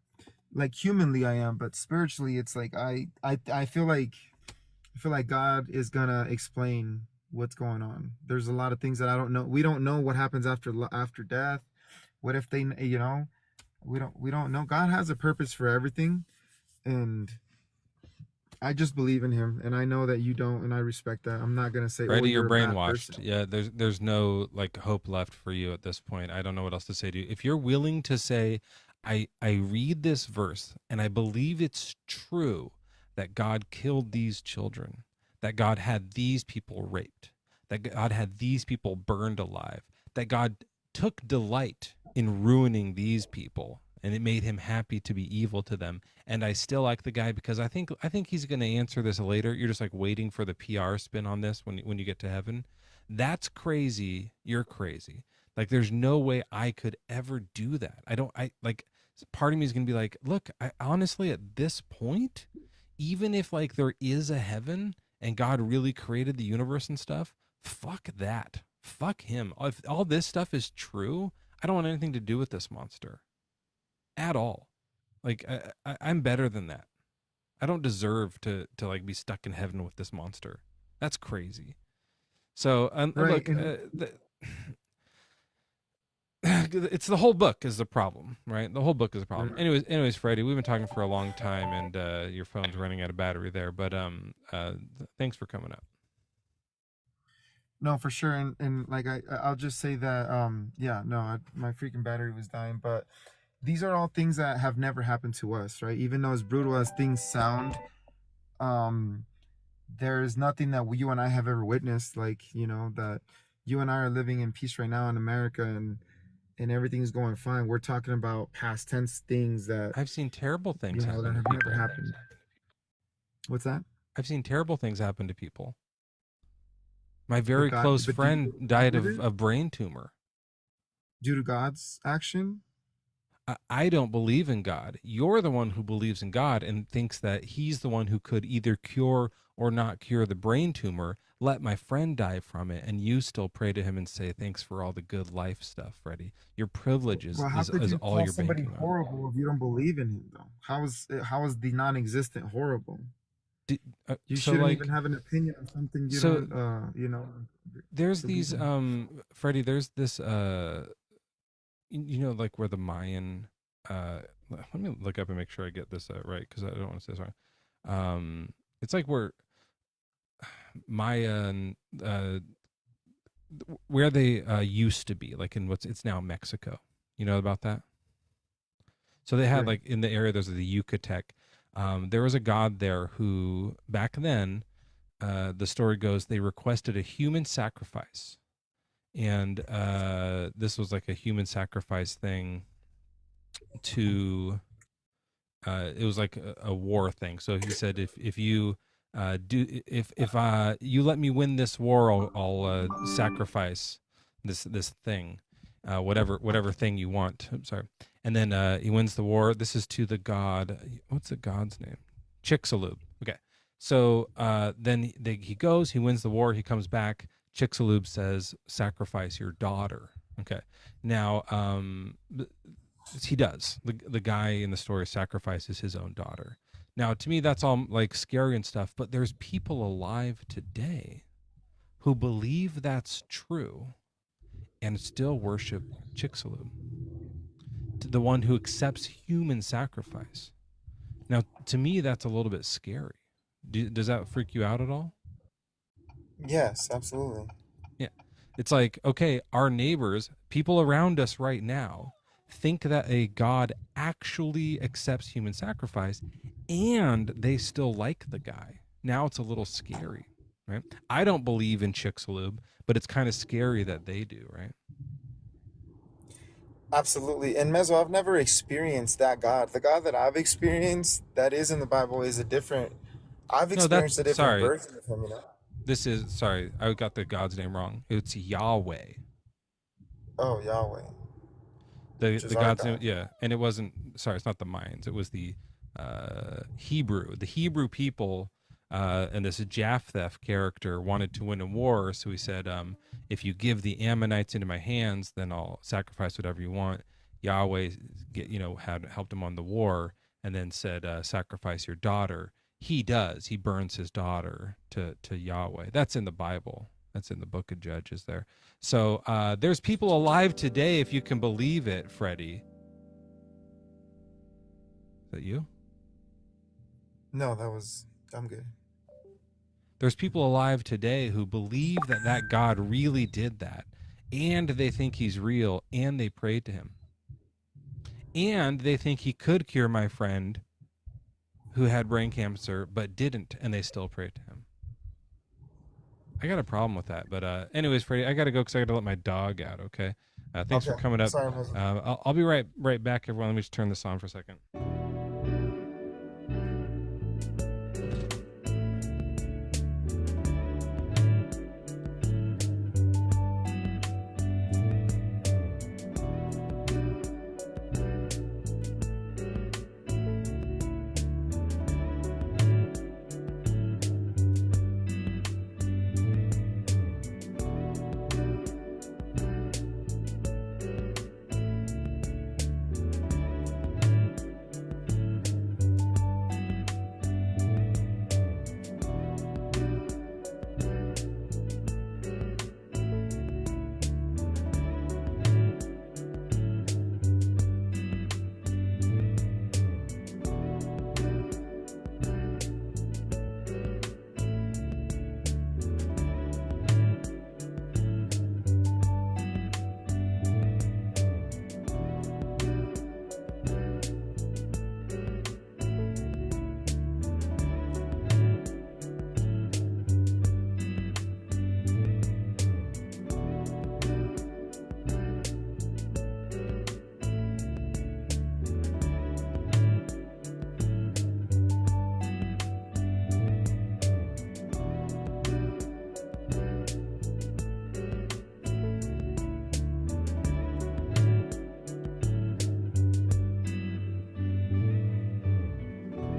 like humanly I am, but spiritually it's like I feel like God is gonna explain what's going on. There's a lot of things that I don't know. We don't know what happens after death. What if they, you know, we don't know. God has a purpose for everything, and I just believe in him, and I know that you don't, and I respect that. I'm not gonna say, oh, Freddie, you're you're a bad brainwashed. person. Yeah, there's no like hope left for you at this point. I don't know what else to say to you. If you're willing to say, I read this verse and I believe it's true that God killed these children, that God had these people raped, that God had these people burned alive, that God took delight in ruining these people, and it made him happy to be evil to them. And I still like the guy because I think he's going to answer this later. You're just like waiting for the PR spin on this when you get to heaven. That's crazy. You're crazy. Like there's no way I could ever do that. I like, part of me is going to be like, look, I honestly at this point, even if like there is a heaven and God really created the universe and stuff, fuck that. Fuck him. If all this stuff is true, I don't want anything to do with this monster at all. Like I'm better than that. I don't deserve to like be stuck in heaven with this monster. That's crazy. So Right, look, it's the whole book is the problem, right? The whole book is a problem. Anyways, Freddie, we've been talking for a long time, and your phone's running out of battery there. But thanks for coming up. no, for sure. And like I'll just say that yeah, no, my freaking battery was dying, but these are all things that have never happened to us, right? Even though as brutal as things sound, um there's nothing that you and I have ever witnessed, like, you know, that you and I are living in peace right now in America, and everything's going fine. We're talking about past tense things that, I've seen terrible things you know, that happen have to never people. happened. What's that? I've seen terrible things happen to people. My But very God, close but friend do died you of believe it? a brain tumor. Due to God's action? I don't believe in God. You're the one who believes in God and thinks that he's the one who could either cure or not cure the brain tumor. let my friend die from it, and you still pray to him and say thanks for all the good life stuff, Freddie. Your privilege Well, how could is you all call you're somebody banking on. horrible if you don't believe in him, though? How is the non-existent horrible? You So shouldn't like, even have an opinion on something you so don't, you know, there's believe these in. Freddie, there's this you know, like where the Mayan let me look up and make sure I get this right, because I don't want to say this wrong. It's like where Mayan where they used to be, like in it's now Mexico. You know about that? So they had Right. like in the area, there's the Yucatec. There was a god there who back then, the story goes, they requested a human sacrifice. And this was like a human sacrifice thing to, it was like a war thing. So he said, if you if you let me win this war, I'll sacrifice this thing, whatever thing you want. I'm sorry. And then he wins the war. This is to the god. What's the god's name? Chicxulub. Okay. So then he goes. He wins the war. He comes back. Chicxulub says, "Sacrifice your daughter." Okay. Now he does. The guy in the story sacrifices his own daughter. Now, to me, that's all like scary and stuff, but there's people alive today who believe that's true and still worship Chicxulub, the one who accepts human sacrifice. Now, to me, that's a little bit scary. Does that freak you out at all? Yes, absolutely. Yeah. It's like, okay, our neighbors, people around us right now, think that a God actually accepts human sacrifice, and they still like the guy. Now it's a little scary, right? I don't believe in Chicxulub, but it's kind of scary that they do, right? Absolutely. And Mezzo, I've never experienced that God. The God that I've experienced that is in the Bible is a different. I've No, that's experienced a different sorry. version of him, you know? This is sorry. I got the God's name wrong. It's Yahweh. Oh, Yahweh. The Which is our God's name, God. yeah. And it wasn't, sorry, it's not the Mayans. It was the Hebrew. The Hebrew people and this Japheth character wanted to win a war, so he said, if you give the Ammonites into my hands, then I'll sacrifice whatever you want. Yahweh had helped him on the war, and then said, sacrifice your daughter. He does. He burns his daughter to Yahweh. That's in the Bible. That's in the book of Judges there. So there's people alive today, if you can believe it, Freddie. Is that you? No, I'm good. There's people alive today who believe that God really did that, and they think he's real, and they prayed to him. And they think he could cure my friend who had brain cancer but didn't, and they still prayed to him. I got a problem with that. But anyways, Freddie, I got to go because I got to let my dog out, okay? Thanks for coming up. Sorry, Mezzo. I'll be right back, everyone. Let me just turn this on for a second.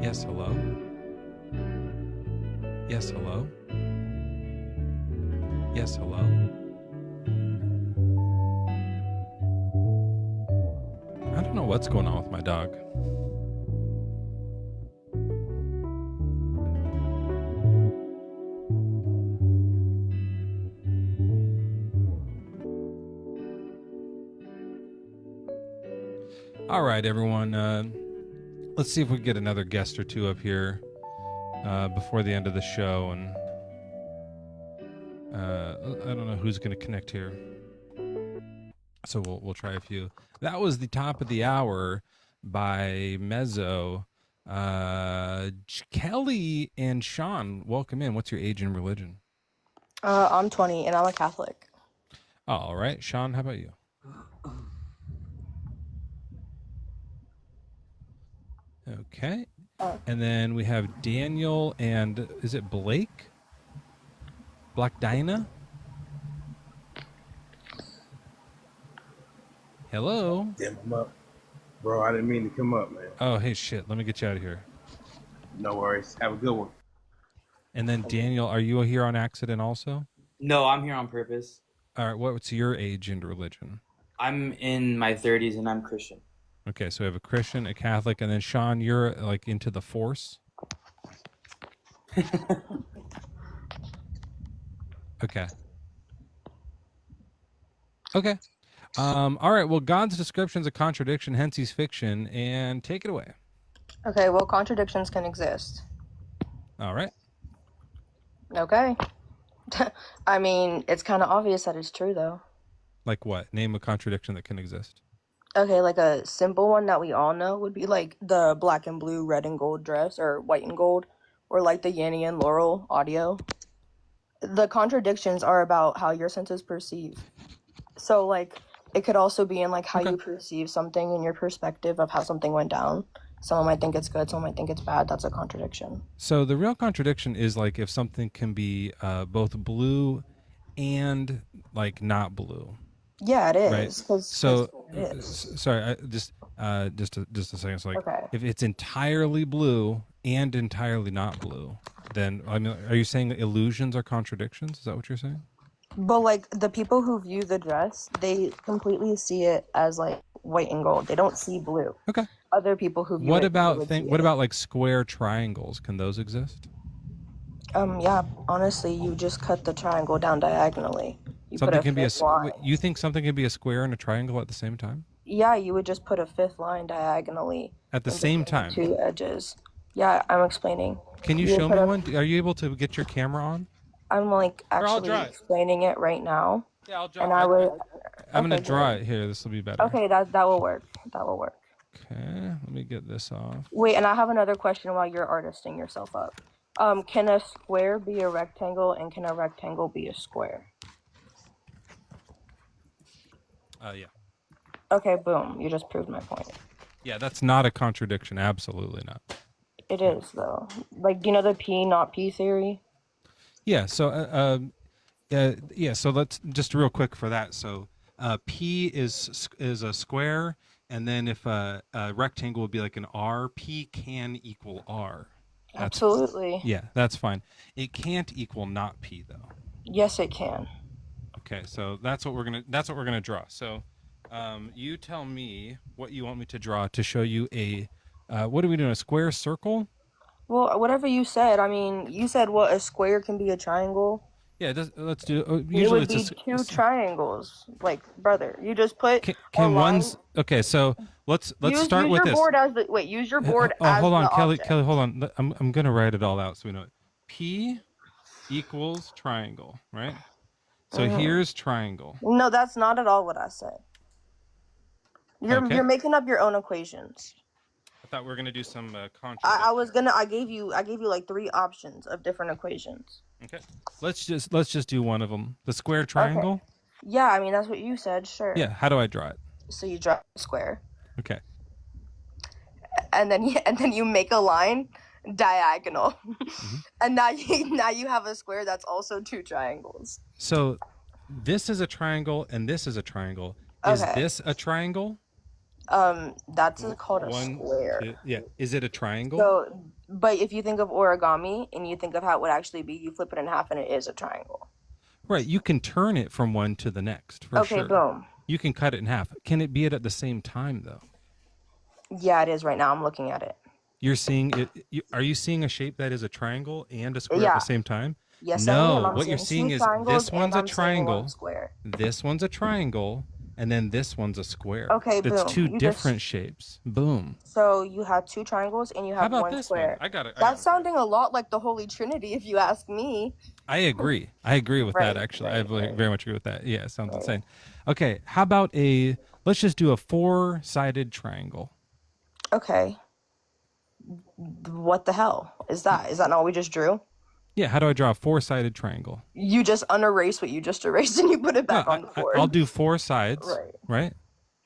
Yes, hello? Yes, hello? Yes, hello. I don't know what's going on with my dog. All right, everyone. Let's see if we can get another guest or two up here before the end of the show. And I don't know who's going to connect here. So we'll try a few. That was the top of the hour by Mezzo. Kelly and Sean, welcome in. What's your age and religion? I'm 20 and I'm a Catholic. All right. Sean, how about you? Okay. And then we have Daniel and is it Blake? Black Dinah? Hello? Damn, I'm up. Bro, I didn't mean to come up, man. Oh, hey, shit. Let me get you out of here. No worries. Have a good one. And then Daniel, are you here on accident also? No, I'm here on purpose. All right. What's your age and religion? I'm in my 30s and I'm Christian. Okay, so we have a Christian, a Catholic, and then Sean, you're like into the Force? Okay. Okay. All right, well, God's description is a contradiction, hence he's fiction, and take it away. Okay, well, contradictions can exist. All right. Okay. I mean, it's kind of obvious that it's true, though. Like what? Name a contradiction that can exist. Okay, like a simple one that we all know would be like the black and blue, red and gold dress, or white and gold, or like the Yanny and Laurel audio. The contradictions are about how your senses perceive. So, like, it could also be in like how you perceive something and your perspective of how something went down. Someone might think it's good, someone might think it's bad. That's a contradiction. So the real contradiction is like if something can be both blue and like not blue. Yeah, it is. Right. So, sorry, just a second. So, like, if it's entirely blue and entirely not blue, then I mean, are you saying that illusions are contradictions? Is that what you're saying? But like the people who view the dress, they completely see it as like white and gold. They don't see blue. Okay. Other people who view What it, about what about like square triangles? Can those exist? Yeah, honestly, you just cut the triangle down diagonally. You Something put can be a. fifth line. You think something can be a square and a triangle at the same time? Yeah, you would just put a fifth line diagonally. At the same time. Two edges. Yeah, I'm explaining. Can you show me one? Are you able to get your camera on? I'm like actually explaining it right now. Yeah, I'll draw. And I would. I'm gonna draw it here. This will be better. Okay, that will work. That will work. Okay, let me get this off. Wait, and I have another question while you're artisting yourself up. Can a square be a rectangle, and can a rectangle be a square? Yeah. Okay, boom. You just proved my point. Yeah, that's not a contradiction. Absolutely not. It is, though. Like, you know the P not P theory? Yeah, so so let's just real quick for that. So P is a square, and then if a rectangle would be like an R, P can equal R. Absolutely. Yeah, that's fine. It can't equal not P though. Yes, it can. Okay, so that's what we're gonna draw. So you tell me what you want me to draw to show you a what are we doing? A square circle? Well, whatever you said. I mean, you said what a square can be a triangle. Yeah, let's do. Usually it would be two triangles, like brother. You just put. Can one's okay? So let's start with this. Use your board as hold on, the Kelly. object. Kelly, hold on. I'm gonna write it all out so we know it. P equals triangle, right? So here's triangle. No, that's not at all what I said. You're making up your own equations. I thought we were gonna do some contradiction. I gave you like 3 options of different equations. Okay. Let's just do one of them. The square triangle. Okay. Yeah, I mean that's what you said. Sure. Yeah. How do I draw it? So you draw a square. Okay. And then you make a line diagonal, and now you have a square that's also 2 triangles. So this is a triangle and this is a triangle. Is this a triangle? That's called a square. Yeah. Is it a triangle? So, but if you think of origami and you think of how it would actually be, you flip it in half and it is a triangle. Right. You can turn it from one to the next for Okay, sure. boom. You can cut it in half. Can it be it at the same time though? Yeah, it is right now. I'm looking at it. You're seeing it. Are you seeing a shape that is a triangle and a square at Yeah. the same time? Yes, I am. No. I'm What you're seeing seeing two is triangles this and one's a I'm seeing one triangle, square. this one's a triangle, and then this one's a square. Okay, It's boom. two You different just shapes. Boom. so you have two triangles and you How have about one this square. one? I got it. That's sounding a lot like the Holy Trinity, if you ask me. I agree. I agree with that, Right, actually. right, I very much agree with that. Yeah, it sounds insane. Okay, how about let's just do a 4-sided triangle. Okay. What the hell is that? Is that not what we just drew? Yeah, how do I draw a 4-sided triangle? You just unerase what you just erased and you put it back on the board. I'll do 4 sides, right?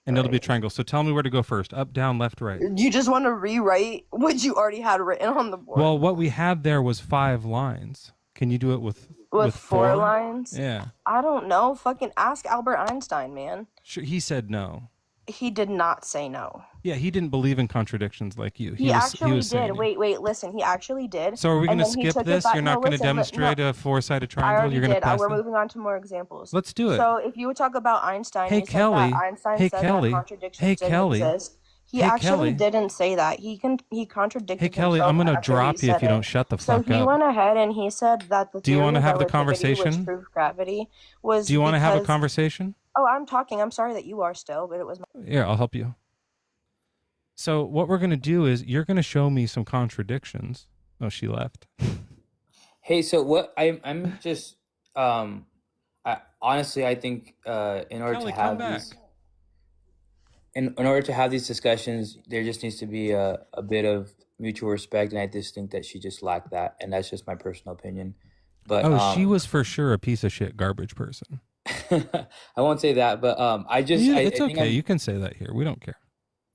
And it'll be a triangle. So tell me where to go first. Up, down, left, right. You just want to rewrite what you already had written on the board. Well, what we had there was 5 lines. Can you do it with 4 lines? Yeah. I don't know. Fucking ask Albert Einstein, man. Sure, he said no. He did not say no. Yeah, he didn't believe in contradictions like you. He actually did. saying Wait, listen. He actually did. So are we going to And then he skip took it this? back- You're no, not going to listen, demonstrate a 4-sided I triangle? already You're going to did. pass We're it? moving on to more examples. Let's do it. So if you would talk about Einstein, Hey, you said Kelly. that Einstein Hey, said Kelly. that contradictions Hey, didn't Kelly. exist. He Hey, actually Kelly. didn't say that. He contradicted Hey, Kelly, I'm himself going to after he drop you if said you it. don't shut the fuck So he up. went ahead and he said that the Do you theory wanna of have the relativity, conversation? which proved gravity, was Do you want to have a because- conversation? Oh, I'm talking. I'm sorry that you are still, but it was. Yeah, I'll help you. So what we're going to do is you're going to show me some contradictions. Oh, she left. Hey, so what I'm just honestly I think in order Kelly, to come have back. these in order to have these discussions, there just needs to be a bit of mutual respect, and I just think that she just lacked that, and that's just my personal opinion. But She was for sure a piece of shit garbage person. I won't say that, but I just Yeah, I it's think okay. I'm, You can say that here. We don't care.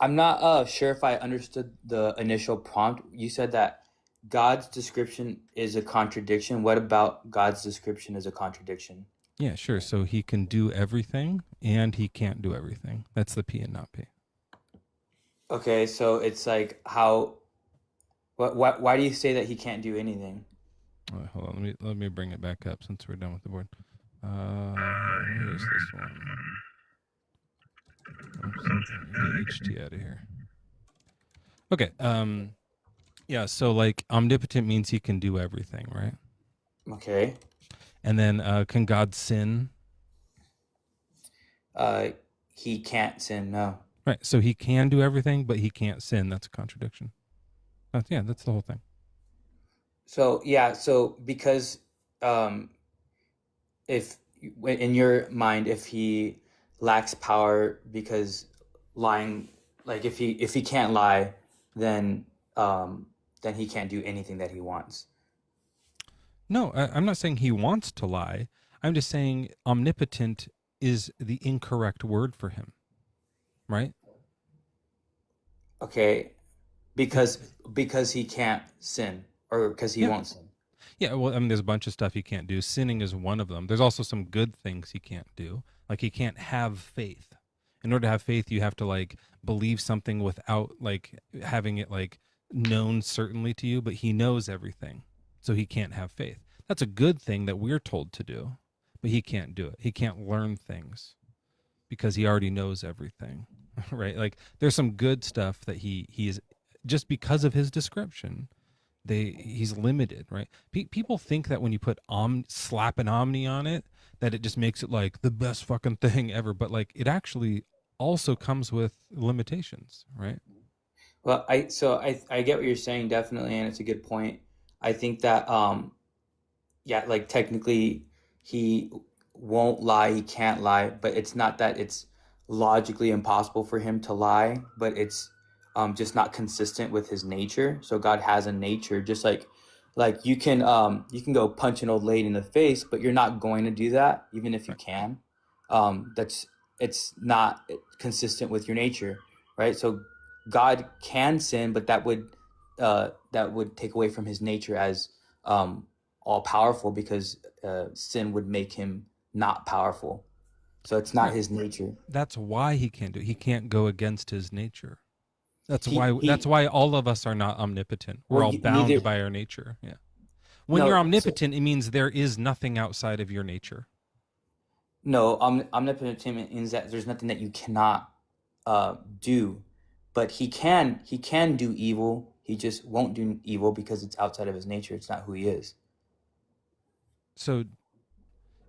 I'm not sure if I understood the initial prompt. You said that God's description is a contradiction. What about God's description is a contradiction? Yeah, sure. So he can do everything and he can't do everything. That's the P and not P. Okay, so it's like how why do you say that he can't do anything? All right, hold on. Let me bring it back up since we're done with the board. Where is this one? Oops, get HT out of here. Okay. Yeah. So like omnipotent means he can do everything, right? Okay. And then can God sin? He can't sin. No. Right. So he can do everything, but he can't sin. That's a contradiction. That's the whole thing. So yeah. So because if in your mind, if he lacks power because lying, like if he can't lie, then he can't do anything that he wants. No, I'm not saying he wants to lie. I'm just saying omnipotent is the incorrect word for him, right? Okay, because he can't sin, or because he won't sin. Yeah, well, I mean, there's a bunch of stuff he can't do. Sinning is one of them. There's also some good things he can't do. Like he can't have faith. In order to have faith, you have to like believe something without like having it like known certainly to you, but he knows everything. So he can't have faith. That's a good thing that we're told to do, but he can't do it. He can't learn things because he already knows everything, right? Like there's some good stuff that he is just because of his description. He's limited, right? People think that when you put slap an omni on it, that it just makes it like the best fucking thing ever. But like it actually also comes with limitations, right? Well, I get what you're saying, definitely, and it's a good point. I think that like technically he won't lie, he can't lie, but it's not that it's logically impossible for him to lie, but it's just not consistent with his nature. So God has a nature, just like you can go punch an old lady in the face, but you're not going to do that, even if you can. It's not consistent with your nature, right? So God can sin, but that would take away from his nature as all powerful, because sin would make him not powerful. So it's not his nature. That's why he can't do it. He can't go against his nature. That's why all of us are not omnipotent. We're all bound by our nature. Yeah. When you're omnipotent, it means there is nothing outside of your nature. No, omnipotent means that there's nothing that you cannot do, but he can do evil. He just won't do evil because it's outside of his nature. It's not who he is. So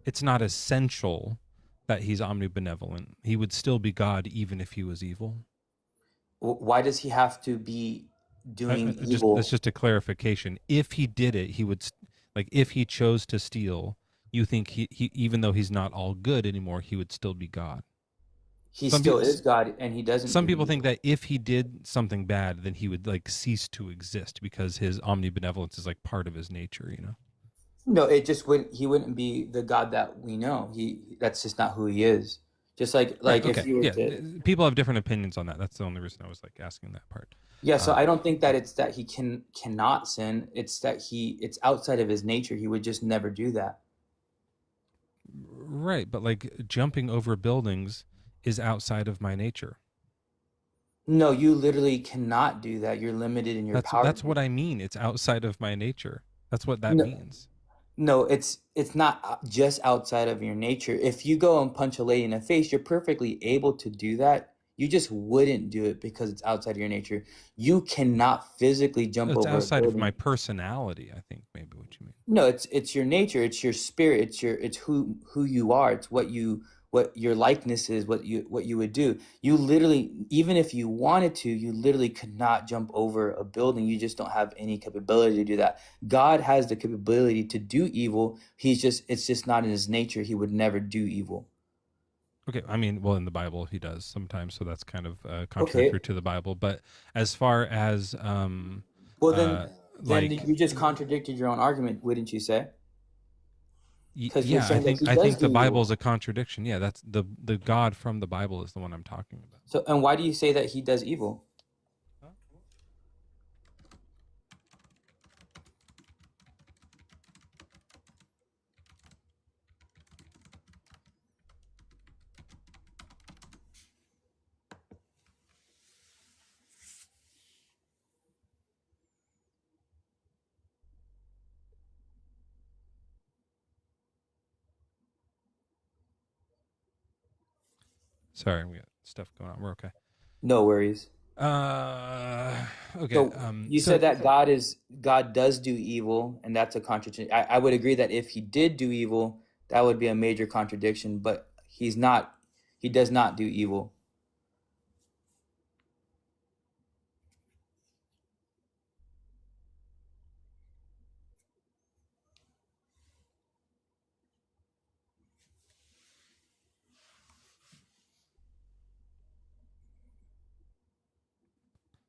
it's not essential that he's omnibenevolent. He would still be God even if he was evil. Why does he have to be doing That's evil? just a clarification. If he did it, he would, like, if he chose to steal, you think he even though he's not all good anymore, he would still be God. He still is God, and he doesn't. Some do people evil. think that if he did something bad, then he would like cease to exist because his omnibenevolence is like part of his nature, you know? No, it just wouldn't. He wouldn't be the God that we know. That's just not who he is. Just like Right, if okay. you were Yeah, to, people have different opinions on that. That's the only reason I was like asking that part. yeah. So I don't think that it's that he cannot sin. It's that it's outside of his nature. He would just never do that. Right, but like jumping over buildings is outside of my nature. No, you literally cannot do that. You're limited in your power. That's what I mean. It's outside of my nature. That's what that No, means. no, it's not just outside of your nature. If you go and punch a lady in the face, you're perfectly able to do that. You just wouldn't do it because it's outside of your nature. You cannot physically jump It's over a outside of building. my personality, I think maybe what you mean. No, it's your nature. It's your spirit. It's who you are. It's what your likeness is. What you would do. You literally, even if you wanted to, you literally could not jump over a building. You just don't have any capability to do that. God has the capability to do evil. It's just not in his nature. He would never do evil. Okay, I mean, well, in the Bible he does sometimes, so that's kind of Okay. contradictory to the Bible. But as far as Well, then like, you just contradicted your own argument, wouldn't you say? Because you're yeah, saying that he I does think do the Bible evil. is a contradiction. Yeah, that's the God from the Bible is the one I'm talking about. So, and why do you say that he does evil? Sorry, we got stuff going on. We're okay. No worries. Okay. So you said that God does do evil, and that's a contradiction. I would agree that if he did do evil, that would be a major contradiction. But he's not. He does not do evil.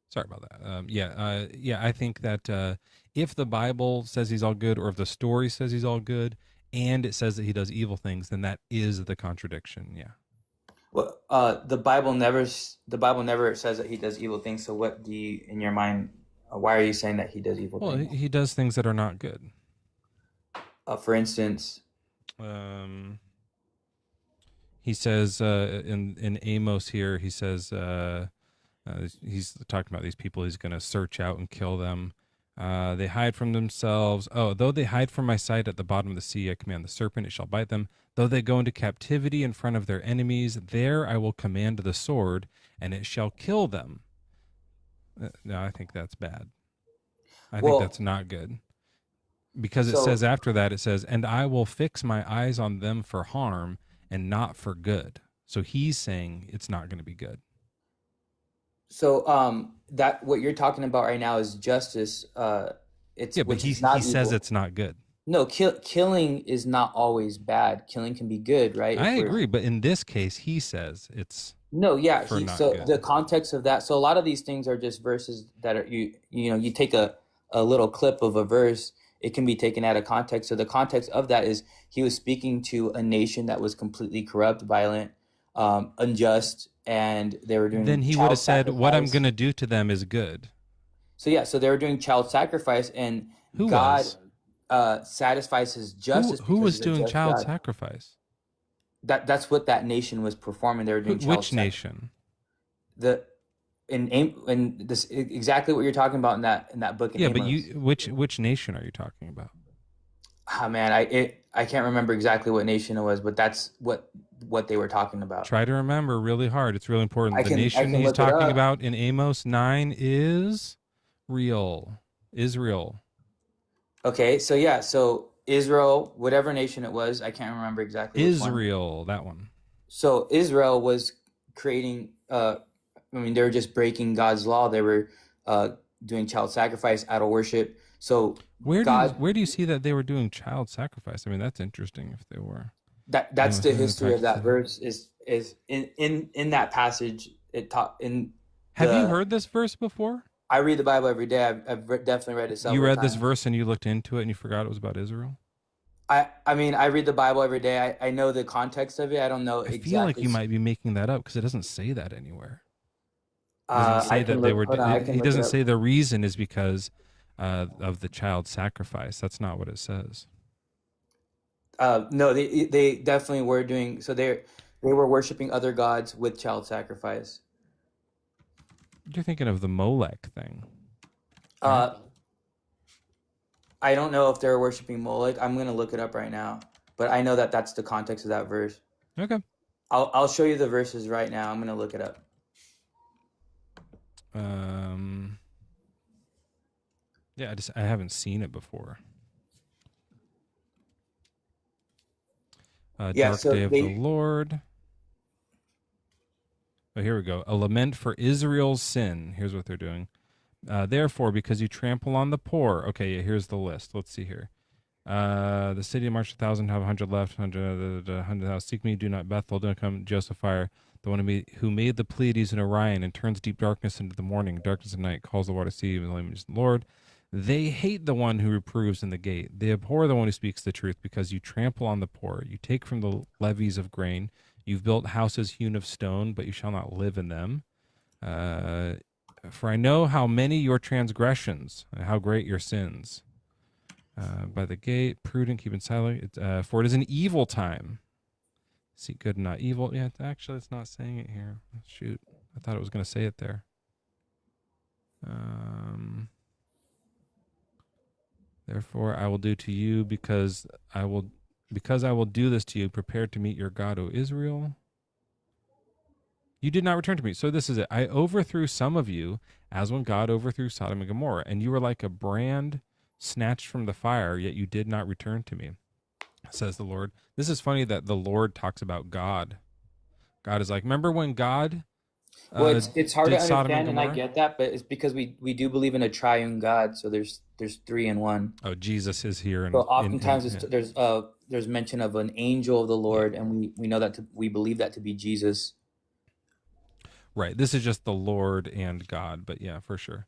Sorry about that. Yeah, I think that if the Bible says he's all good, or if the story says he's all good, and it says that he does evil things, then that is the contradiction. Yeah. Well, the Bible never says that he does evil things. So what do you, in your mind, why are you saying that he does evil Well, things? he does things that are not good. For instance, he says in Amos here, he says he's talking about these people he's going to search out and kill them. They hide from themselves. Oh, though they hide from my sight at the bottom of the sea, I command the serpent, it shall bite them. Though they go into captivity in front of their enemies, there I will command the sword, and it shall kill them. No, I think that's bad. I think that's not good. Because it says after that, it says, and I will fix my eyes on them for harm and not for good. So he's saying it's not going to be good. So that what you're talking about right now is justice. It's but he says it's not good. No, killing is not always bad. Killing can be good, right? I agree, but in this case, he says it's not good. The context of that. So a lot of these things are just verses that are you take a little clip of a verse, it can be taken out of context. So the context of that is he was speaking to a nation that was completely corrupt, violent, unjust, and they were doing. Then he would have said, "What I'm going to do to them is good." So they were doing child sacrifice, and God satisfies his justice. Who was doing child sacrifice? That's what that nation was performing. They were doing which nation? In this exactly what you're talking about in that book. Yeah, Amos. But which nation are you talking about? Oh man, I can't remember exactly what nation it was, but that's what they were talking about. Try to remember really hard. It's really important. The I nation can he's look it talking up. about in Amos 9 is real. Israel. Okay, so yeah, so Israel, whatever nation it was, I can't remember exactly which one. Israel, that one. So Israel was creating I mean, they were just breaking God's law. They were doing child sacrifice, idol worship. So where do you see that they were doing child sacrifice? I mean, that's interesting if they were. That's the history of that verse is in that passage it taught in. Have you heard this verse before? I read the Bible every day. I've definitely read it several times. You read this verse and you looked into it and you forgot it was about Israel? I mean, I read the Bible every day. I know the context of it. I don't know exactly. I feel like you might be making that up because it doesn't say that anywhere. It doesn't say that they were. He doesn't say the reason is because of the child sacrifice. That's not what it says. No, they definitely were doing. So they were worshiping other gods with child sacrifice. You're thinking of the Molech thing. Right? I don't know if they're worshiping Molech. I'm gonna look it up right now, but I know that that's the context of that verse. Okay. I'll show you the verses right now. I'm gonna look it up. Yeah, I haven't seen it before. Dark Day of the Lord. Oh, here we go. A lament for Israel's sin. Here's what they're doing. Therefore, because you trample on the poor. Okay, yeah, here's the list. Let's see here. The city of marched 1,000, have 100 left. 100,000. Seek me, do not Bethel. Do not come, Josephire. The one who made the Pleiades and Orion and turns deep darkness into the morning, darkness at night, calls the water sea, and the Lord. They hate the one who reproves in the gate. They abhor the one who speaks the truth, because you trample on the poor. You take from the levies of grain. You've built houses hewn of stone, but you shall not live in them. For I know how many your transgressions, and how great your sins. By the gate, prudent, keeping silent. For it is an evil time. Seek good and not evil. Yeah, actually, it's not saying it here. Shoot, I thought it was going to say it there. Therefore, I will do to you because I will do this to you. Prepare to meet your God, O Israel. You did not return to me. So this is it. I overthrew some of you as when God overthrew Sodom and Gomorrah, and you were like a brand snatched from the fire, yet you did not return to me, says the Lord. This is funny that the Lord talks about God. God is like, remember when God well, it's hard to Sodom understand, and I get that, but it's because we do believe in a triune God, so there's three in one. Oh, Jesus is here. And so oftentimes there's mention of an angel of the Lord, and we know that we believe that to be Jesus. Right. This is just the Lord and God, but yeah, for sure.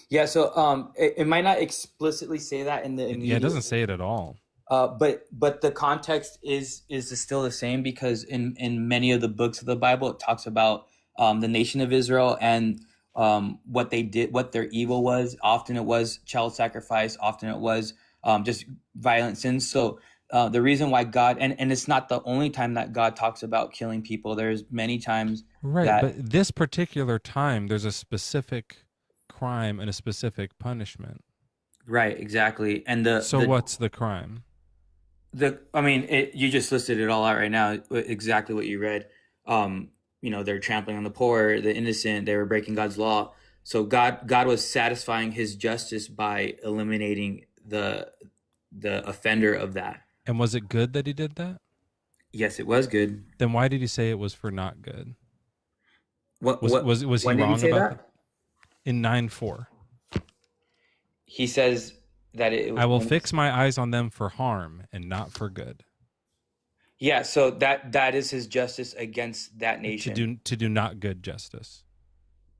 Yeah. So it might not explicitly say that in the immediate. Yeah, it doesn't say it at all. But the context is still the same, because in many of the books of the Bible it talks about the nation of Israel and what they did, what their evil was. Often it was child sacrifice. Often it was just violent sins. So the reason why God, and it's not the only time that God talks about killing people. There's many times. Right, but this particular time, there's a specific crime and a specific punishment. Right, exactly. And what's the crime? You just listed it all out right now. Exactly what you read. They're trampling on the poor, the innocent. They were breaking God's law. So God was satisfying His justice by eliminating the offender of that. And was it good that He did that? Yes, it was good. Then why did He say it was for not good? Was he when wrong did he say about that? In 9:4. He says that it was, I will fix my eyes on them for harm and not for good. Yeah, so that is His justice against that nation. To do not good justice.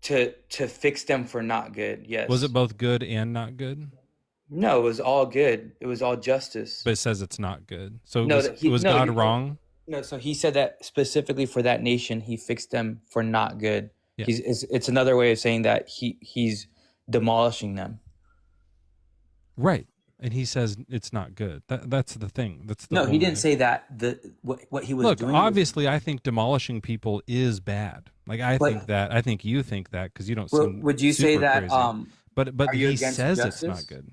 To fix them for not good. Yes. Was it both good and not good? No, it was all good. It was all justice. But it says it's not good. So was God wrong? No, so He said that specifically for that nation, He fixed them for not good. Yeah. It's another way of saying that he's demolishing them. Right. And He says it's not good. That's the thing. He didn't say that. What He was doing. Look, obviously, I think demolishing people is bad. Like I think you think that because you don't. Would you say that? But He says justice? It's not good.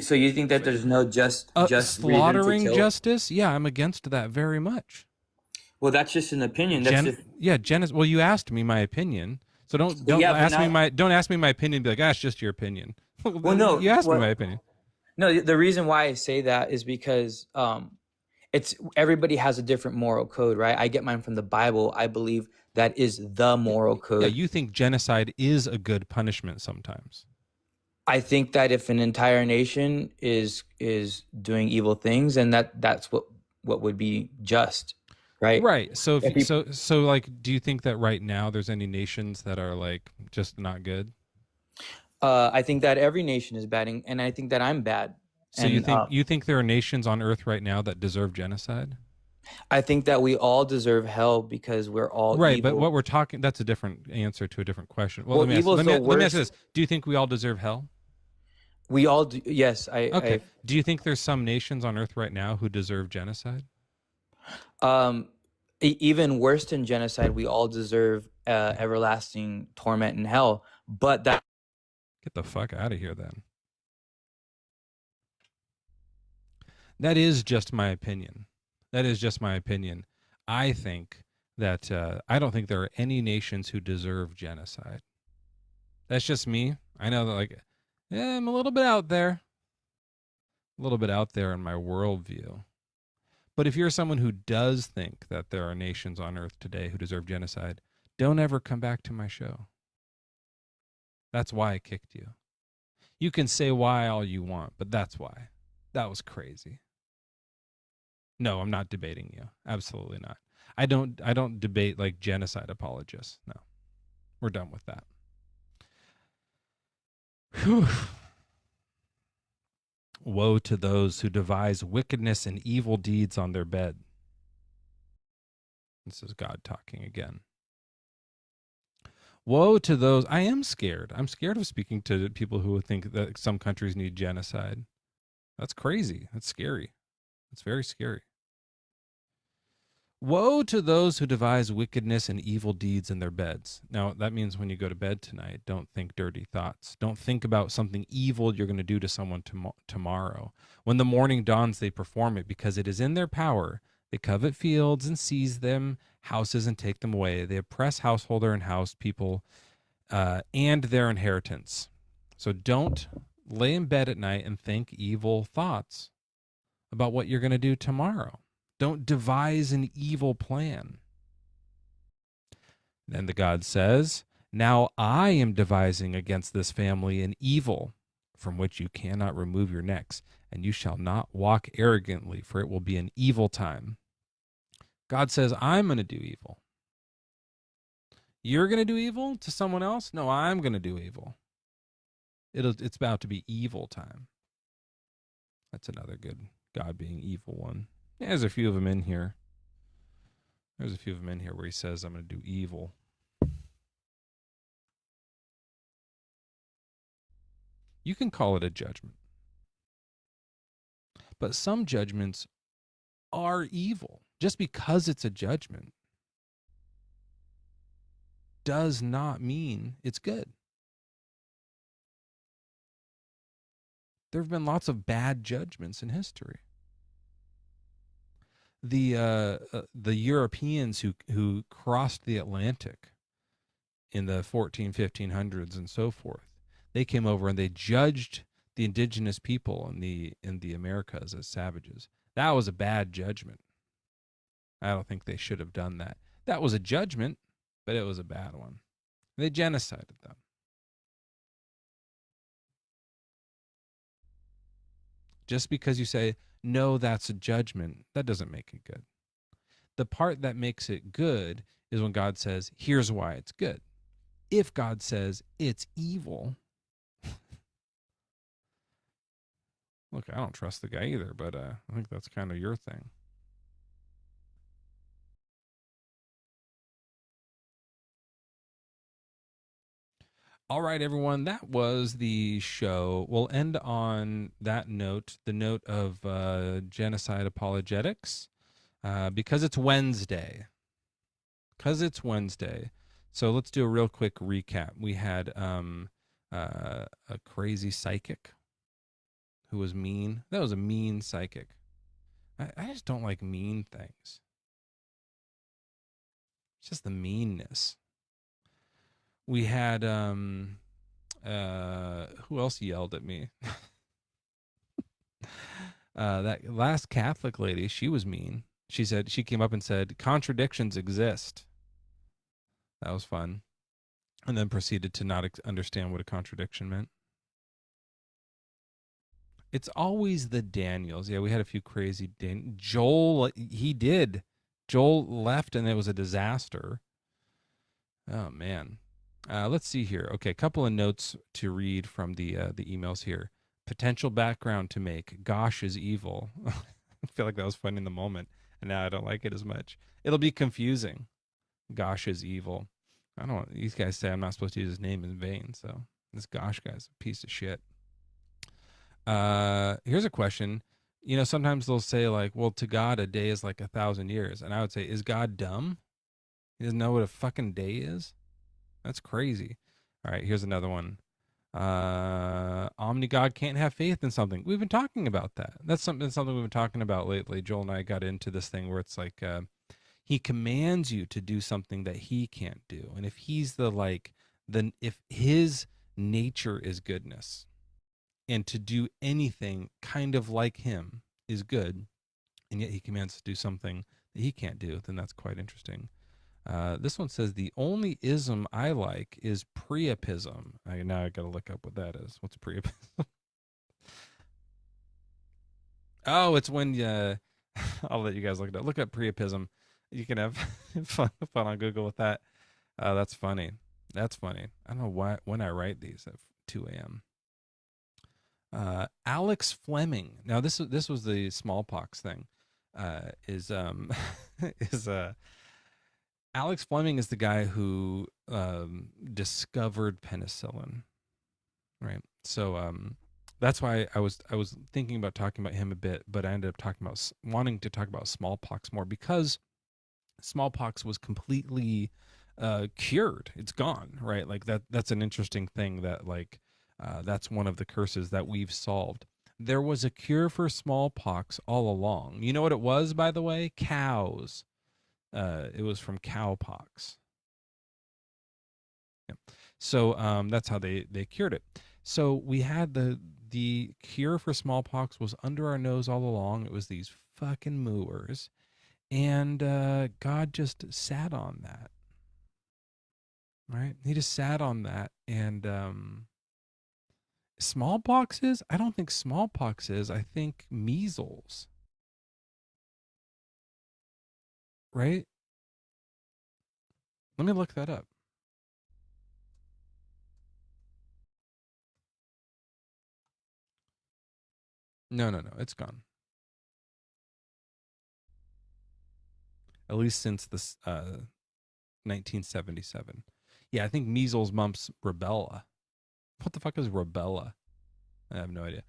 So you think that there's no just reason to slaughtering kill? justice? Yeah, I'm against that very much. Well, that's just an opinion. That's just Well, you asked me my opinion, so don't ask me my opinion. Be like, it's just your opinion. Well, no, you asked me my opinion. No, the reason why I say that is because it's everybody has a different moral code, right? I get mine from the Bible. I believe that is the moral code. Yeah, you think genocide is a good punishment sometimes. I think that if an entire nation is doing evil things, and that's what would be just, right? Right. So so like, do you think that right now there's any nations that are like just not good? I think that every nation is bad, and I think that I'm bad. So you think there are nations on Earth right now that deserve genocide? I think that we all deserve hell because we're all right. evil. But what we're talking, that's a different answer to a different question. Well, let me ask this: do you think we all deserve hell? We all do. Yes. Okay. Do you think there's some nations on Earth right now who deserve genocide? Even worse than genocide, we all deserve everlasting torment in hell. But that. Get the fuck out of here, then. That is just my opinion. I think that I don't think there are any nations who deserve genocide. That's just me. I know that, like, I'm a little bit out there. In my worldview. But if you're someone who does think that there are nations on Earth today who deserve genocide, don't ever come back to my show. That's why I kicked you. You can say why all you want, but that's why. That was crazy. No, I'm not debating you. Absolutely not. I don't debate like genocide apologists. No. We're done with that. Whew. Woe to those who devise wickedness and evil deeds on their bed. This is God talking again. Woe to those. I am scared. I'm scared of speaking to people who think that some countries need genocide. That's crazy. That's scary. It's very scary. Woe to those who devise wickedness and evil deeds in their beds. Now, that means when you go to bed tonight, don't think dirty thoughts. Don't think about something evil you're going to do to someone tomorrow. When the morning dawns, they perform it because it is in their power. They covet fields and seize them, houses and take them away. They oppress householder and house people and their inheritance. So don't lay in bed at night and think evil thoughts about what you're going to do tomorrow. Don't devise an evil plan. Then the God says, now I am devising against this family an evil from which you cannot remove your necks, and you shall not walk arrogantly, for it will be an evil time. God says, I'm going to do evil. You're going to do evil to someone else? No, I'm going to do evil. It's about to be evil time. That's another good God being evil one. Yeah, there's a few of them in here. There's a few of them in here where he says, I'm going to do evil. You can call it a judgment. But some judgments are evil. Just because it's a judgment does not mean it's good. There have been lots of bad judgments in history. The Europeans who crossed the Atlantic in the 1500s and so forth, they came over and they judged the indigenous people in the Americas as savages. That was a bad judgment. I don't think they should have done that. That was a judgment, but it was a bad one. They genocided them. Just because you say, no, that's a judgment, that doesn't make it good. The part that makes it good is when God says, here's why it's good. If God says it's evil, look, I don't trust the guy either, but I think that's kind of your thing. All right, everyone, that was the show. We'll end on that note, the note of genocide apologetics, because it's Wednesday. So let's do a real quick recap. We had a crazy psychic who was mean. That was a mean psychic. I just don't like mean things. It's just the meanness. We had who else yelled at me? That last Catholic lady, she was mean. She came up and said, contradictions exist. That was fun. And then proceeded to not understand what a contradiction meant. It's always the Daniels. Yeah, we had a few crazy Joel, he did. Joel left and it was a disaster. Oh, man. Let's see here. Okay, a couple of notes to read from the emails here. Potential background to make. Gosh is evil. I feel like that was fun in the moment, and now I don't like it as much. It'll be confusing. Gosh is evil. I don't want these guys say I'm not supposed to use his name in vain, so this Gosh guy's a piece of shit. Here's a question. You know, sometimes they'll say like, well, to God a day is like 1,000 years. And I would say, is God dumb? He doesn't know what a fucking day is? That's crazy. All right, here's another one. Omni-God can't have faith in something. We've been talking about that. That's something we've been talking about lately. Joel and I got into this thing where it's like he commands you to do something that he can't do. And if he's if his nature is goodness, and to do anything kind of like him is good, and yet he commands to do something that he can't do, then that's quite interesting. This one says, the only ism I like is priapism. Now I got to look up what that is. What's priapism? Oh, it's when I'll let you guys look it up. Look up priapism. You can have fun on Google with that. That's funny. That's funny. I don't know when I write these at 2 a.m. Alex Fleming. Now this was the smallpox thing. Alex Fleming is the guy who discovered penicillin, right? So that's why I was thinking about talking about him a bit, but I ended up wanting to talk about smallpox more because smallpox was completely cured. It's gone, right? Like that's an interesting thing that like that's one of the curses that we've solved. There was a cure for smallpox all along. You know what it was, by the way? Cows. It was from cowpox. Yeah. So that's how they cured it. So we had the cure for smallpox was under our nose all along. It was these fucking mooers. And God just sat on that. Right? He just sat on that. And smallpox is? I don't think smallpox is. I think measles. Right? Let me look that up. No, it's gone. At least since this 1977. Yeah, I think measles, mumps, rubella. What the fuck is rubella? I have no idea.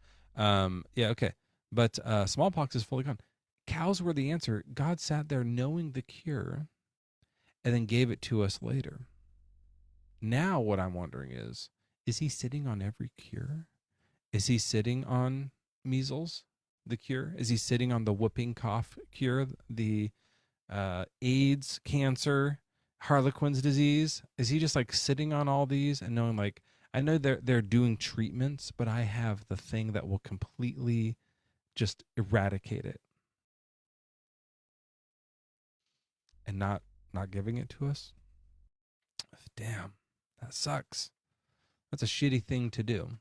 Yeah, okay. But smallpox is fully gone. Cows were the answer. God sat there knowing the cure and then gave it to us later. Now what I'm wondering is he sitting on every cure? Is he sitting on measles, the cure? Is he sitting on the whooping cough cure, the AIDS, cancer, Harlequin's disease? Is he just like sitting on all these and knowing like, I know they're doing treatments, but I have the thing that will completely just eradicate it, and not giving it to us? Damn, that sucks. That's a shitty thing to do.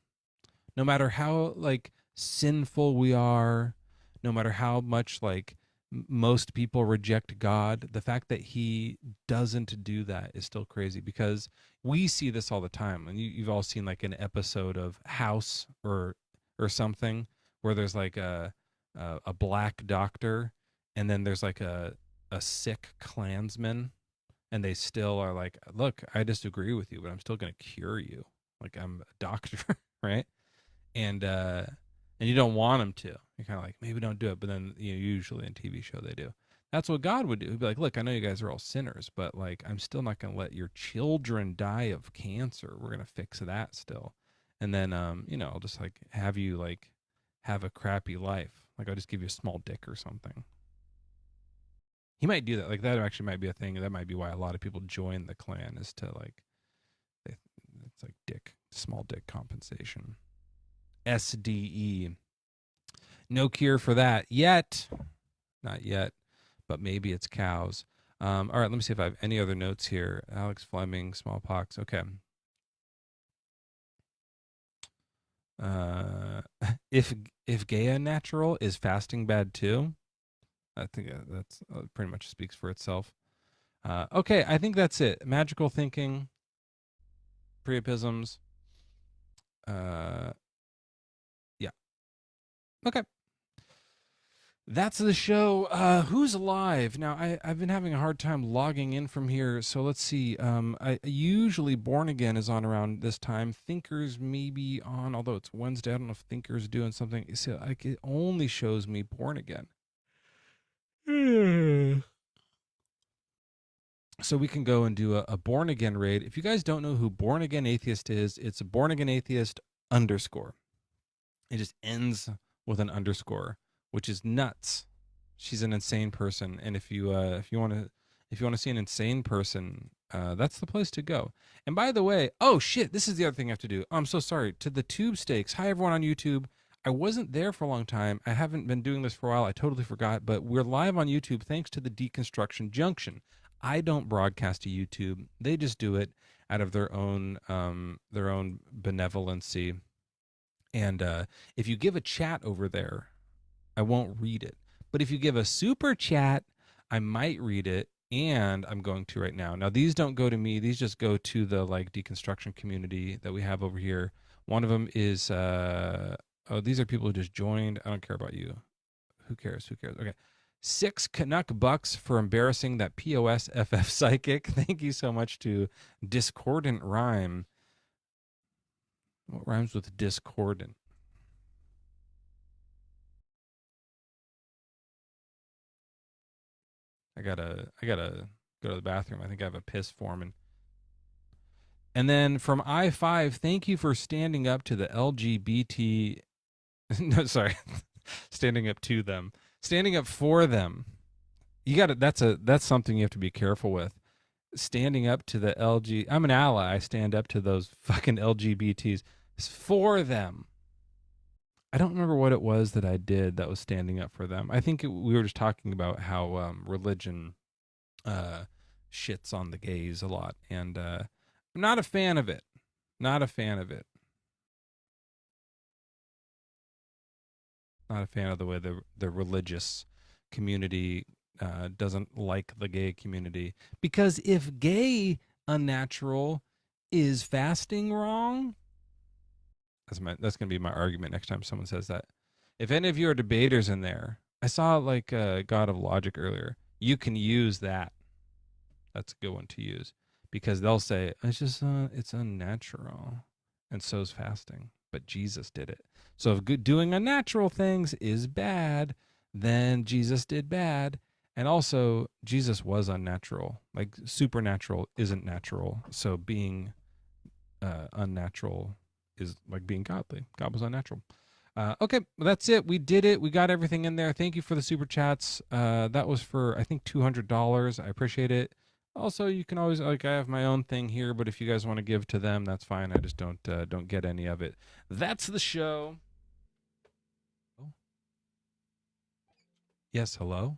No matter how like sinful we are, no matter how much like most people reject God, the fact that he doesn't do that is still crazy, because we see this all the time. And you've all seen like an episode of House or something where there's like a black doctor, and then there's like a sick Klansman, and they still are like, look, I disagree with you, but I'm still going to cure you. Like, I'm a doctor, right? And you don't want them to. You're kind of like, maybe don't do it. But then, you know, usually in TV show they do. That's what God would do. He'd be like, look, I know you guys are all sinners, but like, I'm still not going to let your children die of cancer. We're going to fix that still. And then, you know, I'll just like have have a crappy life. Like, I'll just give you a small dick or something. He might do that. Like, that actually might be a thing. That might be why a lot of people join the Klan, is to like, it's like small dick compensation. SDE. No cure for that yet. Not yet, but maybe it's cows. All right, let me see if I have any other notes here. Alex Fleming, smallpox. Okay. If gay unnatural, is fasting bad too? I think that's pretty much speaks for itself. Okay, I think that's it. Magical thinking, priapisms. Yeah. Okay. That's the show. Who's alive? Now, I've been having a hard time logging in from here, so let's see. Usually Born Again is on around this time. Thinkers may be on, although it's Wednesday. I don't know if Thinkers doing something. So, like, it only shows me Born Again. So we can go and do a Born Again raid. If you guys don't know who Born Again Atheist is, it's a Born Again Atheist _ It just ends with an underscore, which is nuts. She's an insane person, and if you want to see an insane person, that's the place to go. And by the way, oh shit, this is the other thing I have to do. I'm so sorry. To the Tube Stakes. Hi everyone on YouTube. I wasn't there for a long time. I haven't been doing this for a while. I totally forgot, but we're live on YouTube thanks to the Deconstruction Junction. I don't broadcast to YouTube. They just do it out of their own benevolency. And if you give a chat over there, I won't read it. But if you give a super chat, I might read it, and I'm going to right now. Now, these don't go to me. These just go to the like deconstruction community that we have over here. One of them is oh, these are people who just joined. I don't care about you. Who cares? Who cares? Okay. 6 Canuck bucks for embarrassing that POS FF psychic. Thank you so much to Discordant Rhyme. What rhymes with discordant? I gotta go to the bathroom. I think I have a piss forming. And then from I5, thank you for standing up to the LGBT. No, sorry, standing up to them, standing up for them. You got to. That's something you have to be careful with. Standing up to the LG. I'm an ally. I stand up to those fucking LGBTs. It's for them. I don't remember what it was that I did that was standing up for them. I think we were just talking about how religion shits on the gays a lot, and I'm not a fan of it. Not a fan of it. Not a fan of the way the religious community doesn't like the gay community. Because if gay unnatural is fasting wrong, that's going to be my argument next time someone says that. If any of you are debaters in there, I saw like God of Logic earlier. You can use that. That's a good one to use, because they'll say it's just it's unnatural, and so's fasting. But Jesus did it. So if doing unnatural things is bad, then Jesus did bad. And also, Jesus was unnatural. Like, supernatural isn't natural. So being unnatural is like being godly. God was unnatural. Okay, well, that's it. We did it. We got everything in there. Thank you for the super chats. That was for, I think, $200. I appreciate it. Also, you can always, like, I have my own thing here, but if you guys want to give to them, that's fine. I just don't get any of it. That's the show. Oh. Yes, hello?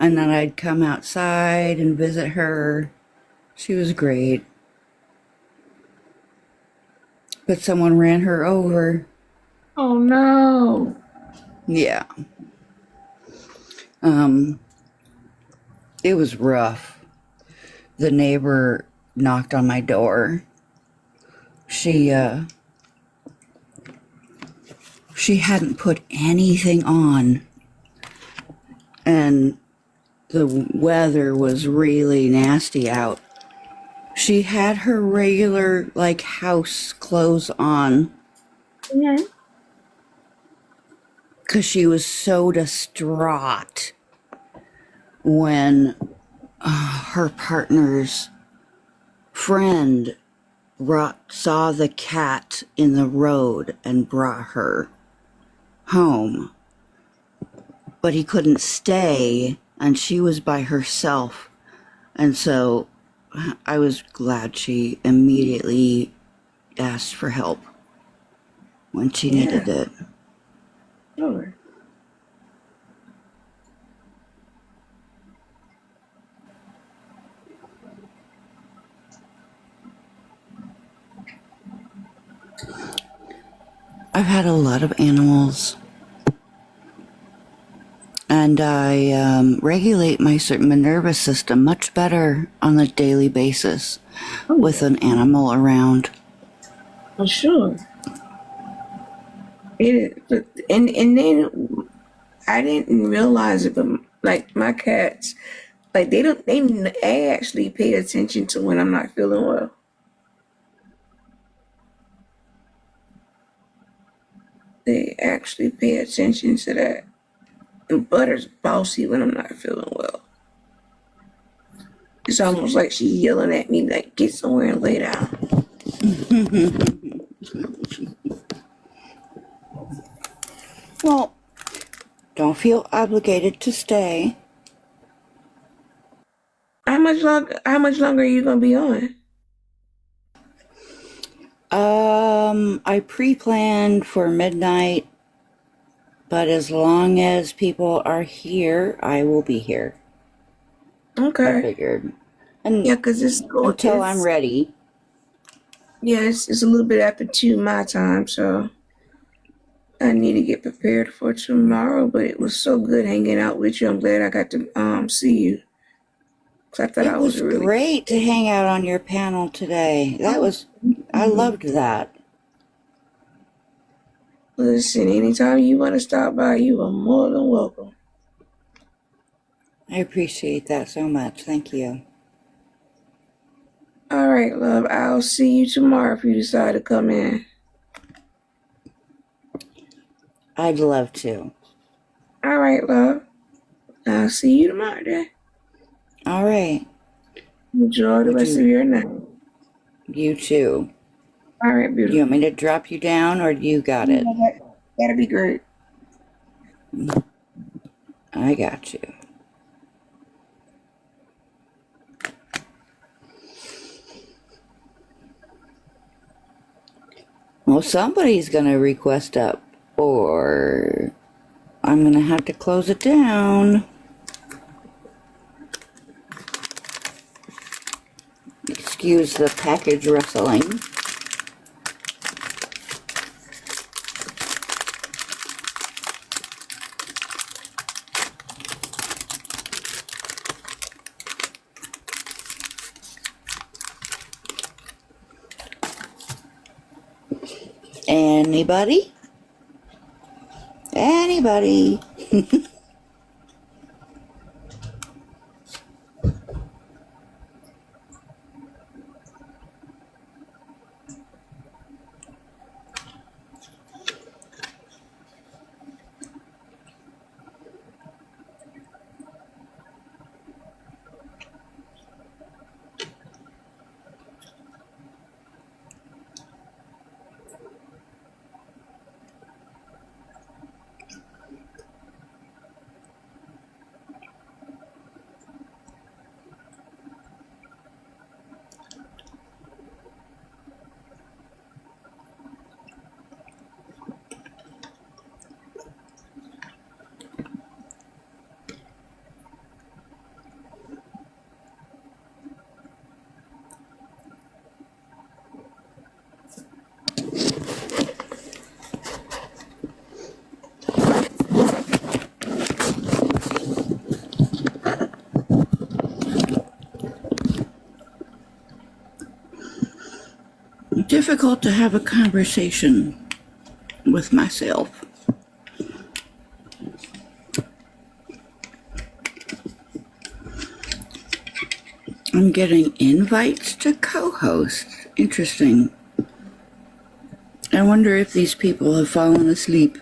and then I'd come outside and visit her. She was great. But someone ran her over. Oh no. Yeah. It was rough. The neighbor knocked on my door. She hadn't put anything on, and the weather was really nasty out. She had her regular, like, house clothes on Mm-hmm. because she was so distraught when her partner's friend saw the cat in the road and brought her home. But he couldn't stay, and she was by herself. And so I was glad she immediately asked for help when she needed it. Sure. I've had a lot of animals, and I regulate my nervous system much better on a daily basis with an animal around. For sure. And then I didn't realize it, but like my cats, like they actually pay attention to when I'm not feeling well. They actually pay attention to that. And Butter's bossy when I'm not feeling well. It's almost like she's yelling at me, like, get somewhere and lay down. Well, don't feel obligated to stay. How much longer are you gonna be on? I pre-planned for midnight, but as long as people are here, I will be here. Okay. I figured. And yeah, because until I'm ready. Yeah, it's a little bit after 2 my time, so I need to get prepared for tomorrow. But it was so good hanging out with you. I'm glad I got to see you. 'Cause I thought It was really great to hang out on your panel today. I loved that. Listen, anytime you want to stop by, you are more than welcome. I appreciate that so much. Thank you. All right, love. I'll see you tomorrow if you decide to come in. I'd love to. All right, love. I'll see you tomorrow then. All right. Enjoy the rest of your night. You too. All right, beautiful. You want me to drop you down, or you got it? That'd be great. I got you. Well, somebody's going to request up, or I'm going to have to close it down. Excuse the package rustling. Anybody? Anybody? difficult to have a conversation with myself. I'm getting invites to co-host. Interesting. I wonder if these people have fallen asleep.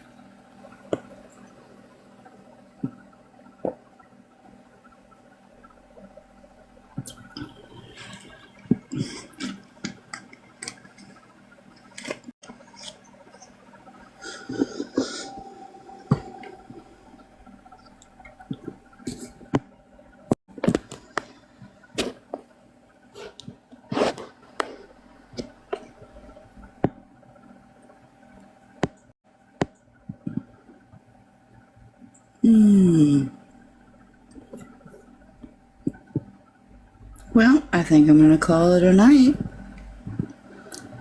Well, I think I'm going to call it a night.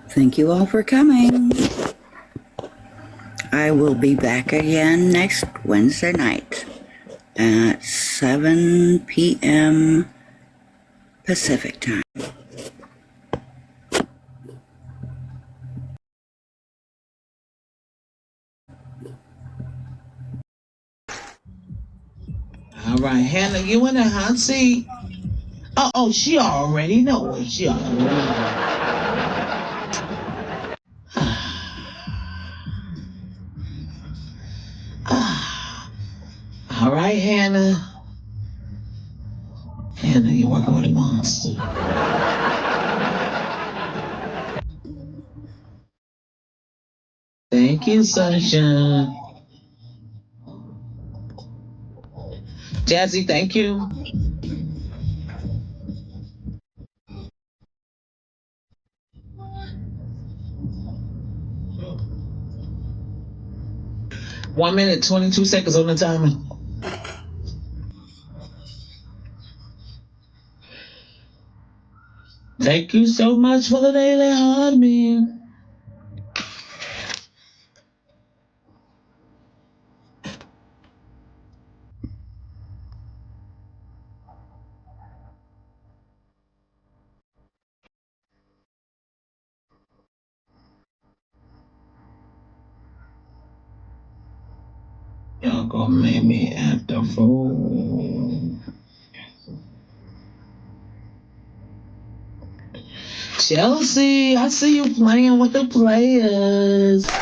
Thank you all for coming. I will be back again next Wednesday night at 7 p.m. Pacific time. All right, Hannah, you in the hot seat. Oh, she already know it. She already know. All right, Hannah. Hannah, you're working with a monster. Thank you, Sunshine. Jazzy, thank you. One minute, 22 seconds on the timer. Thank you so much for the daily hard meal. Y'all gonna make me act a fool. Chelsea, I see you playing with the players. All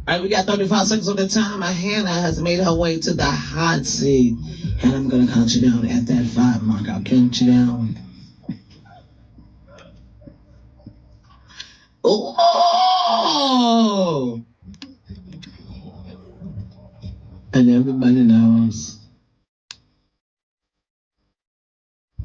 right, we got 35 seconds on the timer. Hannah has made her way to the hot seat. And I'm gonna count you down at that 5 mark. I'll count you down. Oh! And everybody knows